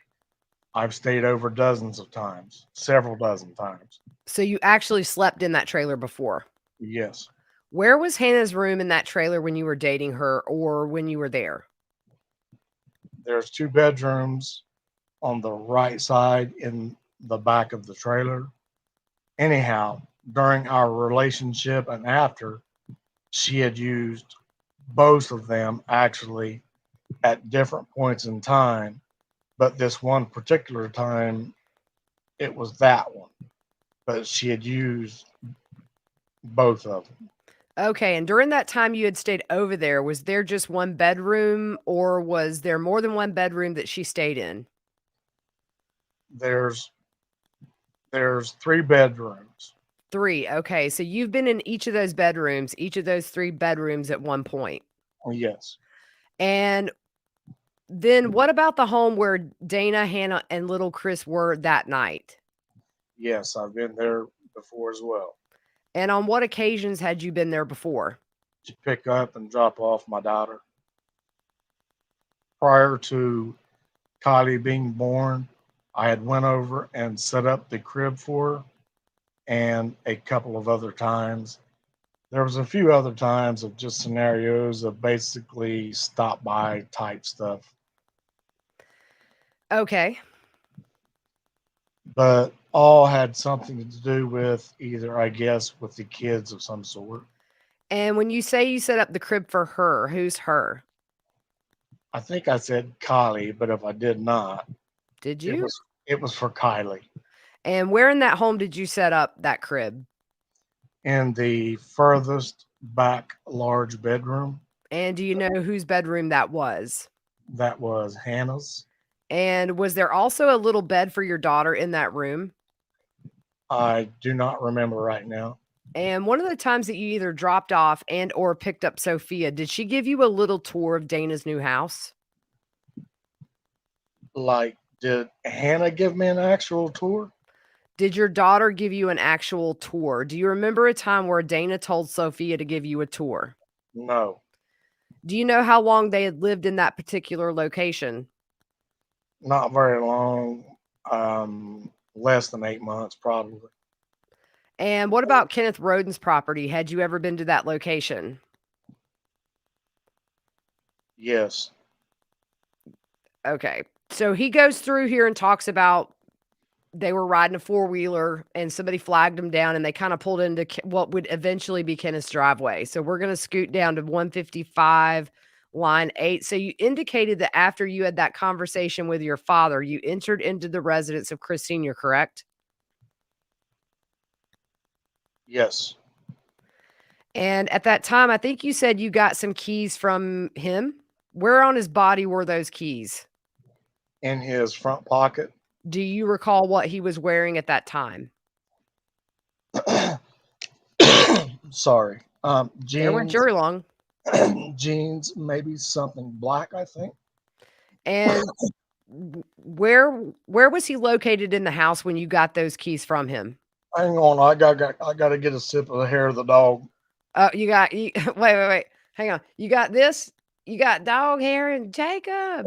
I've stayed over dozens of times, several dozen times. So you actually slept in that trailer before? Yes. Where was Hannah's room in that trailer when you were dating her or when you were there? There's 2 bedrooms on the right side in the back of the trailer. Anyhow, during our relationship and after, she had used both of them actually at different points in time. But this one particular time, it was that one. But she had used both of them. Okay, and during that time you had stayed over there, was there just one bedroom or was there more than one bedroom that she stayed in? There's 3 bedrooms. 3. Okay, so you've been in each of those bedrooms, each of those 3 bedrooms at one point. Yes. And then what about the home where Dana, Hannah, and little Chris were that night? Yes, I've been there before as well. And on what occasions had you been there before? To pick up and drop off my daughter. Prior to Kylie being born, I had went over and set up the crib for her, and a couple of other times. There was a few other times of just scenarios of basically stop by type stuff. Okay. but all had something to do with either, I guess, with the kids of some sort. And when you say you set up the crib for her, who's her? I think I said Kylie, but if I did not, Did it you? was it was for Kylie And where in that home did you set up that crib? in the furthest back large bedroom. And do you know whose bedroom that was? That was Hannah's. And was there also a little bed for your daughter in that room? I do not remember right now. And one of the times that you either dropped off and or picked up Sophia, did she give you a little tour of Dana's new house? Like, did Hannah give me an actual tour? Did your daughter give you an actual tour? Do you remember a time where Dana told Sophia to give you a tour? No, Do you know how long they had lived in that particular location? not very long. Less than 8 months, probably. And what about Kenneth Roden's property? Had you ever been to that location? Yes. Okay. So he goes through here and talks about they were riding a four-wheeler and somebody flagged them down and they kind of pulled into what would eventually be Kenneth's driveway. So we're going to scoot down to 155 line 8. So you indicated that after you had that conversation with your father, you entered into the residence of Chris Sr., correct? Yes. And at that time, I think you said you got some keys from him. Where on his body were those keys? In his front pocket. Do you recall what he was wearing at that time? Sorry. There went Jeans. very long. Jeans, maybe something black, I think. And where was he located in the house when you got those keys from him? Hang on, I got to get a sip of the hair of the dog. Oh, wait. Hang on. You got this? You got dog hair and Jacob.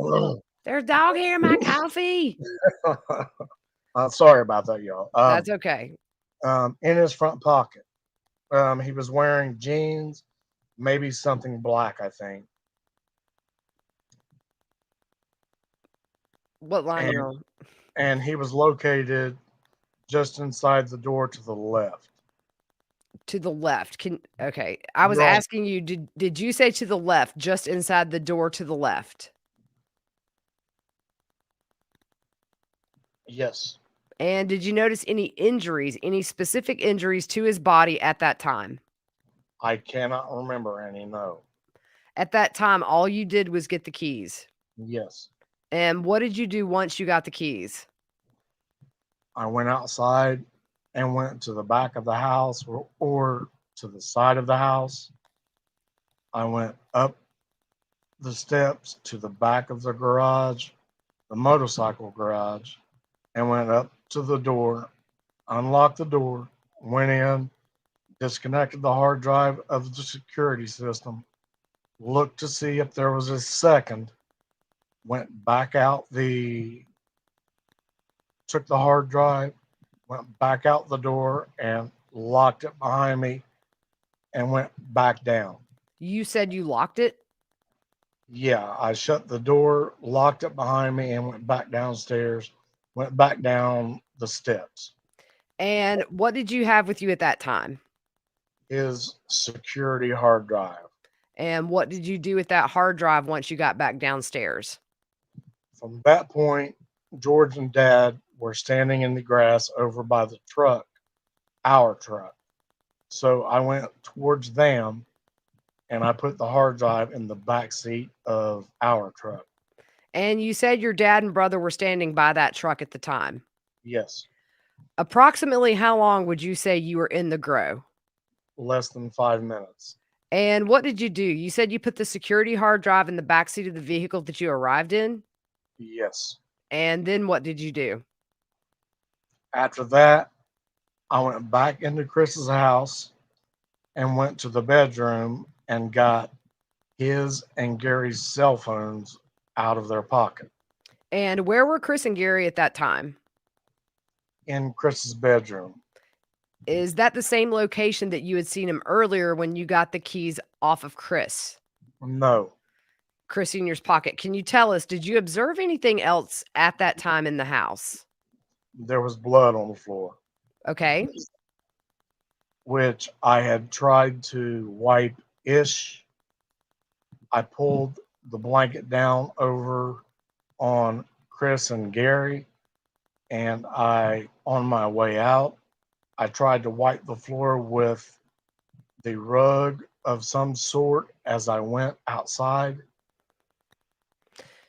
There's dog hair in my coffee. I'm sorry about that, y'all. That's okay. In his front pocket, he was wearing jeans, maybe something black, I think. What line are you on? And he was located just inside the door to the left. To the left. Okay. I was asking you, did you say to the left, just inside the door to the left? Yes. And did you notice any injuries, any specific injuries to his body at that time? I cannot remember any, no. At that time, all you did was get the keys. Yes. And what did you do once you got the keys? I went outside and went to the back of the house or to the side of the house. I went up the steps to the back of the garage, the motorcycle garage, and went up to the door, unlocked the door, went in, disconnected the hard drive of the security system, looked to see if there was a second, went back out took the hard drive, went back out the door and locked it behind me and went back down. You said you locked it? Yeah, I shut the door, locked it behind me, and went back downstairs, went back down the steps. And what did you have with you at that time? His security hard drive. And what did you do with that hard drive once you got back downstairs? From that point, George and Dad were standing in the grass over by the truck, our truck. So I went towards them and I put the hard drive in the back seat of our truck. And you said your dad and brother were standing by that truck at the time. Yes. Approximately how long would you say you were in the grow? Less than 5 minutes. And what did you do? You said you put the security hard drive in the back seat of the vehicle that you arrived in? Yes. And then what did you do? After that, I went back into Chris's house and went to the bedroom and got his and Gary's cell phones out of their pocket. And where were Chris and Gary at that time? In Chris's bedroom. Is that the same location that you had seen him earlier when you got the keys off of Chris? No. Chris Sr.'s pocket. Can you tell us, did you observe anything else at that time in the house? there was blood on the floor, Okay. which I had tried to wipe ish. I pulled the blanket down over on Chris and Gary, and on my way out, I tried to wipe the floor with the rug of some sort as I went outside.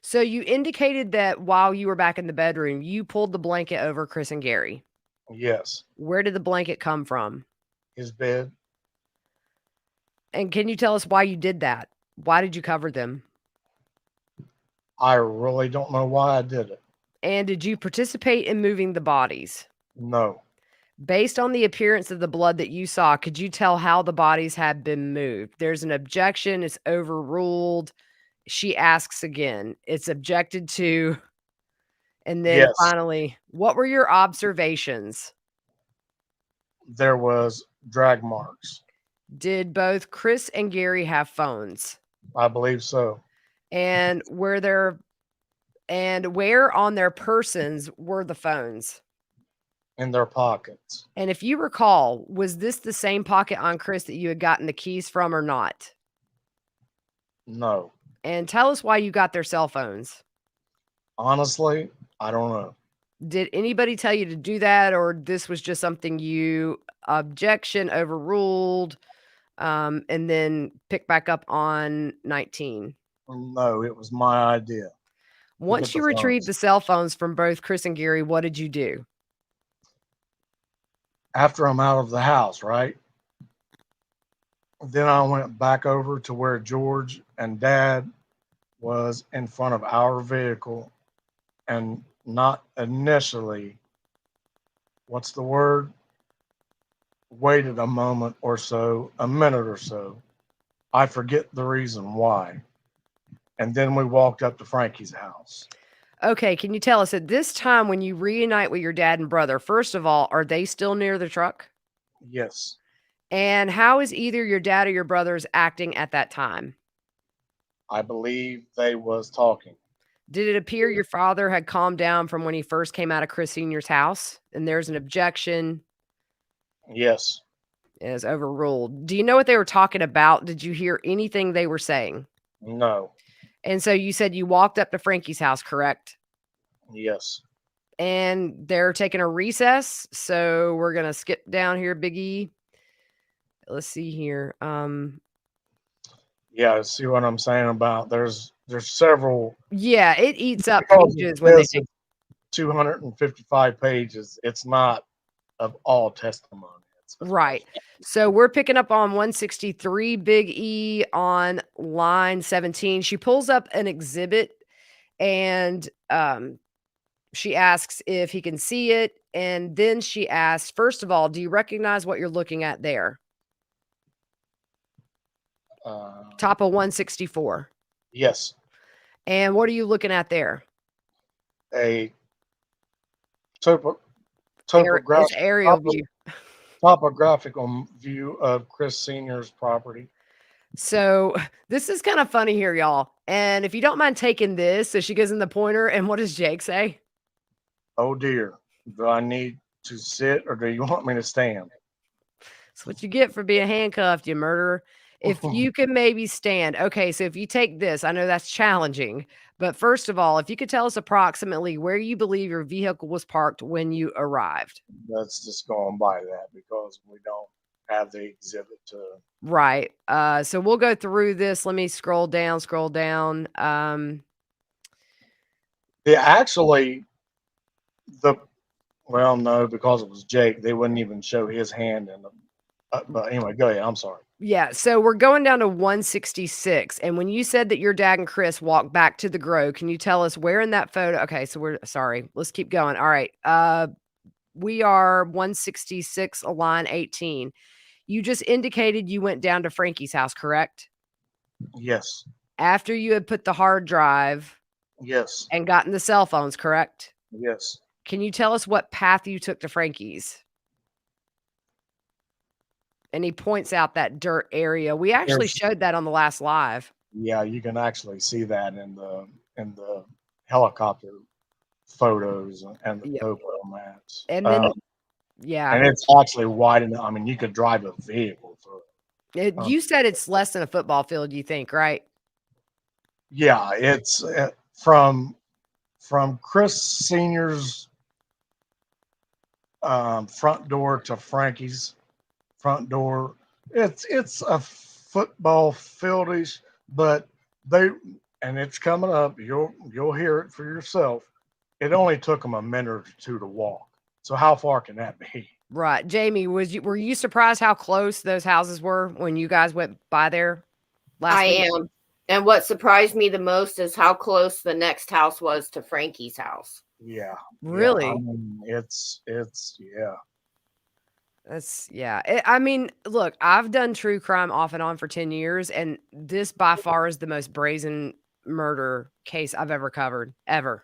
So you indicated that while you were back in the bedroom, you pulled the blanket over Chris and Gary. Yes, Where did the blanket come from? his bed. And can you tell us why you did that? Why did you cover them? I really don't know why I did it. And did you participate in moving the bodies? No, Based on the appearance of the blood that you saw, could you tell how the bodies had been moved? There's an objection. It's overruled. She asks again. It's objected to. And then yes, finally, what were your observations? there was drag marks. Did both Chris and Gary have phones? I believe so. And where on their persons were the phones? In their pockets. And if you recall, was this the same pocket on Chris that you had gotten the keys from or not? No. And tell us why you got their cell phones. Honestly, I don't know. Did anybody tell you to do that, or this was just something you objection overruled, and then pick back up on 19? No, it was my idea. Once you retrieved the cell phones from both Chris and Gary, what did you do? After I'm out of the house, right? Then I went back over to where George and Dad was in front of our vehicle, and not initially, what's the word? Waited a moment or so, a minute or so. I forget the reason why. And then we walked up to Frankie's house. Okay, can you tell us at this time when you reunite with your dad and brother, first of all, are they still near the truck? Yes. And how is either your dad or your brothers acting at that time? I believe they was talking. Did it appear your father had calmed down from when he first came out of Chris Sr.'s house? And there's an objection. Yes. It is overruled. Do you know what they were talking about? Did you hear anything they were saying? No. And so you said you walked up to Frankie's house, correct? Yes. And they're taking a recess. So we're going to skip down here, Big E. Let's see here. Yeah, see what I'm saying about there's several. Yeah, it eats up Because pages when they take 255 pages. It's not of all testimony. right. So we're picking up on 163, Big E, on line 17. She pulls up an exhibit and she asks if he can see it. And then she asks, first of all, do you recognize what you're looking at there? Top of 164. Yes. And what are you looking at there? A topographic aerial view. Topographical view of Chris Sr.'s property. So this is kind of funny here, y'all. And if you don't mind taking this, so she goes in the pointer, and what does Jake say? Oh dear. Do I need to sit or do you want me to stand? That's what you get for being handcuffed, you murderer. If you can maybe stand. Okay, so if you take this, I know that's challenging. But first of all, if you could tell us approximately where you believe your vehicle was parked when you arrived. Let's just go on by that because we don't have the exhibit to. Right. So we'll go through this. Let me scroll down. Actually, well, no, because it was Jake, they wouldn't even show his hand in the. But anyway, go ahead. I'm sorry. Yeah, so we're going down to 166. And when you said that your dad and Chris walked back to the Grove, can you tell us where in that photo? Okay, so we're sorry. Let's keep going. All right. We are 166, line 18. You just indicated you went down to Frankie's house, correct? Yes. After you had put the hard drive. Yes. And gotten the cell phones, correct? Yes. Can you tell us what path you took to Frankie's? And he points out that dirt area. We actually showed that on the last live. Yeah, you can actually see that in the helicopter photos and the Yep. topo maps. And then, yeah, And it's actually wide enough. I mean, you could drive a vehicle through it. you said it's less than a football field, you think, right? Yeah, it's from Chris Senior's front door to Frankie's front door. It's a football fieldish, but and it's coming up. You'll hear it for yourself. It only took them a minute or two to walk. So how far can that be? Right. Jamie, were you surprised how close those houses were when you guys went by there last week? I am. And what surprised me the most is how close the next house was to Frankie's house. Yeah. Really? Yeah, I mean, it's yeah. I mean, look, I've done true crime off and on for 10 years, and this by far is the most brazen murder case I've ever covered, ever.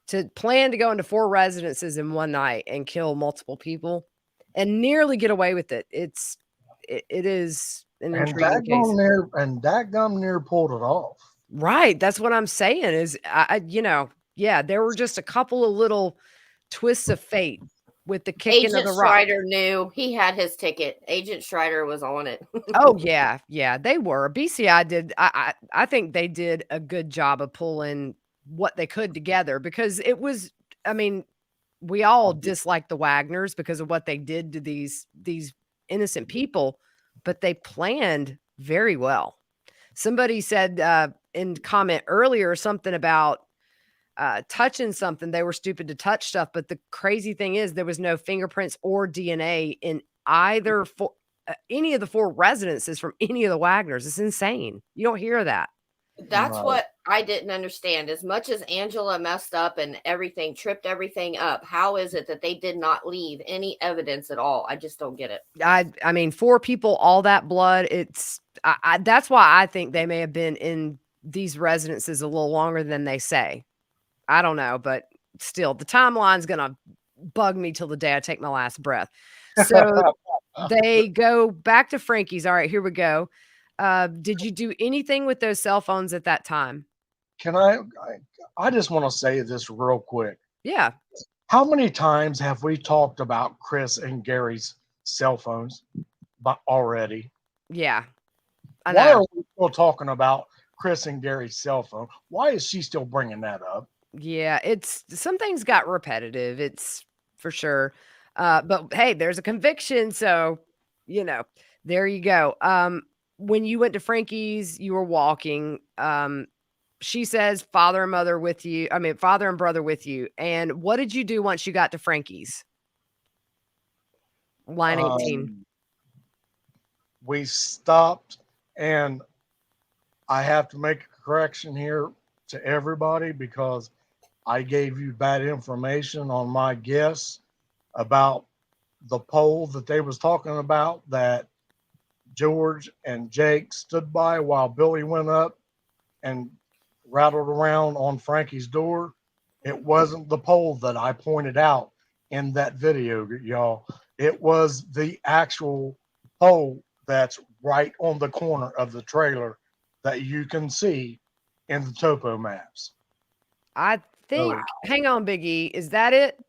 To plan to go into 4 residences in one night and kill multiple people and nearly get away with it. It is an intriguing case. Dadgum near pulled it off. Right. That's what I'm saying is, there were just a couple of little twists of fate with the kicking of the rock. Schreider knew he had his ticket. Agent Schreider was on it. Oh, yeah. Yeah, they were. BCI did. I think they did a good job of pulling what they could together because it was, I mean, we all dislike the Wagners because of what they did to these innocent people, but they planned very well. Somebody said in comment earlier something about touching something. They were stupid to touch stuff, but the crazy thing is there was no fingerprints or DNA in either any of the 4 residences from any of the Wagners. It's insane. You don't hear that. That's what I didn't understand. As much as Angela messed up and everything, tripped everything up, how is it that they did not leave any evidence at all? I just don't get it. I mean, 4 people, all that blood, that's why I think they may have been in these residences a little longer than they say. I don't know, but still, the timeline's going to bug me till the day I take my last breath. So they go back to Frankie's. All right, here we go. Did you do anything with those cell phones at that time? Can I just want to say this real quick. Yeah. How many times have we talked about Chris and Gary's cell phones already? Yeah. Why are we still talking about Chris and Gary's cell phone? Why is she still bringing that up? Yeah, some things got repetitive. It's for sure. But hey, there's a conviction. So, there you go. When you went to Frankie's, you were walking. She says father and brother with you. And what did you do once you got to Frankie's? Line 18. We stopped, and I have to make a correction here to everybody because I gave you bad information on my guess about the pole that they was talking about that George and Jake stood by while Billy went up and rattled around on Frankie's door. It wasn't the pole that I pointed out in that video, y'all. It was the actual pole that's right on the corner of the trailer that you can see in the topo maps. I think, hang on, Big E, is that it?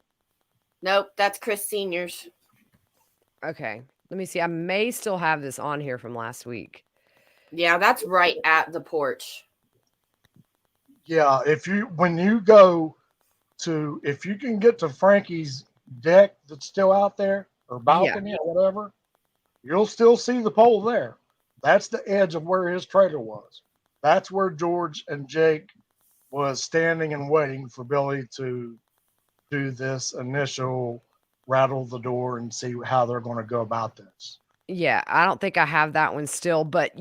Nope, that's Chris Senior's. Okay, let me see. I may still have this on here from last week. Yeah, that's right at the porch. Yeah, if you can get to Frankie's deck that's still out there or balcony or whatever, you'll still see the pole there. That's the edge of where his trailer was. That's where George and Jake was standing and waiting for Billy to do this initial rattle the door and see how they're going to go about this. Yeah, I don't think I have that one still, but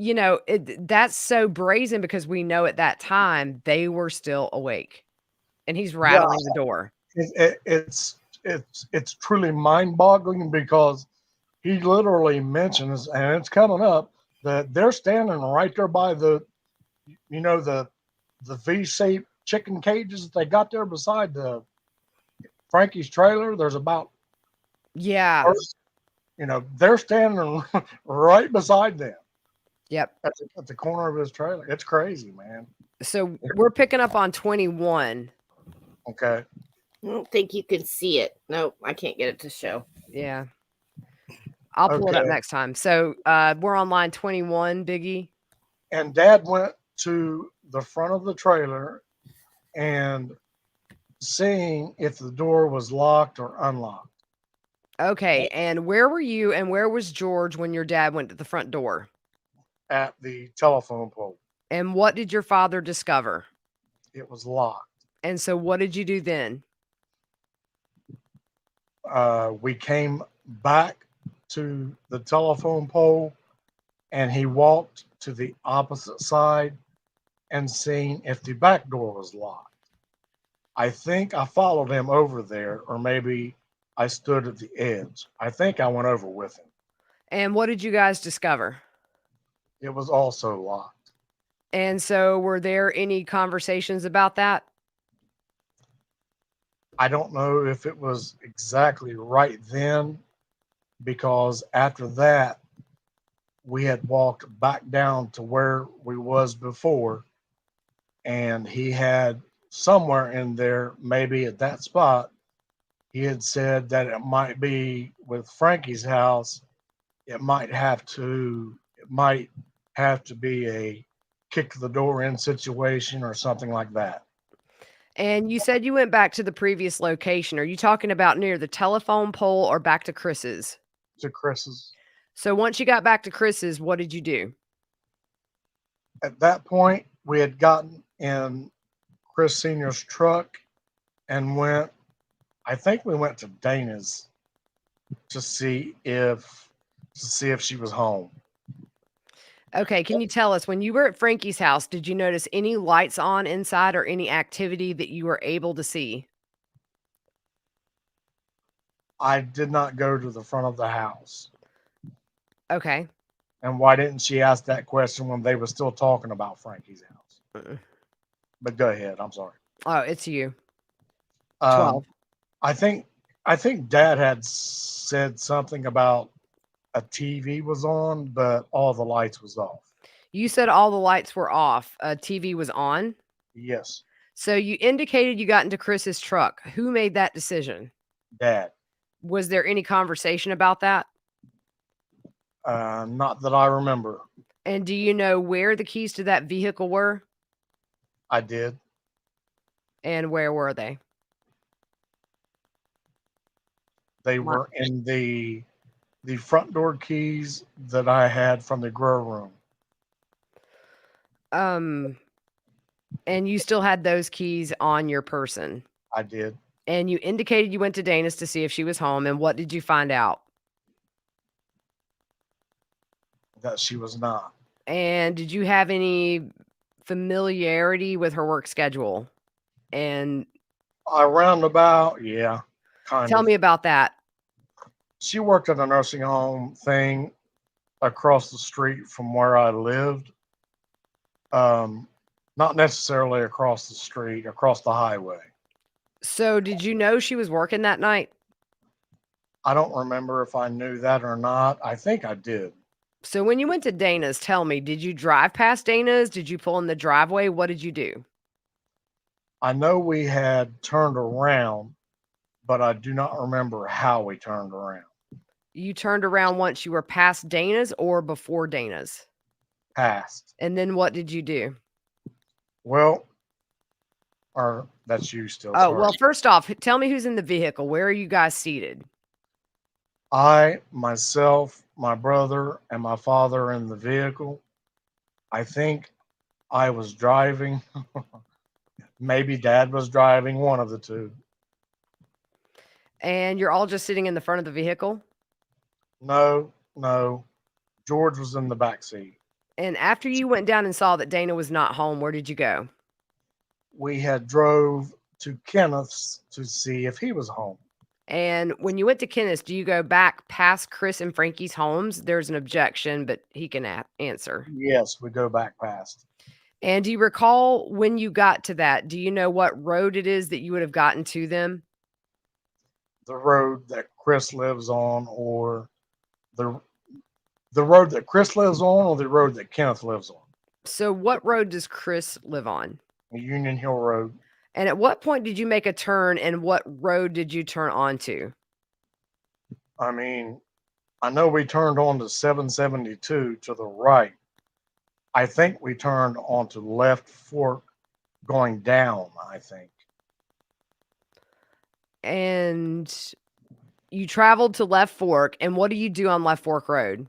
that's so brazen because we know at that time they were still awake, and he's rattling the door. It's truly mind-boggling because he literally mentions, and it's coming up, that they're standing right there by the V-shaped chicken cages that they got there beside the Frankie's trailer. There's about they're standing right beside them. Yep. At the corner of his trailer. It's crazy, man. So we're picking up on 21. Okay. I don't think you can see it. Nope, I can't get it to show. Yeah. I'll pull it up Okay. next time. So we're on line 21, Biggie. And Dad went to the front of the trailer and seeing if the door was locked or unlocked Okay. And where were you and where was George when your dad went to the front door? at the telephone pole. And what did your father discover? It was locked. And so what did you do then? We came back to the telephone pole and he walked to the opposite side and seen if the back door was locked. I think I followed him over there, or maybe I stood at the edge. I think I went over with him. And what did you guys discover? It was also locked. And so were there any conversations about that? I don't know if it was exactly right then, because after that, we had walked back down to where we was before, and he had somewhere in there, maybe at that spot, he had said that it might be with Frankie's house. It might have to be a kick the door in situation or something like that. And you said you went back to the previous location. Are you talking about near the telephone pole or back to Chris's? To Chris's. So once you got back to Chris's, what did you do? At that point, we had gotten in Chris Senior's truck and went. I think we went to Dana's to see if she was home. Okay, can you tell us, when you were at Frankie's house, did you notice any lights on inside or any activity that you were able to see? I did not go to the front of the house. Okay. And why didn't she ask that question when they were still talking about Frankie's house? But go ahead. I'm sorry. Oh, it's you. 12. I think Dad had said something about a TV was on, but all the lights was off. You said all the lights were off. TV was on. Yes, So you indicated you got into Chris's truck. Who made that decision? Dad. Was there any conversation about that? Not that I remember. And do you know where the keys to that vehicle were? I did. And where were they? They were in the front door keys that I had from the grow room. And you still had those keys on your person. I did. And you indicated you went to Dana's to see if she was home. And what did you find out? That she was not. And did you have any familiarity with her work schedule? And Around about, yeah, kind of. tell me about that. She worked at a nursing home thing across the street from where I lived. Not necessarily across the street, across the highway. So did you know she was working that night? I don't remember if I knew that or not. I think I did. So when you went to Dana's, tell me, did you drive past Dana's? Did you pull in the driveway? What did you do? I know we had turned around, but I do not remember how we turned around. You turned around once you were past Dana's or before Dana's? Past. And then what did you do? Well, or that's you still. Oh, sorry. well, first off, tell me who's in the vehicle. Where are you guys seated? I, myself, my brother, and my father in the vehicle. I think I was driving. Maybe Dad was driving, one of the two. And you're all just sitting in the front of the vehicle? No. George was in the back seat. And after you went down and saw that Dana was not home, where did you go? We had drove to Kenneth's to see if he was home. And when you went to Kenneth's, do you go back past Chris and Frankie's homes? There's an objection, but he can answer. Yes, we go back past. And do you recall when you got to that? Do you know what road it is that you would have gotten to them? The road that Chris lives on, or the road that Chris lives on, or the road that Kenneth lives on? So what road does Chris live on? Union Hill Road. And at what point did you make a turn, and what road did you turn onto? I mean, I know we turned on to 772 to the right. I think we turned onto Left Fork going down, I think. And you traveled to Left Fork, and what do you do on Left Fork Road?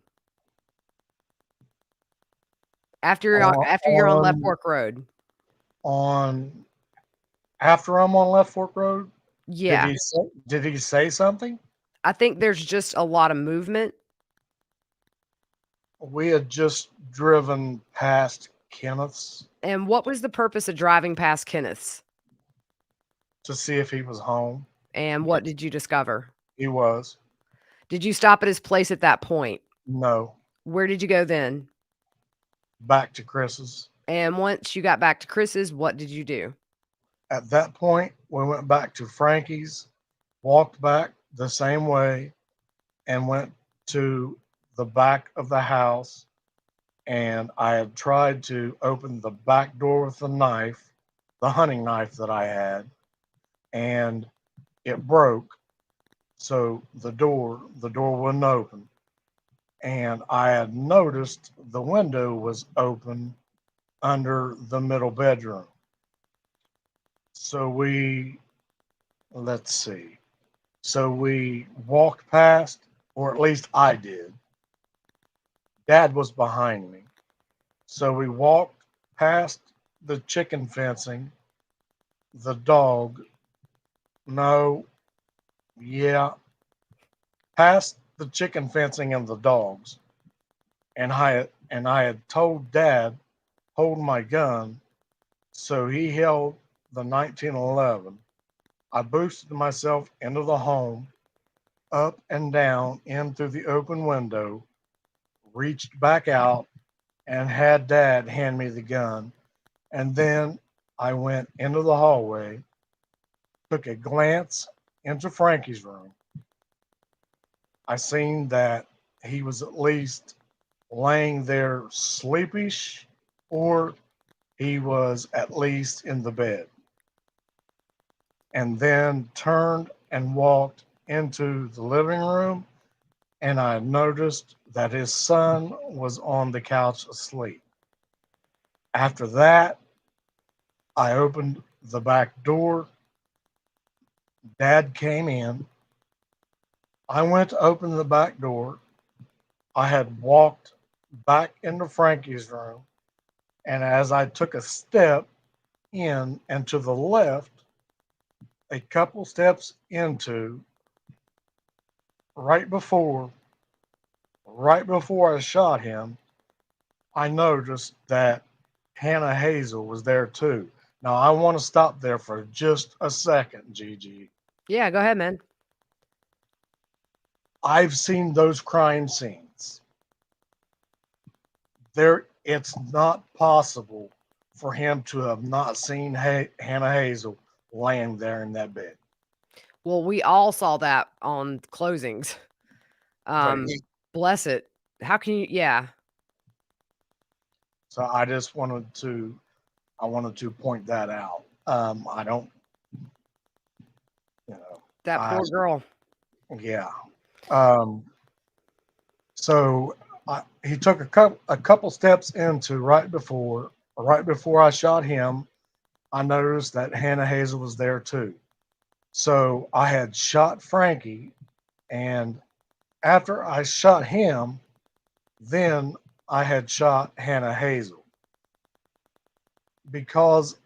After you're on Left Fork Road. On after I'm on Left Fork Road, Yeah. did he say something? I think there's just a lot of movement. We had just driven past Kenneth's And what was the purpose of driving past Kenneth's? to see if he was home. And what did you discover? He was. Did you stop at his place at that point? No. Where did you go then? Back to Chris's. And once you got back to Chris's, what did you do? At that point, we went back to Frankie's, walked back the same way, and went to the back of the house. And I had tried to open the back door with the knife, the hunting knife that I had, and it broke. So the door wouldn't open. And I had noticed the window was open under the middle bedroom. So let's see. So we walked past, or at least I did. Dad was behind me. So we walked past the chicken fencing, the dog. No, yeah, past the chicken fencing and the dogs. And I had told Dad, hold my gun. So he held the 1911. I boosted myself into the home, up and down in through the open window, reached back out, and had Dad hand me the gun. And then I went into the hallway, took a glance into Frankie's room. I seen that he was at least laying there sleepish, or he was at least in the bed. And then turned and walked into the living room, and I noticed that his son was on the couch asleep. After that, I opened the back door. Dad came in. I went to open the back door. I had walked back into Frankie's room, and as I took a step in and to the left, a couple steps into, right before I shot him, I noticed that Hannah Hazel was there too. Now I want to stop there for just a second, GiGi. Yeah, go ahead, man. I've seen those crime scenes. It's not possible for him to have not seen Hannah Hazel laying there in that bed. Well, we all saw that on closings. Right. Bless it. How can you? Yeah. So I just wanted to point that out. I don't, That poor girl. Yeah. So he took a couple steps into right before I shot him. I noticed that Hannah Hazel was there too. So I had shot Frankie, and after I shot him, then I had shot Hannah Hazel. Because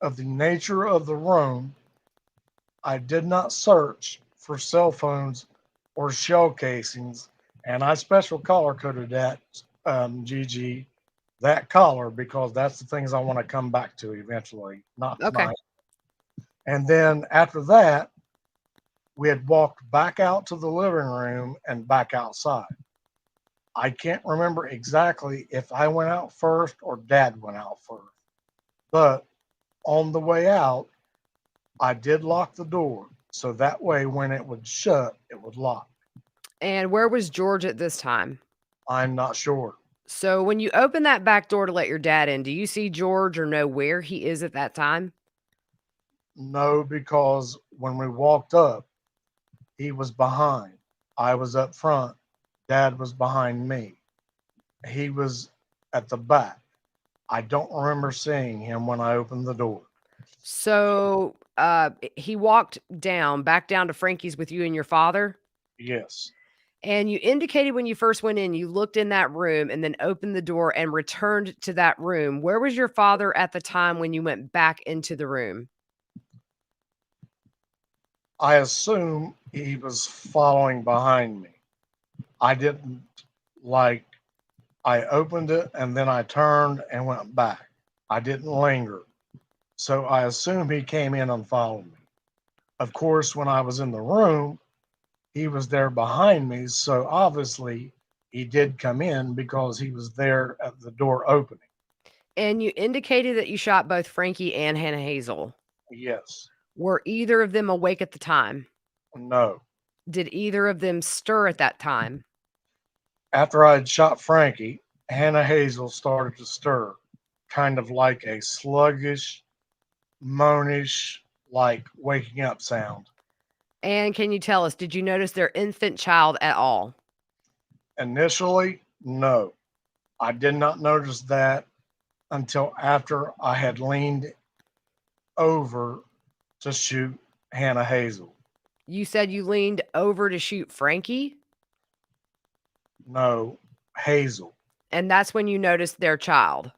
of the nature of the room, I did not search for cell phones or shell casings, and I special color coded that, GiGi, that color, because that's the things I want to come back to eventually, not Okay. tonight. And then after that, we had walked back out to the living room and back outside. I can't remember exactly if I went out first or Dad went out first, but on the way out, I did lock the door, so that way when it would shut, it would lock. And where was George at this time? I'm not sure. So when you open that back door to let your dad in, do you see George or know where he is at that time? No, because when we walked up, he was behind. I was up front. Dad was behind me. He was at the back. I don't remember seeing him when I opened the door. So he walked back down to Frankie's with you and your father. Yes. And you indicated when you first went in, you looked in that room and then opened the door and returned to that room. Where was your father at the time when you went back into the room? I assume he was following behind me. I didn't like, I opened it and then I turned and went back. I didn't linger. So I assume he came in and followed me. Of course, when I was in the room, he was there behind me. So obviously he did come in because he was there at the door opening. And you indicated that you shot both Frankie and Hannah Hazel. Yes. Were either of them awake at the time? No. Did either of them stir at that time? After I had shot Frankie, Hannah Hazel started to stir, kind of like a sluggish, moanish, like waking up sound. And can you tell us, did you notice their infant child at all? Initially, no. I did not notice that until after I had leaned over to shoot Hannah Hazel. You said you leaned over to shoot Frankie? No, Hazel. And that's when you noticed their child.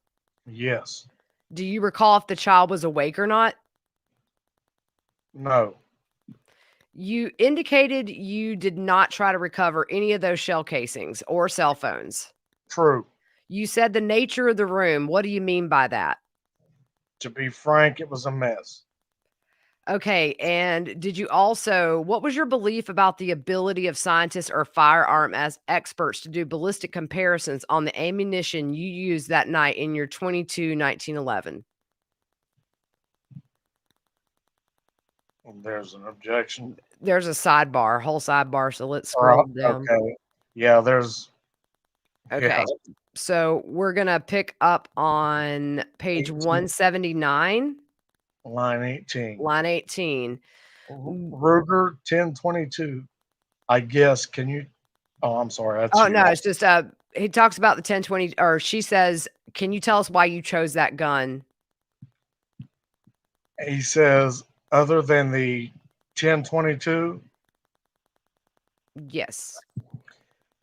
Yes. Do you recall if the child was awake or not? No. You indicated you did not try to recover any of those shell casings or cell phones. True. You said the nature of the room. What do you mean by that? To be frank, it was a mess. Okay, and did you also, what was your belief about the ability of scientists or firearm as experts to do ballistic comparisons on the ammunition you used that night in your 22 1911? There's an objection. There's a sidebar, whole sidebar, so let's scroll down. Okay. Yeah, there's. Okay. Yeah. So we're going to pick up on page 18. 179, Line 18. line 18. Ruger 1022. I guess. Can you? Oh, I'm sorry. That's Oh, you. no, it's just he talks about the 1020, or she says, can you tell us why you chose that gun? He says, other than the 1022, Yes.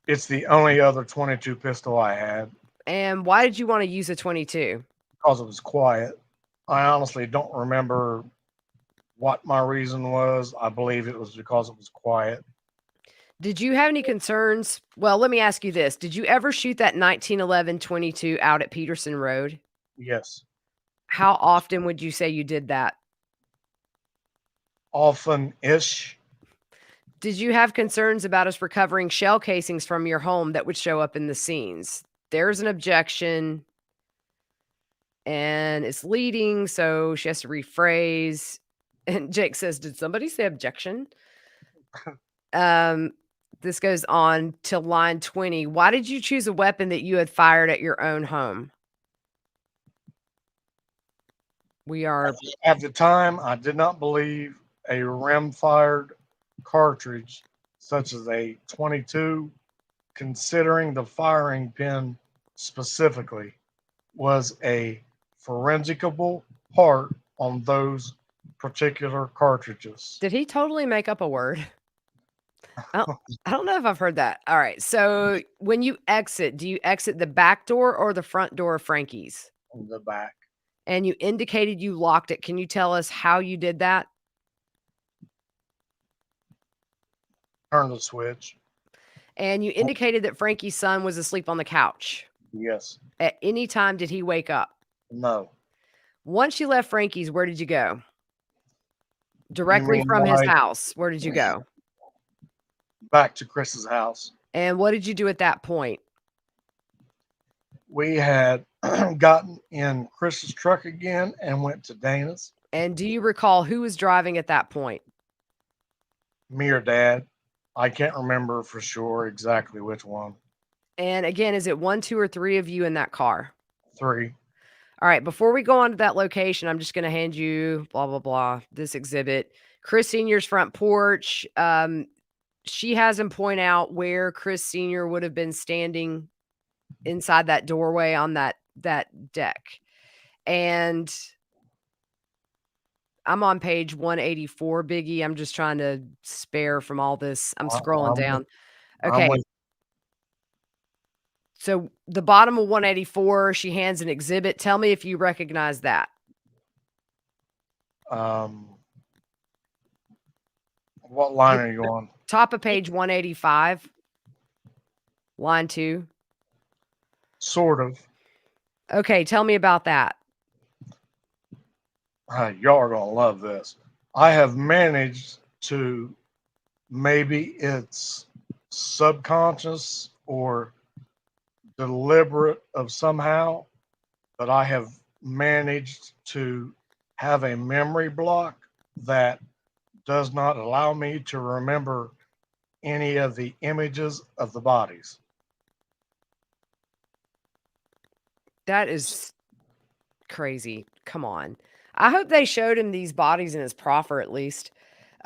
it's the only other 22 pistol I had And why did you want to use a 22? because it was quiet. I honestly don't remember what my reason was. I believe it was because it was quiet. Did you have any concerns? Well, let me ask you this. Did you ever shoot that 1911 22 out at Peterson Road? Yes. How often would you say you did that? Often-ish. Did you have concerns about us recovering shell casings from your home that would show up in the scenes? There's an objection and it's leading, so she has to rephrase. And Jake says, did somebody say objection? This goes on to line 20. Why did you choose a weapon that you had fired at your own home? We are At the time, I did not believe a rim-fired cartridge, such as a 22, considering the firing pin specifically, was a forensicable part on those particular cartridges. Did he totally make up a word? I don't know if I've heard that. All right. So when you exit, do you exit the back door or the front door of Frankie's? On the back. And you indicated you locked it. Can you tell us how you did that? Turn the switch. And you indicated that Frankie's son was asleep on the couch. Yes. At any time did he wake up? No. Once you left Frankie's, where did you go? Directly from his house. Where did you go? Back to Chris's house. And what did you do at that point? We had gotten in Chris's truck again and went to Dana's. And do you recall who was driving at that point? Me or Dad. I can't remember for sure exactly which one. And again, is it 1, 2, or 3 of you in that car? 3. All right, before we go on to that location, I'm just going to hand you blah, blah, blah, this exhibit. Chris Sr.'s front porch. She has him point out where Chris Sr. would have been standing inside that doorway on that deck. And I'm on page 184, Biggie. I'm just trying to spare from all this. I'm scrolling down. Okay. So the bottom of 184, she hands an exhibit. Tell me if you recognize that. What line are you on? Top of page 185, line 2. Sort of. Okay, tell me about that. Y'all are going to love this. I have managed to, maybe it's subconscious or deliberate of somehow, but I have managed to have a memory block that does not allow me to remember any of the images of the bodies. That is crazy. Come on. I hope they showed him these bodies in his proffer at least.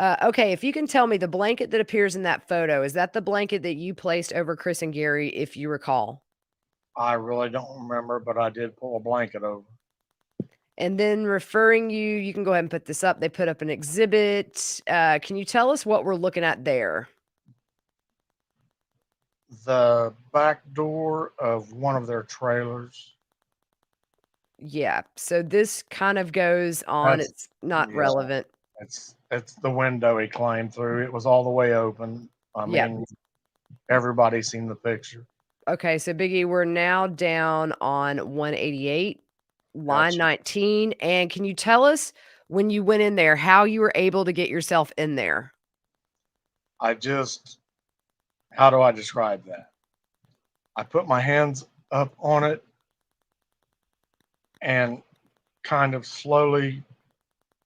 Okay, if you can tell me the blanket that appears in that photo, is that the blanket that you placed over Chris and Gary, if you recall? I really don't remember, but I did pull a blanket over. And then referring you can go ahead and put this up. They put up an exhibit. Can you tell us what we're looking at there? The back door of one of their trailers. Yeah. So this kind of goes on. It's not relevant. It's the window he climbed through. It was all the way open. I mean, everybody's seen the picture. Okay. So Biggie, we're now down on 188, line 19. And can you tell us when you went in there, how you were able to get yourself in there? How do I describe that? I put my hands up on it and kind of slowly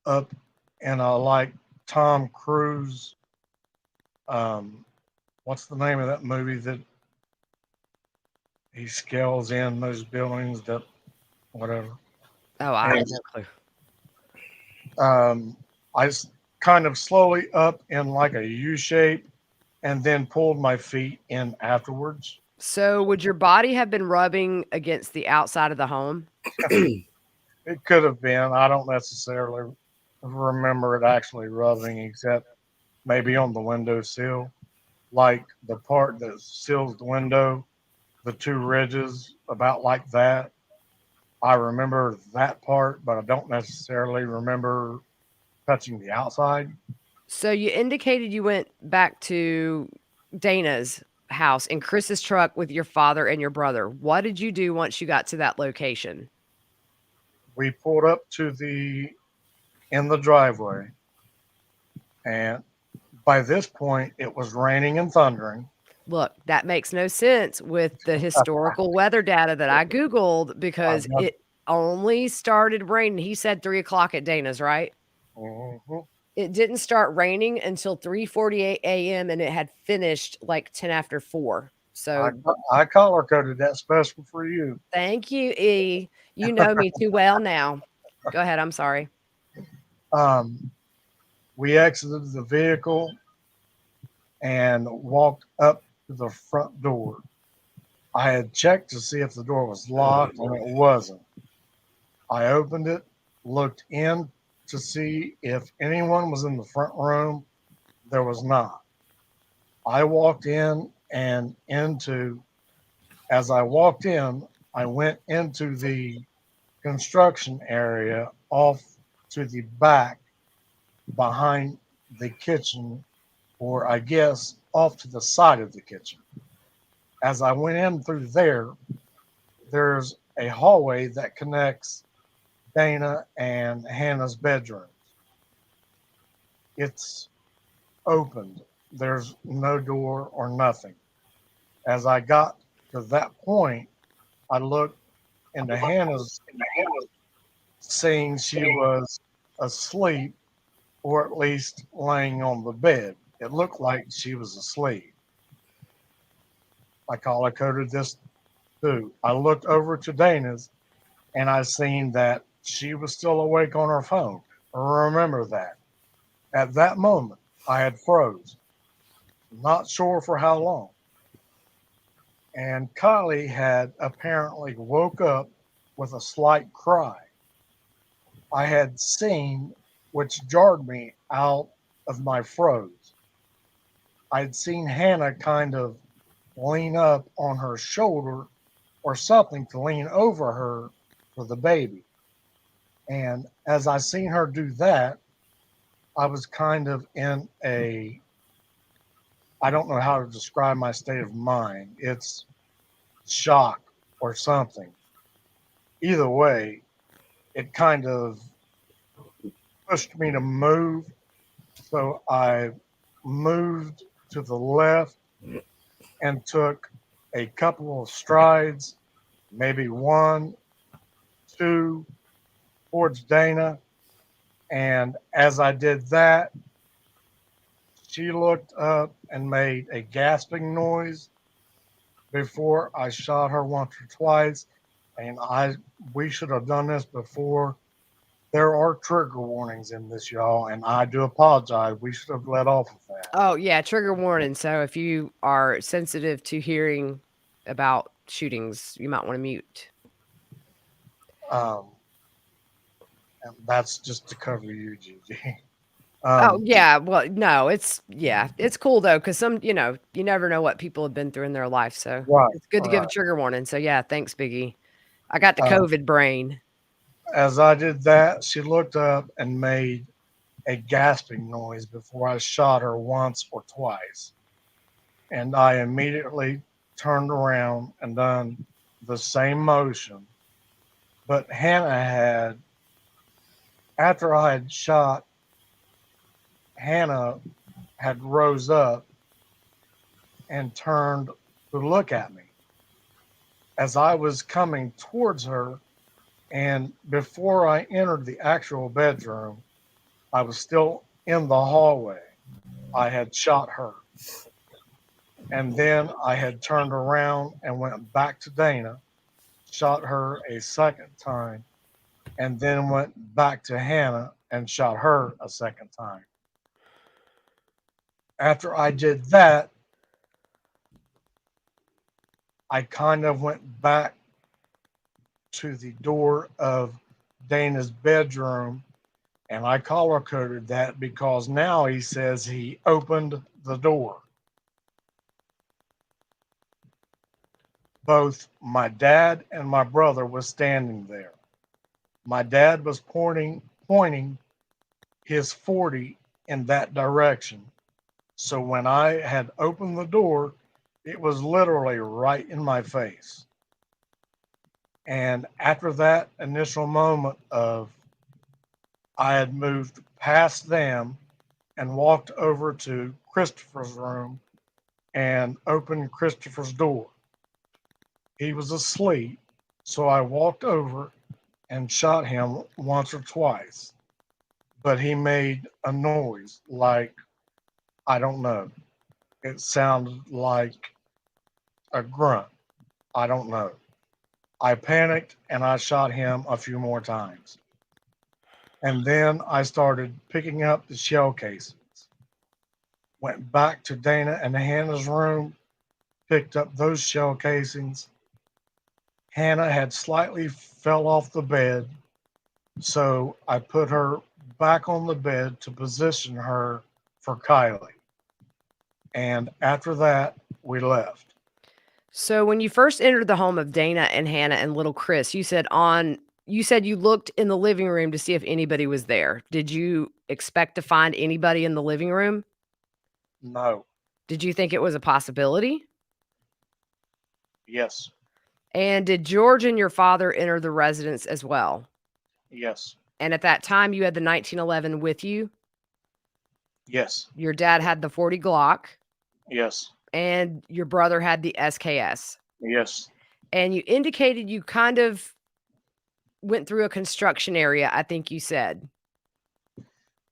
up in a like Tom Cruise. What's the name of that movie that he scales in those buildings that whatever? Oh, I have no clue. I just kind of slowly up in like a U shape and then pulled my feet in afterwards. So would your body have been rubbing against the outside of the home? It could have been. I don't necessarily remember it actually rubbing, except maybe on the windowsill, like the part that seals the window, the two ridges, about like that. I remember that part, but I don't necessarily remember touching the outside. So you indicated you went back to Dana's house in Chris's truck with your father and your brother. What did you do once you got to that location? We pulled up in the driveway, and by this point it was raining and thundering. Look, that makes no sense with the historical weather data that I Googled, because it only started raining. He said 3 o'clock at Dana's, right? Mm-hmm. It didn't start raining until 3:48 a.m. and it had finished like 10 after 4. So I color coded that special for you. Thank you, E. You know me too well now. Go ahead. I'm sorry. We exited the vehicle and walked up to the front door. I had checked to see if the door was locked, and it wasn't. I opened it, looked in to see if anyone was in the front room. There was not. I walked in and as I walked in, I went into the construction area off to the back behind the kitchen, or I guess off to the side of the kitchen. As I went in through there's a hallway that connects Dana and Hannah's bedrooms. It's opened. There's no door or nothing. As I got to that point, I looked into Hannah's, seeing she was asleep, or at least laying on the bed. It looked like she was asleep. I color coded this too. I looked over to Dana's, and I seen that she was still awake on her phone. Remember that. At that moment, I had froze, not sure for how long. And Kylie had apparently woke up with a slight cry. I had seen, which jarred me out of my froze. I'd seen Hannah kind of lean up on her shoulder or something to lean over her for the baby. And as I seen her do that, I was kind of in a, I don't know how to describe my state of mind. It's shock or something. Either way, it kind of pushed me to move. So I moved to the left and took a couple of strides, maybe one, two, towards Dana. And as I did that, she looked up and made a gasping noise before I shot her once or twice. And we should have done this before. There are trigger warnings in this, y'all, and I do apologize. We should have let off of that. Oh, yeah, trigger warning. So if you are sensitive to hearing about shootings, you might want to mute. And that's just to cover you, GiGi. Oh, yeah. Well, no, it's cool though, because you never know what people have been through in their life. So Right, it's good to give a trigger warning. So yeah, thanks, Biggie. I got the COVID brain. As I did that, she looked up and made a gasping noise before I shot her once or twice. And I immediately turned around and done the same motion. But Hannah after I had shot, Hannah had rose up and turned to look at me as I was coming towards her. And before I entered the actual bedroom, I was still in the hallway. I had shot her. And then I had turned around and went back to Dana, shot her a second time, and then went back to Hannah and shot her a second time. After I did that, I kind of went back to the door of Dana's bedroom, and I color coded that because now he says he opened the door. Both my dad and my brother was standing there. My dad was pointing his 40 in that direction. So when I had opened the door, it was literally right in my face. And after that initial moment of I had moved past them and walked over to Christopher's room and opened Christopher's door. He was asleep, so I walked over and shot him once or twice. But he made a noise like, I don't know. It sounded like a grunt. I don't know. I panicked and I shot him a few more times. And then I started picking up the shell casings. Went back to Dana and Hannah's room, picked up those shell casings. Hannah had slightly fell off the bed, so I put her back on the bed to position her for Kylie. And after that, we left. So when you first entered the home of Dana and Hannah and little Chris, you said you looked in the living room to see if anybody was there. Did you expect to find anybody in the living room? No. Did you think it was a possibility? Yes. And did George and your father enter the residence as well? Yes. And at that time, you had the 1911 with you? Yes. Your dad had the 40 Glock? Yes. And your brother had the SKS? Yes. And you indicated you kind of went through a construction area, I think you said.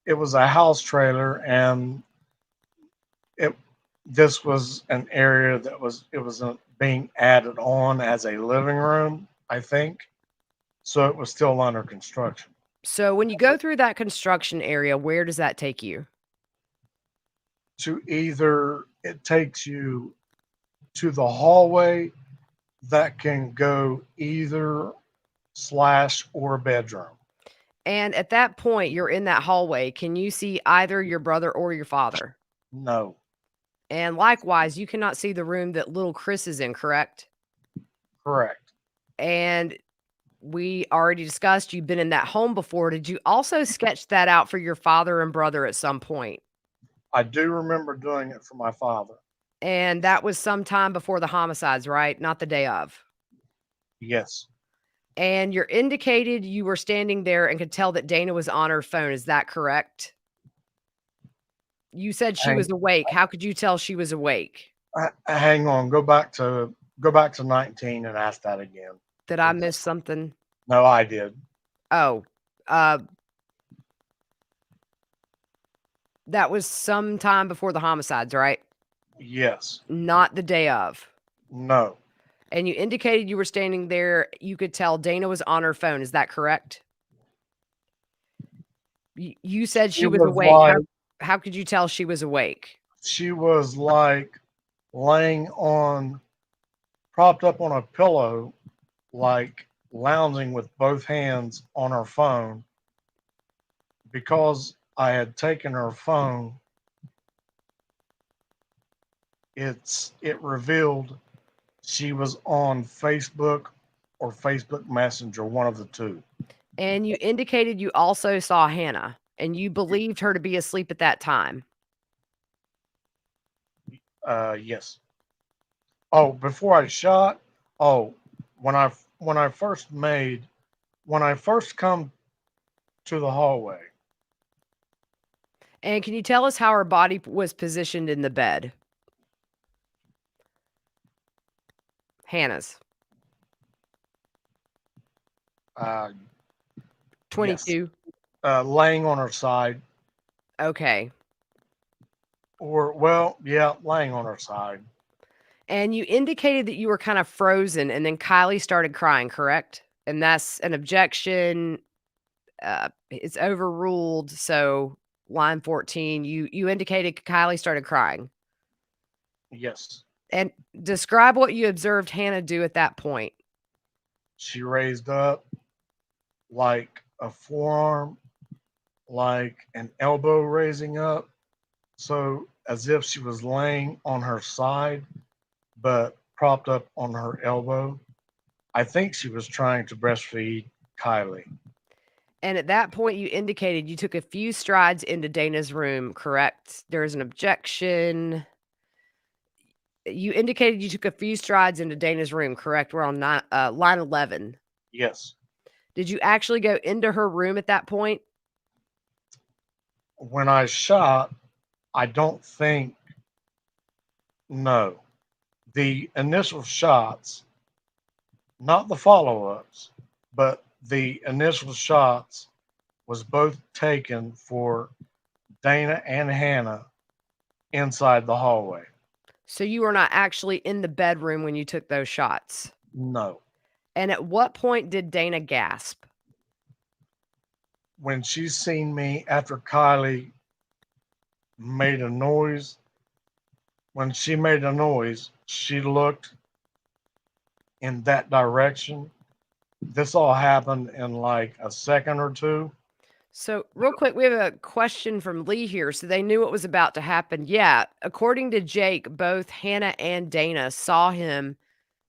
It was a house trailer, and this was an area that was being added on as a living room, I think. So it was still under construction. So when you go through that construction area, where does that take you? To either it takes you to the hallway that can go either slash or bedroom. And at that point, you're in that hallway. Can you see either your brother or your father? No, And likewise, you cannot see the room that little Chris is in, correct? correct. And we already discussed you've been in that home before. Did you also sketch that out for your father and brother at some point? I do remember doing it for my father. And that was sometime before the homicides, right? Not the day of. Yes, And you're indicated you were standing there and could tell that Dana was on her phone. Is that correct? You said she hang, was awake. How could you tell she was awake? hang on. Go back to 19 and ask that again. Did I miss something? No, I did. Oh, that was sometime before the homicides, right? Yes. Not the day of. No. And you indicated you were standing there. You could tell Dana was on her phone. Is that correct? You said she was awake. Like, how could you tell she was awake? she was like laying on, propped up on a pillow, like lounging with both hands on her phone. Because I had taken her phone, it revealed she was on Facebook or Facebook Messenger, one of the two. And you indicated you also saw Hannah and you believed her to be asleep at that time. Yes. Oh, before I shot, when I first come to the hallway. And can you tell us how her body was positioned in the bed? Hannah's. 22. Yes. Laying on her side. Okay. Laying on her side. And you indicated that you were kind of frozen, and then Kylie started crying, correct? And that's an objection. It's overruled. So line 14, you indicated Kylie started crying. Yes. And describe what you observed Hannah do at that point. She raised up like a forearm, like an elbow raising up. So as if she was laying on her side, but propped up on her elbow. I think she was trying to breastfeed Kylie. And at that point, you indicated you took a few strides into Dana's room, correct? There's an objection. You indicated you took a few strides into Dana's room, correct? We're on line 11. Yes. Did you actually go into her room at that point? When I shot, I don't think, no. The initial shots, not the follow-ups, but the initial shots was both taken for Dana and Hannah inside the hallway. So you were not actually in the bedroom when you took those shots? No. And at what point did Dana gasp? When she seen me after Kylie made a noise, when she made a noise, she looked in that direction. This all happened in like a second or two. So real quick, we have a question from Lee here. So they knew what was about to happen. Yeah. According to Jake, both Hannah and Dana saw him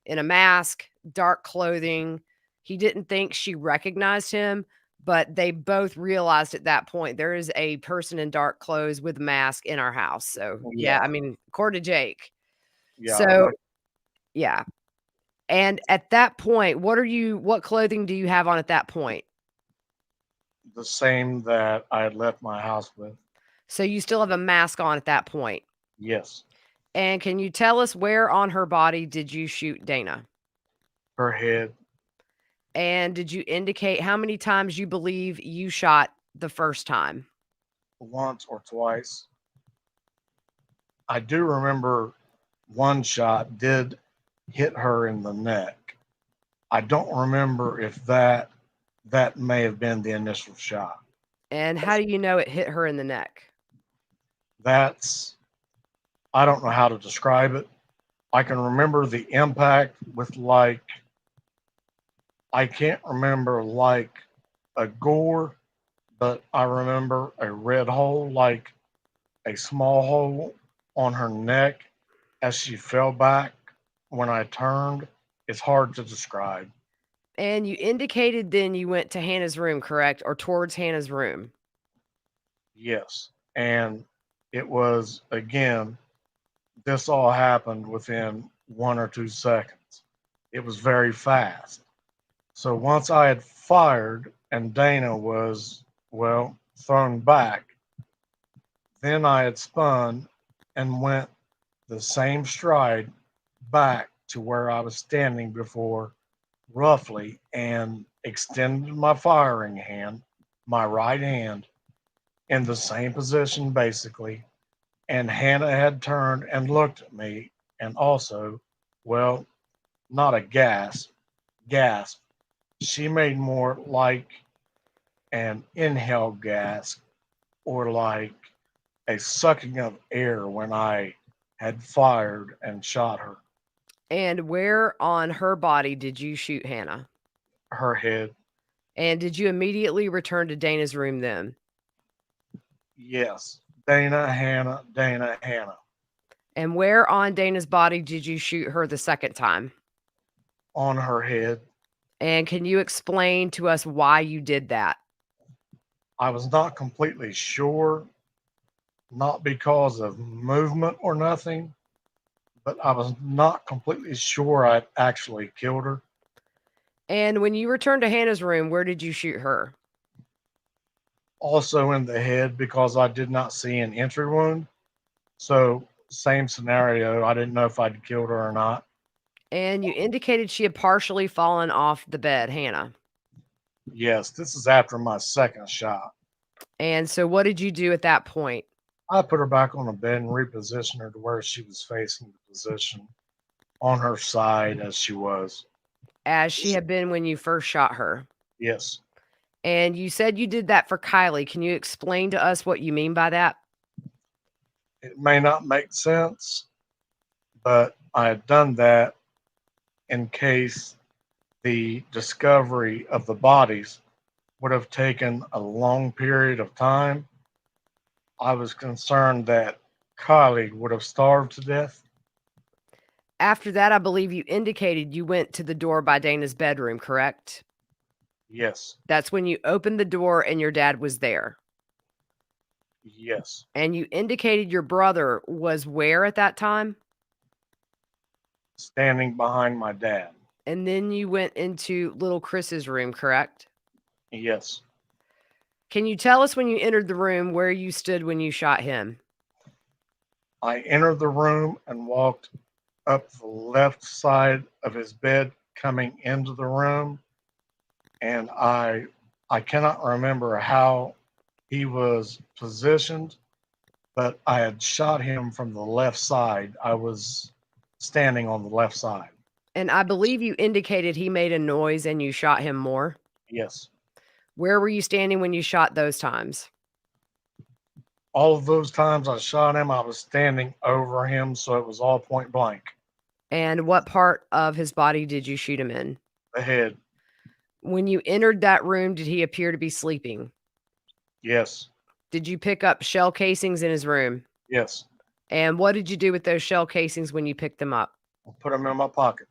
in a mask, dark clothing. He didn't think she recognized him, but they both realized at that point there is a person in dark clothes with a mask in our house. So yeah, I mean, according to Jake. Yeah. So yeah. And at that point, what clothing do you have on at that point? The same that I had left my house with. So you still have a mask on at that point? Yes. And can you tell us where on her body did you shoot Dana? Her head. And did you indicate how many times you believe you shot the first time? Once or twice. I do remember one shot did hit her in the neck. I don't remember if that that may have been the initial shot. And how do you know it hit her in the neck? I don't know how to describe it. I can remember the impact with I can't remember like a gore, but I remember a red hole, like a small hole on her neck as she fell back when I turned. It's hard to describe. And you indicated then you went to Hannah's room, correct? Or towards Hannah's room? Yes. And it was, again, this all happened within 1 or 2 seconds. It was very fast. So once I had fired and Dana was, well, thrown back, then I had spun and went the same stride back to where I was standing before, roughly, and extended my firing hand, my right hand, in the same position basically. And Hannah had turned and looked at me and also, well, not a gasp. She made more like an inhale gasp or like a sucking of air when I had fired and shot her. And where on her body did you shoot Hannah? Her head. And did you immediately return to Dana's room then? Yes. Dana, Hannah, Dana, Hannah. And where on Dana's body did you shoot her the second time? On her head. And can you explain to us why you did that? I was not completely sure, not because of movement or nothing, but I was not completely sure I'd actually killed her. And when you returned to Hannah's room, where did you shoot her? Also in the head because I did not see an entry wound. So, same scenario. I didn't know if I'd killed her or not. And you indicated she had partially fallen off the bed, Hannah. Yes, this is after my second shot. And so what did you do at that point? I put her back on the bed and repositioned her to where she was facing the position on her side as she was. As she had been when you first shot her. Yes. And you said you did that for Kylie. Can you explain to us what you mean by that? It may not make sense, but I had done that in case the discovery of the bodies would have taken a long period of time. I was concerned that Kylie would have starved to death. After that, I believe you indicated you went to the door by Dana's bedroom, correct? Yes. That's when you opened the door and your dad was there. Yes. And you indicated your brother was where at that time? Standing behind my dad. And then you went into little Chris's room, correct? Yes. Can you tell us when you entered the room where you stood when you shot him? I entered the room and walked up the left side of his bed coming into the room, and I cannot remember how he was positioned, but I had shot him from the left side. I was standing on the left side. And I believe you indicated he made a noise and you shot him more. Yes. Where were you standing when you shot those times? All of those times I shot him, I was standing over him, so it was all point blank. And what part of his body did you shoot him in? The head. When you entered that room, did he appear to be sleeping? Yes. Did you pick up shell casings in his room? Yes. And what did you do with those shell casings when you picked them up? I put them in my pocket.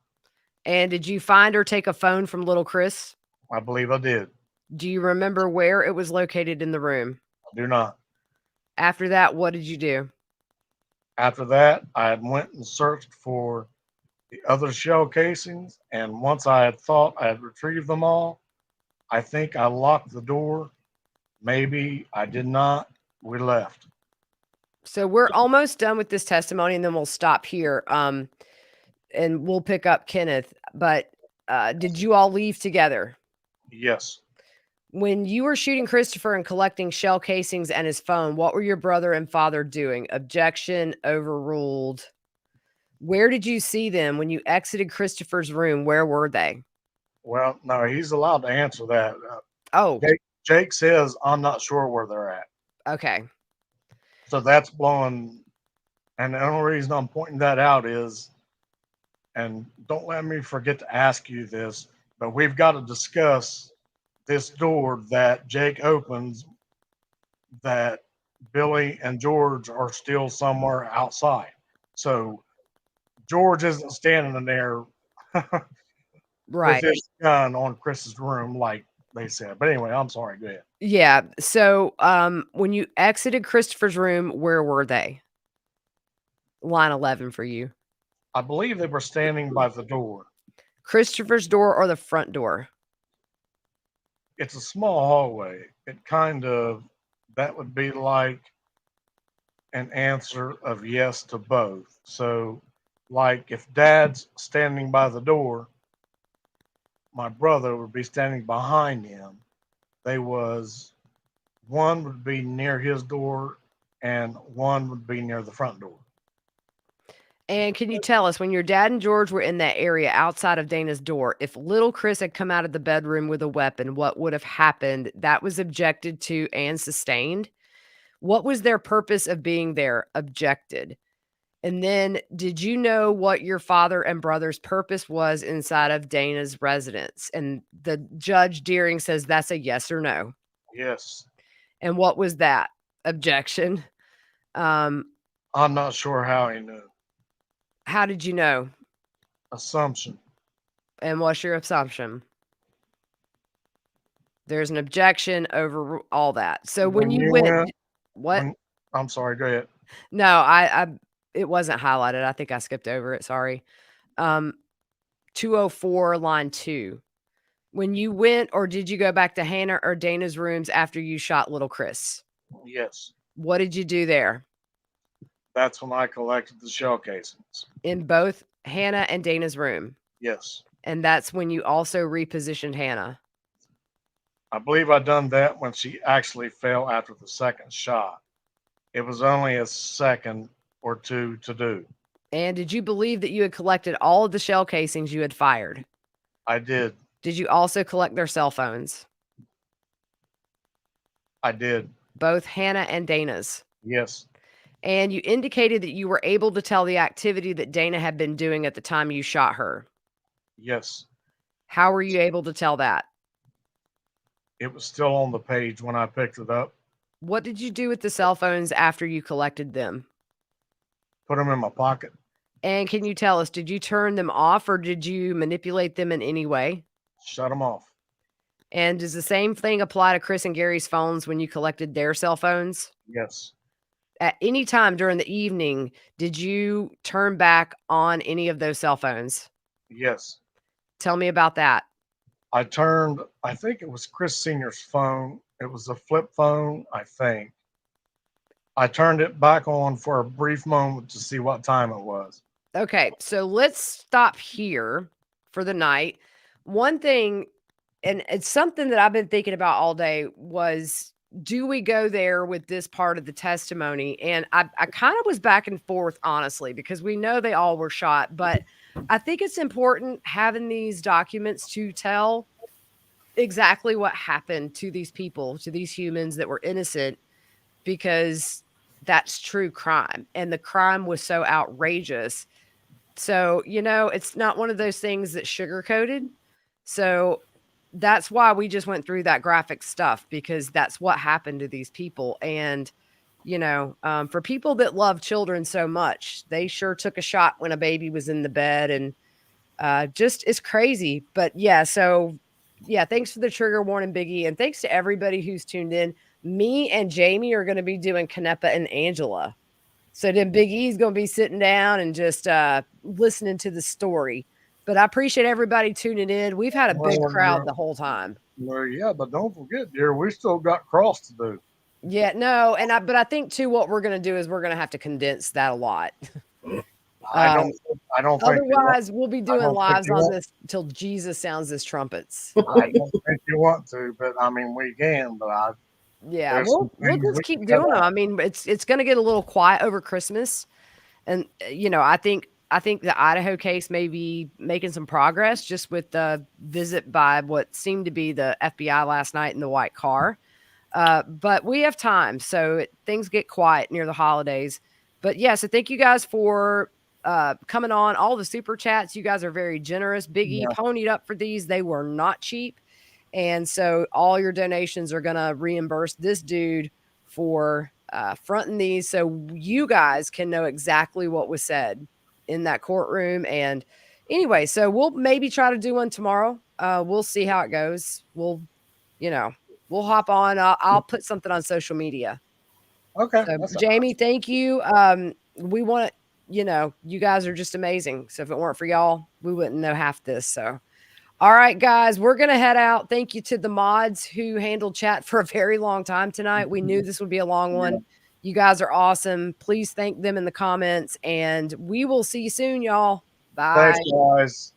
And did you find or take a phone from little Chris? I believe I did. Do you remember where it was located in the room? I do not. After that, what did you do? After that, I had went and searched for the other shell casings, and once I had thought I had retrieved them all, I think I locked the door. Maybe I did not. We left. So we're almost done with this testimony, and then we'll stop here. And we'll pick up Kenneth. But did you all leave together? Yes. When you were shooting Christopher and collecting shell casings and his phone, what were your brother and father doing? Objection overruled. Where did you see them when you exited Christopher's room? Where were they? Well, no, he's allowed to answer that. Oh, Jake says, I'm not sure where they're at. okay. So that's blowing. And the only reason I'm pointing that out is, and don't let me forget to ask you this, but we've got to discuss this door that Jake opens, that Billy and George are still somewhere outside. So George isn't standing in there with Right. his gun on Chris's room like they said. But anyway, I'm sorry. Go ahead. Yeah. So, when you exited Christopher's room, where were they? Line 11 for you. I believe they were standing by the door. Christopher's door or the front door? It's a small hallway. That would be like an answer of yes to both. So, like if dad's standing by the door, my brother would be standing behind him. One would be near his door and one would be near the front door. And can you tell us, when your dad and George were in that area outside of Dana's door, if little Chris had come out of the bedroom with a weapon, what would have happened? That was objected to and sustained. What was their purpose of being there? Objected. And then, did you know what your father and brother's purpose was inside of Dana's residence? And the Judge Deering says that's a yes or no. Yes. And what was that? Objection. I'm not sure how he knew. How did you know? Assumption. And what's your assumption? There's an objection over all that. So when you went, what? I'm sorry, go ahead. No, I it wasn't highlighted. I think I skipped over it. Sorry. 204 line 2. When you went, or did you go back to Hannah or Dana's rooms after you shot little Chris? Yes. What did you do there? That's when I collected the shell casings. In both Hannah and Dana's room. Yes. And that's when you also repositioned Hannah. I believe I done that when she actually fell after the second shot. It was only a second or two to do. And did you believe that you had collected all of the shell casings you had fired? I did. Did you also collect their cell phones? I did. Both Hannah and Dana's? Yes. And you indicated that you were able to tell the activity that Dana had been doing at the time you shot her? Yes. How were you able to tell that? It was still on the page when I picked it up. What did you do with the cell phones after you collected them? Put them in my pocket. And can you tell us, did you turn them off or did you manipulate them in any way? Shut them off. And does the same thing apply to Chris and Gary's phones when you collected their cell phones? Yes. At any time during the evening, did you turn back on any of those cell phones? Yes. Tell me about that. I think it was Chris Sr.'s phone. It was a flip phone, I think. I turned it back on for a brief moment to see what time it was. Okay, so let's stop here for the night. One thing, and it's something that I've been thinking about all day, was do we go there with this part of the testimony? And I kind of was back and forth, honestly, because we know they all were shot, but I think it's important having these documents to tell exactly what happened to these people, to these humans that were innocent, because that's true crime. And the crime was so outrageous. So, it's not one of those things that's sugar-coated. So that's why we just went through that graphic stuff, because that's what happened to these people. And, for people that love children so much, they sure took a shot when a baby was in the bed, and just it's crazy. But yeah, thanks for the trigger warning, Biggie. And thanks to everybody who's tuned in. Me and Jamie are going to be doing Canepa and Angela. So then Big E's going to be sitting down and just listening to the story. But I appreciate everybody tuning in. We've had a big crowd the whole time. Well, yeah, but don't forget, dear, we still got cross to do. Yeah, no, but I think too, what we're going to do is we're going to have to condense that a lot. I don't think. Otherwise, we'll be doing lives on this till Jesus sounds his trumpets. I don't think you want to, but I mean, we can. But we'll just keep doing them. I mean, it's going to get a little quiet over Christmas, and I think I think the Idaho case may be making some progress just with the visit by what seemed to be the FBI last night in the white car. But we have time, so things get quiet near the holidays. But yeah, so thank you guys for coming on. All the super chats, you guys are very generous. Biggie ponied up for these. They were not cheap. And so all your donations are going to reimburse this dude for fronting these so you guys can know exactly what was said in that courtroom. And anyway, so we'll maybe try to do one tomorrow. We'll see how it goes. We'll hop on. I'll put something on social media. Okay. So, Jamie, thank you. We want to, you guys are just amazing. So if it weren't for y'all, we wouldn't know half this. So, all right, guys, we're going to head out. Thank you to the mods who handled chat for a very long time tonight. We knew this would be a long one. You guys are awesome. Please thank them in the comments, and we will see you soon, y'all. Bye. Thanks, guys.